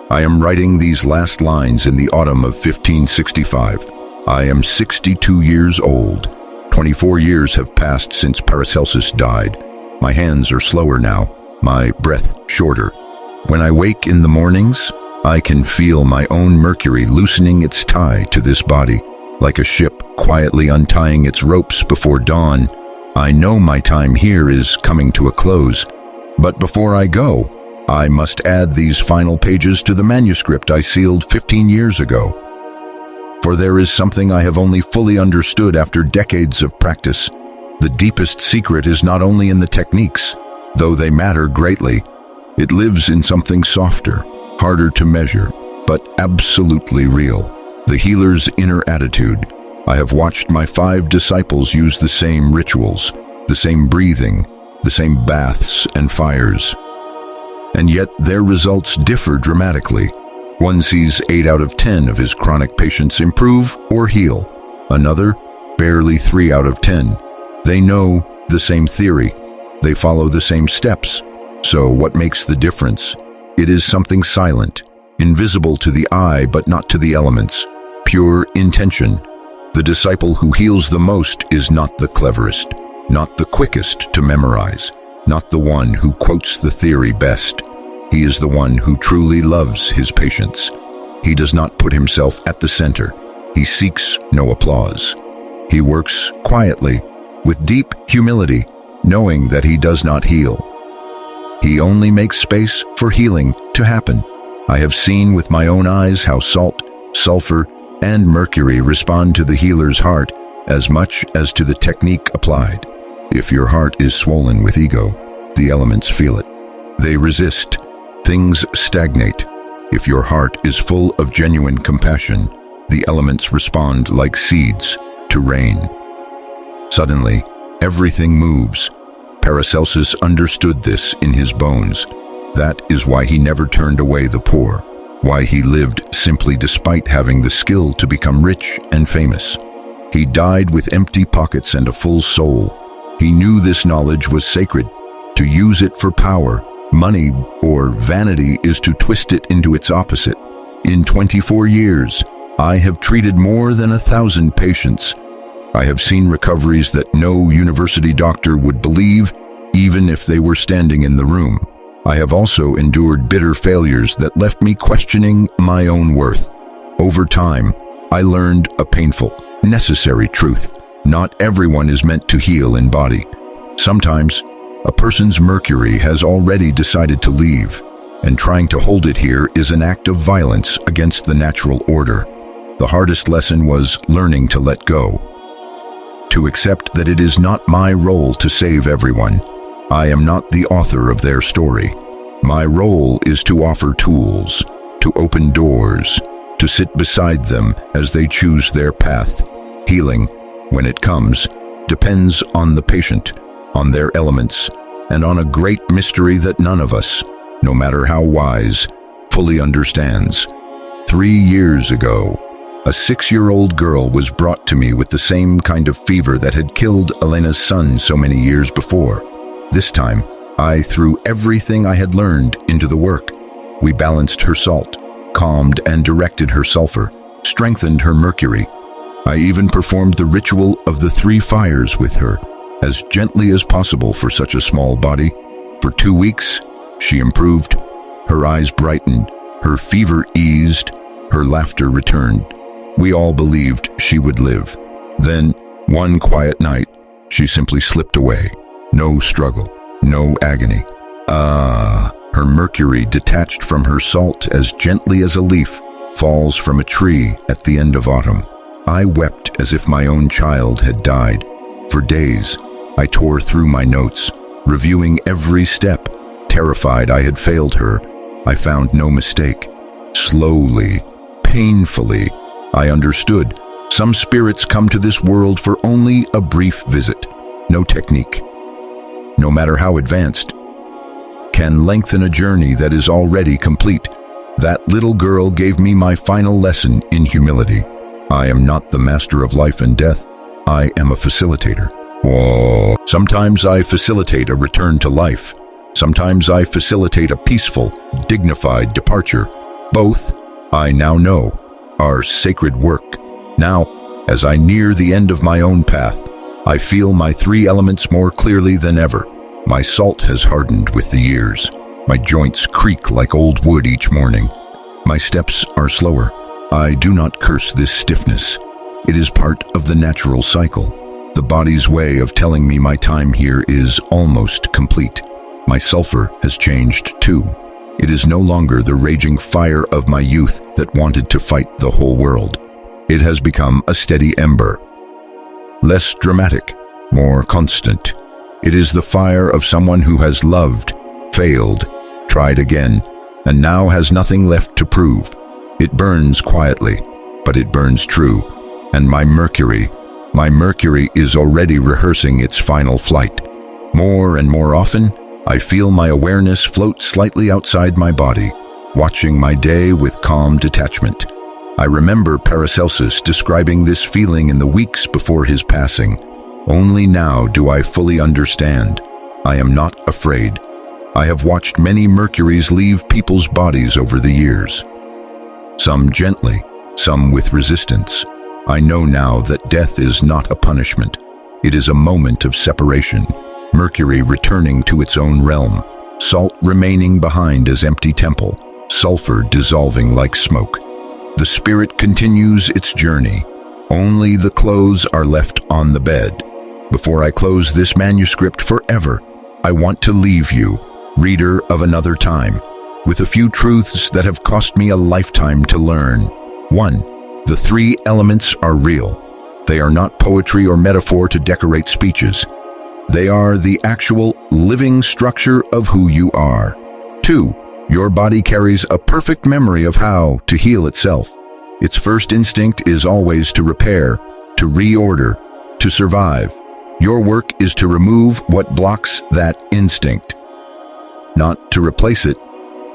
I am writing these last lines in the autumn of 1565. I am 62 years old. 24 years have passed since Paracelsus died. My hands are slower now, my breath shorter. When I wake in the mornings, I can feel my own mercury loosening its tie to this body, like a ship quietly untying its ropes before dawn. I know my time here is coming to a close, but before I go, I must add these final pages to the manuscript I sealed 15 years ago. For there is something I have only fully understood after decades of practice. The deepest secret is not only in the techniques, though they matter greatly. It lives in something softer, harder to measure, but absolutely real. The healer's inner attitude. I have watched my 5 disciples use the same rituals, the same breathing, the same baths and fires. And yet their results differ dramatically. One sees 8 out of 10 of his chronic patients improve or heal. Another, barely 3 out of 10. They know the same theory. They follow the same steps. So what makes the difference? It is something silent, invisible to the eye but not to the elements. Pure intention. The disciple who heals the most is not the cleverest, not the quickest to memorize, not the one who quotes the theory best. He is the one who truly loves his patients. He does not put himself at the center. He seeks no applause. He works quietly, with deep humility, knowing that he does not heal. He only makes space for healing to happen. I have seen with my own eyes how salt, sulfur, and mercury respond to the healer's heart as much as to the technique applied. If your heart is swollen with ego, the elements feel it. They resist. Things stagnate. If your heart is full of genuine compassion, the elements respond like seeds to rain. Suddenly, Everything moves. Paracelsus understood this in his bones. That is why he never turned away the poor, why he lived simply despite having the skill to become rich and famous. He died with empty pockets and a full soul. He knew this knowledge was sacred. To use it for power, money, or vanity is to twist it into its opposite. In 24 years, I have treated more than 1,000 patients. I have seen recoveries that no university doctor would believe, even if they were standing in the room. I have also endured bitter failures that left me questioning my own worth. Over time, I learned a painful, necessary truth. Not everyone is meant to heal in body. Sometimes, a person's Mercury has already decided to leave, and trying to hold it here is an act of violence against the natural order. The hardest lesson was learning to let go. To accept that it is not my role to save everyone. I am not the author of their story. My role is to offer tools, to open doors, to sit beside them as they choose their path. Healing, when it comes, depends on the patient, on their elements, and on a great mystery that none of us, no matter how wise, fully understands. 3 years ago, a 6-year-old girl was brought to me with the same kind of fever that had killed Elena's son so many years before. This time, I threw everything I had learned into the work. We balanced her salt, calmed and directed her sulfur, strengthened her mercury. I even performed the ritual of the 3 fires with her, as gently as possible for such a small body. For 2 weeks, she improved. Her eyes brightened, her fever eased, her laughter returned. We all believed she would live. Then, one quiet night, she simply slipped away. No struggle, no agony. Her mercury detached from her salt as gently as a leaf falls from a tree at the end of autumn. I wept as if my own child had died. For days, I tore through my notes, reviewing every step. Terrified I had failed her, I found no mistake. Slowly, painfully, I understood. Some spirits come to this world for only a brief visit. No technique, no matter how advanced, can lengthen a journey that is already complete. That little girl gave me my final lesson in humility. I am not the master of life and death. I am a facilitator. Whoa. Sometimes I facilitate a return to life. Sometimes I facilitate a peaceful, dignified departure. Both, I now know, are sacred work. Now, as I near the end of my own path, I feel my 3 elements more clearly than ever. My salt has hardened with the years. My joints creak like old wood each morning. My steps are slower. I do not curse this stiffness. It is part of the natural cycle. The body's way of telling me my time here is almost complete. My sulfur has changed too. It is no longer the raging fire of my youth that wanted to fight the whole world. It has become a steady ember. Less dramatic, more constant. It is the fire of someone who has loved, failed, tried again, and now has nothing left to prove. It burns quietly, but it burns true. And my Mercury is already rehearsing its final flight. More and more often, I feel my awareness float slightly outside my body, watching my day with calm detachment. I remember Paracelsus describing this feeling in the weeks before his passing. Only now do I fully understand. I am not afraid. I have watched many Mercuries leave people's bodies over the years. Some gently, some with resistance. I know now that death is not a punishment. It is a moment of separation. Mercury returning to its own realm. Salt remaining behind as empty temple. Sulfur dissolving like smoke. The spirit continues its journey. Only the clothes are left on the bed. Before I close this manuscript forever, I want to leave you, reader of another time, with a few truths that have cost me a lifetime to learn. 1. The 3 elements are real. They are not poetry or metaphor to decorate speeches. They are the actual living structure of who you are. 2. Your body carries a perfect memory of how to heal itself. Its first instinct is always to repair, to reorder, to survive. Your work is to remove what blocks that instinct, not to replace it.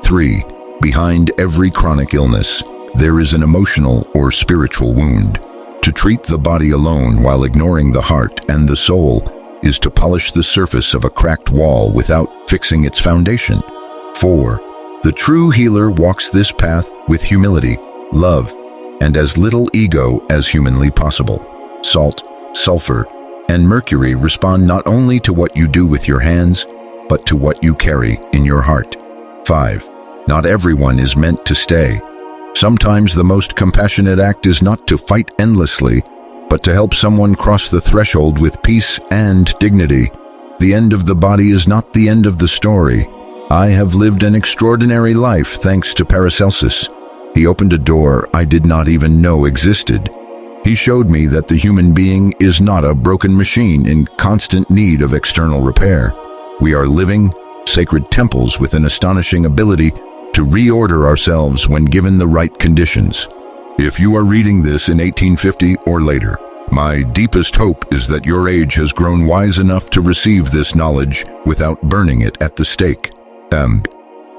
3. Behind every chronic illness, there is an emotional or spiritual wound. To treat the body alone while ignoring the heart and the soul is to polish the surface of a cracked wall without fixing its foundation. 4. The true healer walks this path with humility, love, and as little ego as humanly possible. Salt, sulfur, and mercury respond not only to what you do with your hands, but to what you carry in your heart. 5. Not everyone is meant to stay. Sometimes the most compassionate act is not to fight endlessly, but to help someone cross the threshold with peace and dignity. The end of the body is not the end of the story. I have lived an extraordinary life thanks to Paracelsus. He opened a door I did not even know existed. He showed me that the human being is not a broken machine in constant need of external repair. We are living, sacred temples with an astonishing ability to reorder ourselves when given the right conditions. If you are reading this in 1850 or later, my deepest hope is that your age has grown wise enough to receive this knowledge without burning it at the stake.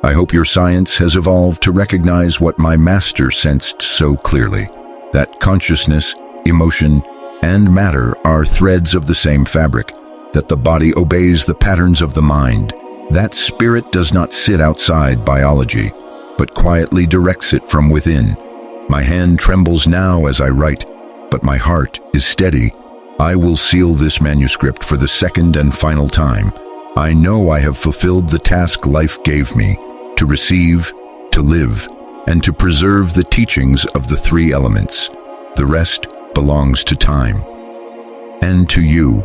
I hope your science has evolved to recognize what my master sensed so clearly, that consciousness, emotion, and matter are threads of the same fabric, that the body obeys the patterns of the mind, that spirit does not sit outside biology, but quietly directs it from within. My hand trembles now as I write, but my heart is steady. I will seal this manuscript for the second and final time. I know I have fulfilled the task life gave me, to receive, to live, and to preserve the teachings of the three elements. The rest belongs to time. And to you,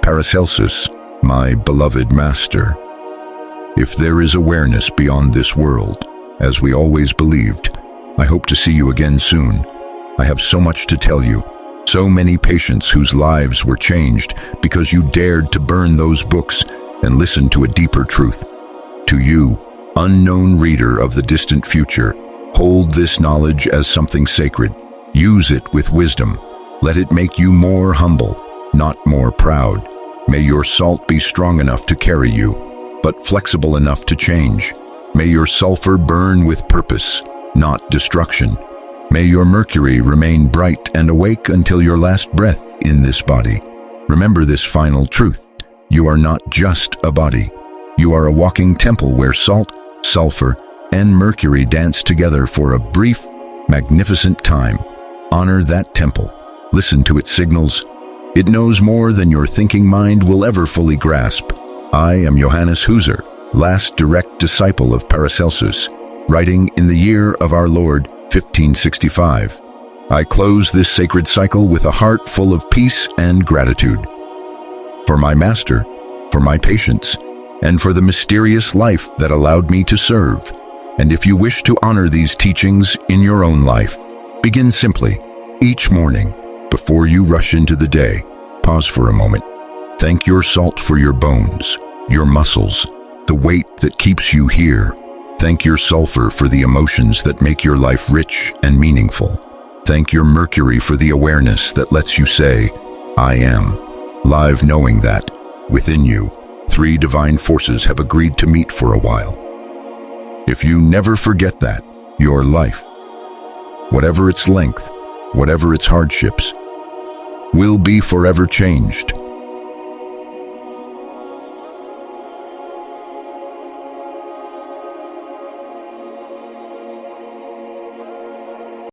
Paracelsus, my beloved master. If there is awareness beyond this world, as we always believed, I hope to see you again soon. I have so much to tell you, so many patients whose lives were changed because you dared to burn those books and listen to a deeper truth. To you, unknown reader of the distant future, hold this knowledge as something sacred. Use it with wisdom. Let it make you more humble, not more proud. May your salt be strong enough to carry you, but flexible enough to change. May your sulfur burn with purpose, not destruction. May your mercury remain bright and awake until your last breath in this body. Remember this final truth. You are not just a body. You are a walking temple where salt, sulfur, and mercury dance together for a brief, magnificent time. Honor that temple. Listen to its signals. It knows more than your thinking mind will ever fully grasp. I am Johannes Huser, last direct disciple of Paracelsus, writing in the year of our Lord, 1565. I close this sacred cycle with a heart full of peace and gratitude. For my master, for my patients, and for the mysterious life that allowed me to serve. And if you wish to honor these teachings in your own life, begin simply. Each morning, before you rush into the day, pause for a moment. Thank your salt for your bones, your muscles, the weight that keeps you here. Thank your sulfur for the emotions that make your life rich and meaningful. Thank your mercury for the awareness that lets you say, I am. Live knowing that, within you, three divine forces have agreed to meet for a while. If you never forget that, your life, whatever its length, whatever its hardships, will be forever changed.